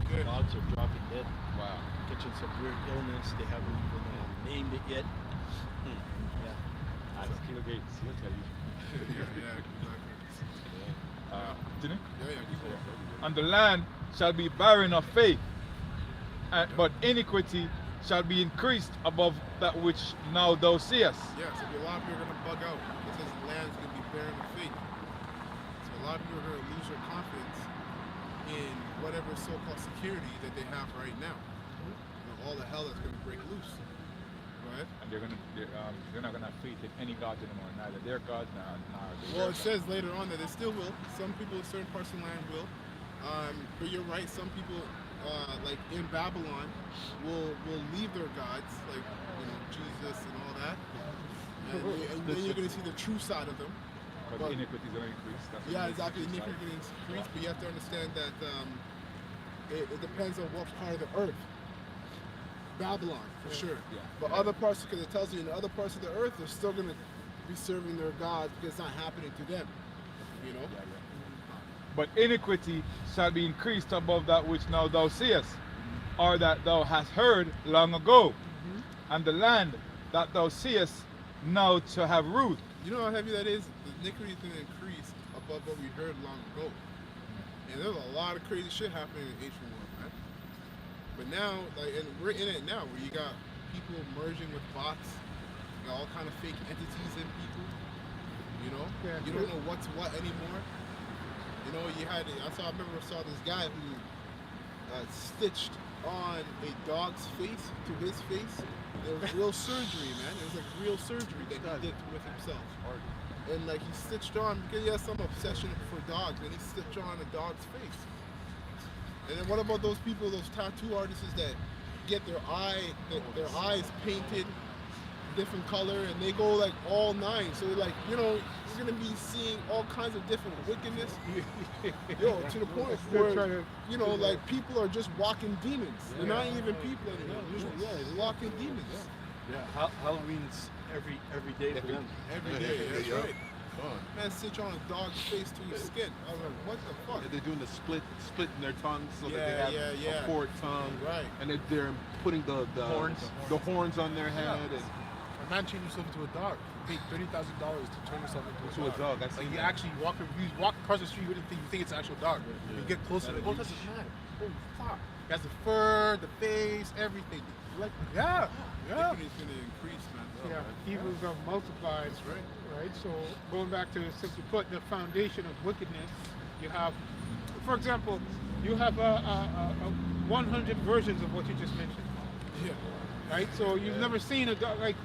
Okay. Dogs are dropping dead. Wow. Catching some weird illness. They haven't even named it yet. Yeah. That's Bill Gates. He'll tell you. Yeah, exactly. Continue. Yeah, keep going. And the land shall be barren of faith, but iniquity shall be increased above that which now thou seest. Yeah, so a lot of people are going to bug out. It says the land's going to be barren of faith. So a lot of people are going to lose their confidence in whatever so-called security that they have right now. You know, all the hell that's going to break loose. Go ahead. And they're not gonna have faith in any gods anymore, neither their gods nor Well, it says later on that they still will. Some people in certain parts of the land will. But you're right, some people, like in Babylon, will leave their gods, like, you know, Jesus and all that. And then you're going to see the true side of them. because iniquity is going to increase. That's what Yeah, makes exactly. it Iniquity decide. is increased, but you have to understand that it depends on what part of the earth. Babylon, for sure. Yeah. But other parts, because it tells you in other parts of the earth, they're still going to be serving their gods because it's not happening to them. You know? But iniquity shall be increased above that which now thou seest, or that thou hast heard long ago, and the land that thou seest now to have root. You know how heavy that is? The iniquity is going to increase above what we heard long ago. And there's a lot of crazy shit happening in the ancient world, man. But now, like, and we're in it now, where you got people merging with bots, you got all kind of fake entities in people. You know, Yeah, you don't know what's what anymore. You know, I remember saw this guy who stitched on a dog's face to his face. It was real surgery, man. It was like real surgery that he did with himself. And like he stitched on, because he has some obsession for dogs, and he stitched on a dog's face. And then what about those people, those tattoo artists that get their eyes painted different color, and they go like all 9. So like, you know, you're gonna be seeing all kinds of different wickedness. Yo, to the point where, you know, like people are just walking demons. They're not even people anymore. They're walking demons. Yeah, Halloween's every day for them. Every day, that's right. Man, sit you on a dog's face to your skin. I was like, what the fuck? Yeah, they're doing the splitting their tongues so that they have a forked tongue. Right. And they're putting the horns on their head. And A man changed himself into a dog. He paid $30,000 to turn himself into a dog. Like you actually walk across the street, you wouldn't think it's an actual dog. You get closer, like, oh, that's a man. Oh fuck! He has the fur, the face, everything. Like, yeah. It's gonna increase, man. Yeah, evils are multiplied. That's right. Right. So going back to simply put, the foundation of wickedness, you have, for example, you have 100 versions of what you just mentioned. Yeah. Right. So you've never seen a dog like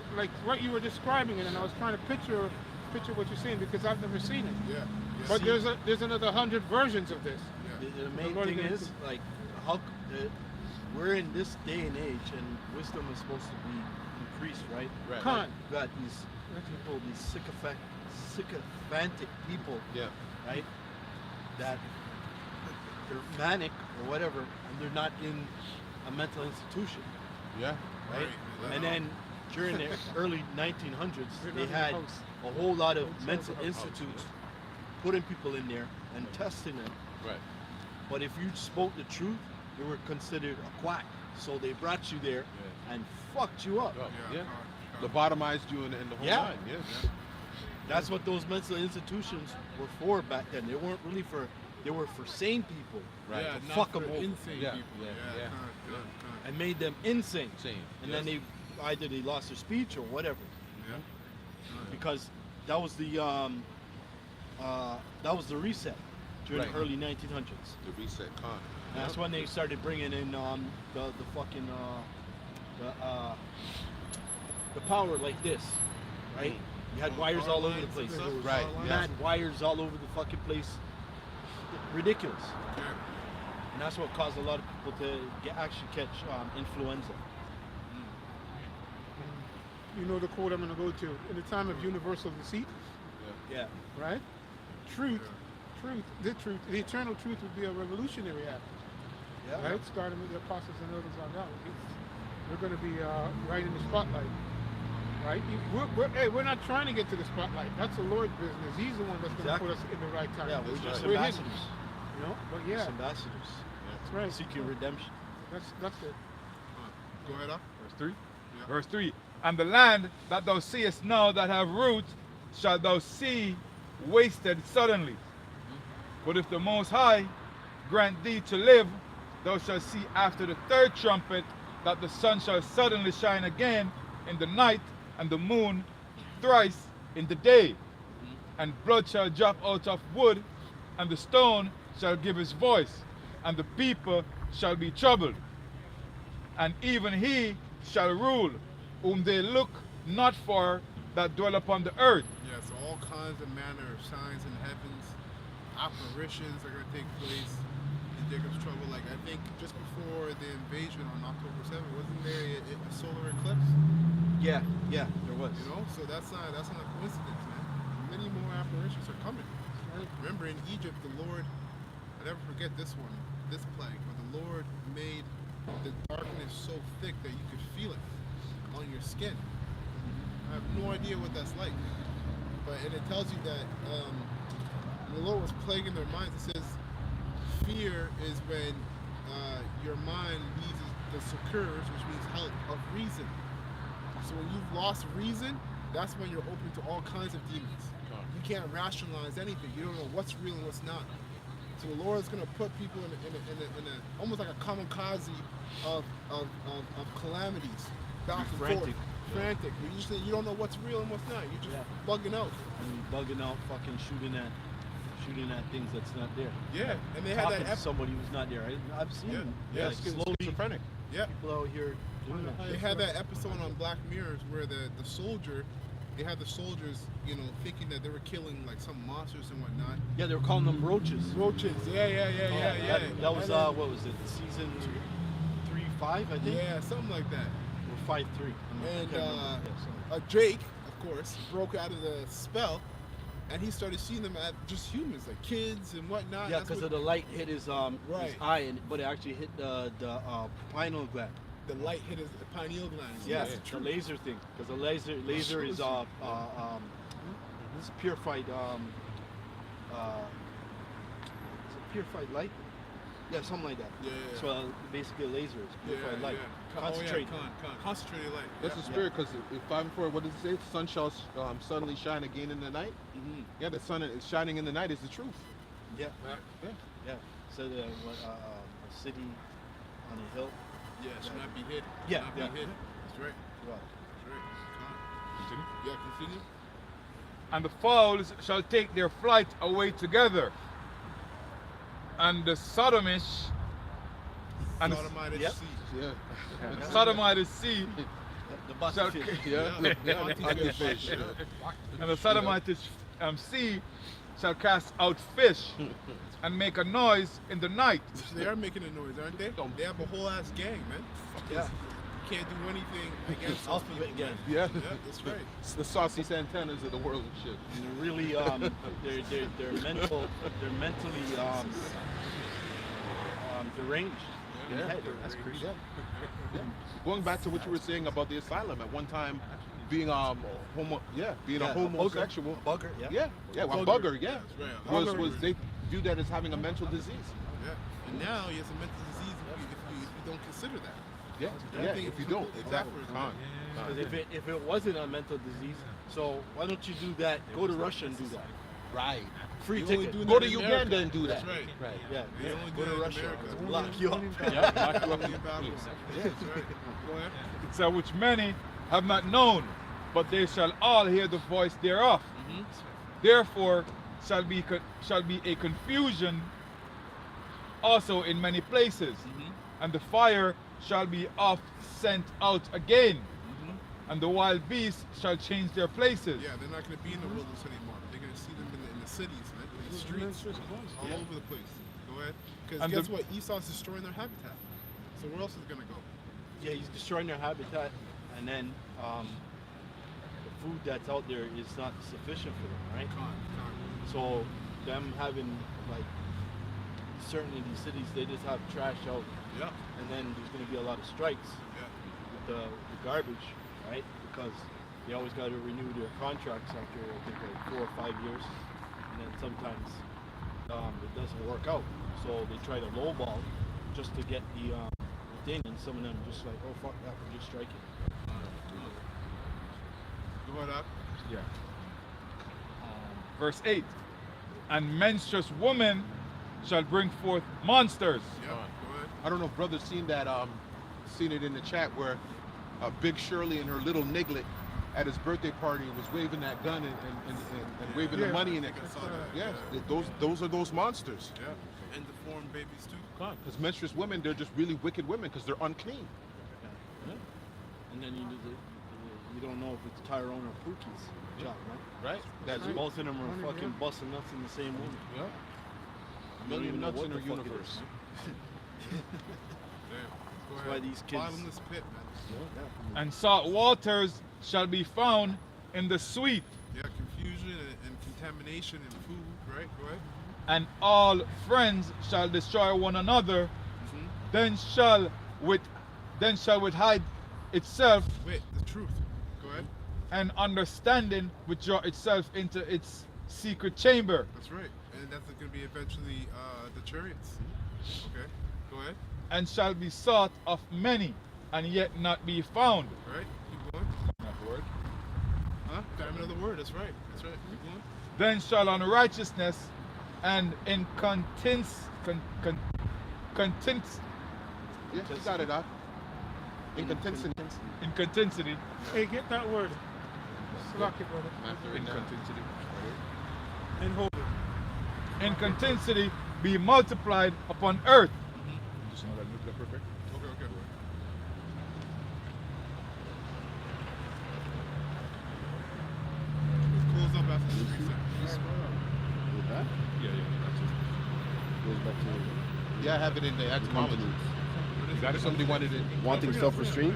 what you were describing it, and I was trying to picture what you're saying because I've never seen it. Yeah. But there's another 100 versions of this. The main thing is like we're in this day and age, and wisdom is supposed to be increased, right? Right. Con. You got these people, these sycophantic people, right? That they're manic or whatever, and they're not in a mental institution. Yeah. Right? And then during the early 1900s, they had a whole lot of mental institutes putting people in there and testing them. Right. But if you spoke the truth, you were considered a quack. So they brought you there and fucked you up. Yeah. Lobotomized you in the whole nine. Yeah. That's what those mental institutions were for back then. They weren't really for, they were for sane people. Right. Yeah, To not fuck for them over. insane Yeah. people. Yeah. And made them insane. Same. And then they either they lost their speech or whatever. Yeah. Because that was the reset during the early 1900s. The reset con. And that's when they started bringing in the fucking the power like this, right? You had wires all over the place. Right. You had wires all over the fucking place. Ridiculous. And that's what caused a lot of people to actually catch influenza. You know the quote I'm going to go to. In the time of universal deceit, Yeah. right? The eternal truth would be a revolutionary act. Yeah. Right? Starting with the apostles and others on that. We're going to be right in the spotlight. Right? We're not trying to get to the spotlight. That's the Lord's business. He's the one that's going to put us in the right time. Yeah, we're just We're ambassadors. hidden, you know? But yeah, Just ambassadors. that's right. Seeking redemption. That's it. Go ahead, up. Verse 3. Yeah. Verse 3. And the land that thou seest now that have root shalt thou see wasted suddenly. But if the Most High grant thee to live, thou shalt see after the third trumpet that the sun shall suddenly shine again in the night, and the moon thrice in the day. And blood shall drop out of wood, and the stone shall give his voice, and the people shall be troubled. And even he shall rule, whom they look not for that dwell upon the earth. Yeah, so all kinds of manner of signs in heavens, apparitions are going to take place in Jacob's trouble. Like, I think just before the invasion on October 7th, wasn't there a solar eclipse? Yeah, there was. You know, so that's not a coincidence, man. Many more apparitions are coming. Remember, in Egypt, the Lord, I never forget this one, this plague, but the Lord made the darkness so thick that you could feel it on your skin. I have no idea what that's like, and it tells you that the Lord was plaguing their minds. It says fear is when your mind loses the succurs, which means help of reason. So when you've lost reason, that's when you're open to all kinds of demons. You can't rationalize anything. You don't know what's real and what's not. So the Lord is going to put people in a almost like a kamikaze of calamities, back and forth, frantic. You don't know what's real and what's not. You're just bugging out. And bugging out, fucking shooting at things that's not there. Yeah, and they had Talking that to somebody who's not there. I've seen Yeah, slowly schizophrenic. Yeah, people out here doing that. they had that episode on Black Mirrors where the soldier, they had the soldiers, you know, thinking that they were killing like some monsters and whatnot. Yeah, they were calling them roaches. Roaches. Yeah. That was what was it? Season 3, 5, I think. Yeah, something like that. Where 5-3. And Drake, of course, broke out of the spell, and he started seeing them as just humans, like kids and whatnot. Yeah, That's because what- of the light hit his Right. eye, but it actually hit the pineal gland. the light hit his pineal gland. Yeah, That's the true. laser thing, because the laser is it's purified it's a purified light. Yeah, something like that. Yeah. So basically, a laser is purified light. Concentrate. Concentrate. Concentrated light. That's the spirit, because if 5 and 4, what does it say? The sun shall suddenly shine again in the night. Mm-hmm. Yeah, the sun is shining in the night is the truth. Yeah. Yeah. Yeah. So a city on a hill. Yeah, it should not be hid. Yeah, Should not yeah. be hid. That's right. Right. That's right. Continue. Yeah, continue. And the fowls shall take their flight away together. And the Sodomish and Sodomite Yep. sea. Yeah. the Sodomite sea The bus shall fish. Yeah. Anti-fish. and the Sodomite sea shall cast out fish and make a noise in the night. They are making a noise, aren't they? They have a whole ass gang, man. Yeah. You can't do anything against those Alphabet people, gang. man. Yeah. Yeah, that's right. It's the saucy Santanas of the world and shit. And they're really they're mentally deranged. in the head. That's crazy. Yeah. Going back to what you were saying about the asylum, at one time being a homosexual. A bugger, yeah. A bugger, yeah. That's right. Was they viewed that as having a mental disease? Yeah. And now he has a mental disease if you don't consider that. Yeah, I yeah. think If you it's don't, backwards, exactly. man. Because if it wasn't a mental disease, so why don't you do that? Go to Russia and do that. Right. Free You only ticket. do Go that to in Uganda America. and do that. That's right. Right. Yeah. They only Go do to that Russia. in America. Lock you up. Yeah, lock you up. Only in Babylon. Yeah, that's right. Go ahead. So which many have not known, but they shall all hear the voice thereof. Therefore shall be a confusion also in many places, and the fire shall be oft sent out again, and the wild beasts shall change their places. Yeah, they're not going to be in the wilderness anymore. They're going to see them in the cities, man, in the streets, all over the place. Go ahead. Because And guess what? Esau's destroying their habitat. So where else is it going to go? Yeah, he's destroying their habitat, and then the food that's out there is not sufficient for them, right? So them having like certain of these cities, they just have trash out, Yeah. and then there's going to be a lot of strikes Yeah. with the garbage, right? Because they always got to renew their contracts after I think like 4 or 5 years, and then sometimes it doesn't work out. So they try to lowball just to get the thing, and some of them just like, oh fuck that, we're just striking. Go ahead, Up. Yeah. Verse 8. And menstruous women shall bring forth monsters. Yeah. Go ahead. I don't know if brother's seen that, seen it in the chat where Big Shirley and her little niglet at his birthday party was waving that gun and waving the money in it. I saw that. Yeah, those are those monsters. Yeah. And deformed babies too. Because menstruous women, they're just really wicked women because they're unclean. And then you don't know if it's Tyrone or Pookie's job, right? Right? That's it. Both of them are fucking busting nuts in the same woman. Yeah. You don't Million even know nuts what in the her fuck it universe. is. Damn. Go That's ahead. why these kids. Bottomless pit, man. And salt waters shall be found in the sweet, Yeah, confusion and contamination in food, right? Go ahead. and all friends shall destroy one another. Then shall with hide itself, Wait, the truth. Go ahead. and understanding withdraw itself into its secret chamber. That's right. And that's going to be eventually the chariots. Okay. Go ahead. And shall be sought of many, and yet not be found. All right. Keep going. Afterward. Huh? Got another word. That's right. That's right. Keep going. Then shall unrighteousness and Yeah, you got it, Doc. Incontinency. incontinency, Hey, get that word. Lock it, brother. incontinency, And hold it. incontinency be multiplied upon earth. Just know that nuclear perfect. Okay. Let's close up after this reset. Yeah, that's Yeah, I have it in the etymology. it. You got it? Somebody wanted it. Wanting self-restraint?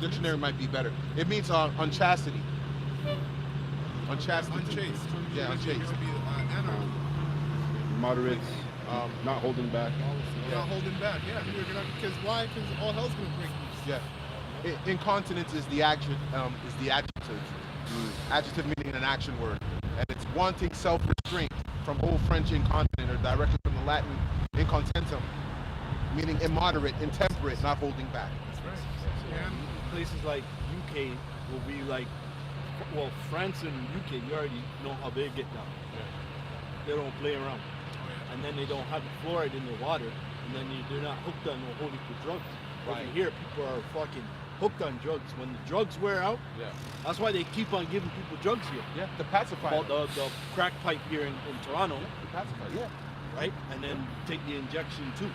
dictionary might be better. It means unchastity. Unchastity. Unchaste. Yeah, unchaste. You're gonna be anarchy. Moderates, not holding back. You're not holding back. Yeah, you're gonna, because why? Because all hell's gonna break loose. Yeah. Incontinence is the adjective. Adjective meaning an action word, and it's wanting self-restraint from Old French incontinent, or directly from the Latin incontinentum, meaning immoderate, intemperate, not holding back. That's right. And Places like UK will be like, well, France and UK, you already know how they get down. They don't play around. And then they don't have the fluoride in the water, and then they're not hooked on no holy drugs. Over here, people are fucking hooked on drugs. When the drugs wear out, that's why they keep on giving people drugs here. Yeah, the pacifier. The crack pipe here in Toronto, The pacifier. right? And then take the injection too.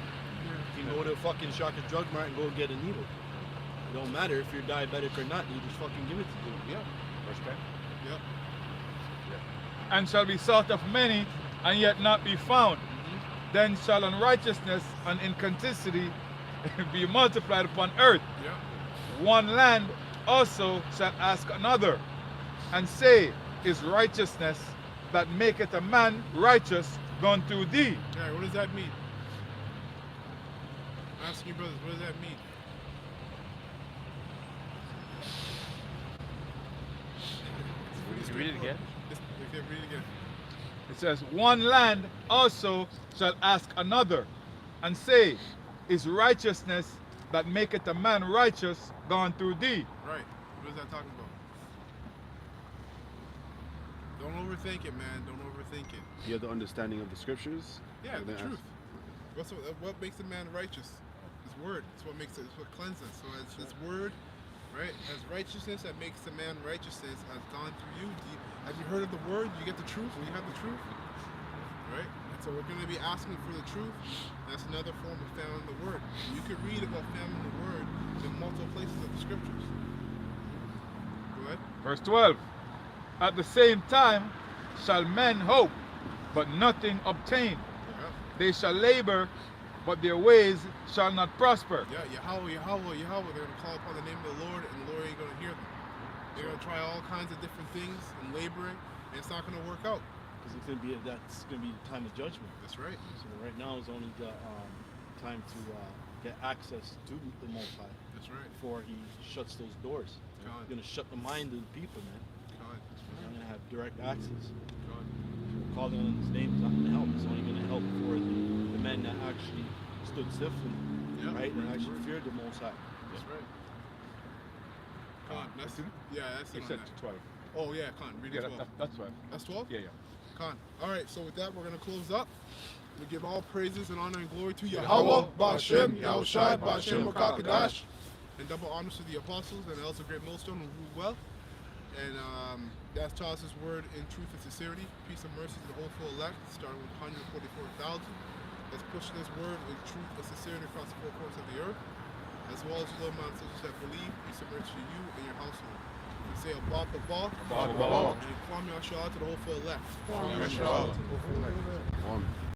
You can go to a fucking Shocker Drug Mart and go get a needle. It don't matter if you're diabetic or not, you just fucking give it to them. Yeah. Respect. yep. And shall be sought of many, and yet not be found. Then shall unrighteousness and inconsistency be multiplied upon earth. Yeah. One land also shall ask another, and say, Is righteousness that maketh a man righteous gone through thee? All right. What does that mean? I'm asking you, brothers. What does that mean? Read it again. Okay, read it again. It says, One land also shall ask another, and say, Is righteousness that maketh a man righteous gone through thee? Right. What is that talking about? Don't overthink it, man. Don't overthink it. You have the understanding of the scriptures. Yeah, and the then truth. What makes a man righteous? His word. It's what makes it. It's what cleanses. So as his word, right? As righteousness that makes a man righteousness has gone through you. Have you heard of the word? You get the truth. You have the truth, right? And so we're going to be asking for the truth. That's another form of found in the word. You could read about found in the word in multiple places of the scriptures. Go ahead. Verse 12. At the same time shall men hope, but nothing obtain. Yeah. They shall labor, but their ways shall not prosper. Yeah, Yahweh. They're going to call upon the name of the Lord, and the Lord ain't going to hear them. They're going to try all kinds of different things and laboring, and it's not going to work out. Because that's going to be the time of judgment. That's right. So right now is only the time to get access to the Most High. That's right. Before He shuts those doors. God. He's going to shut the mind of the people, man. God. They're going to have direct access. God. Calling on His name is not going to help. It's only going to help for the men that actually stood stiff and right and actually feared the Most High. That's right. Con, that's it. Yeah, that's it. He on said that. 12. Oh yeah, Con. Read Yeah, it 12. that's 12. That's 12. Yeah. Con. All right. So with that, we're gonna close up. We give all praises and honor and glory to Yahweh, Ba'Shem, Yahushai, Ba'Shem, Rakakadash, and double honors to the apostles and the elders of Great Millstone who rule well. And that's taught us His word in truth and sincerity, peace and mercy to the whole full elect, starting with 144,000. Let's push this word in truth and sincerity across the four corners of the earth, as well as your little mountain sisters that believe, peace and mercy to you and your household. We say Abba, and Kwame Yashua to the whole full elect. Amen.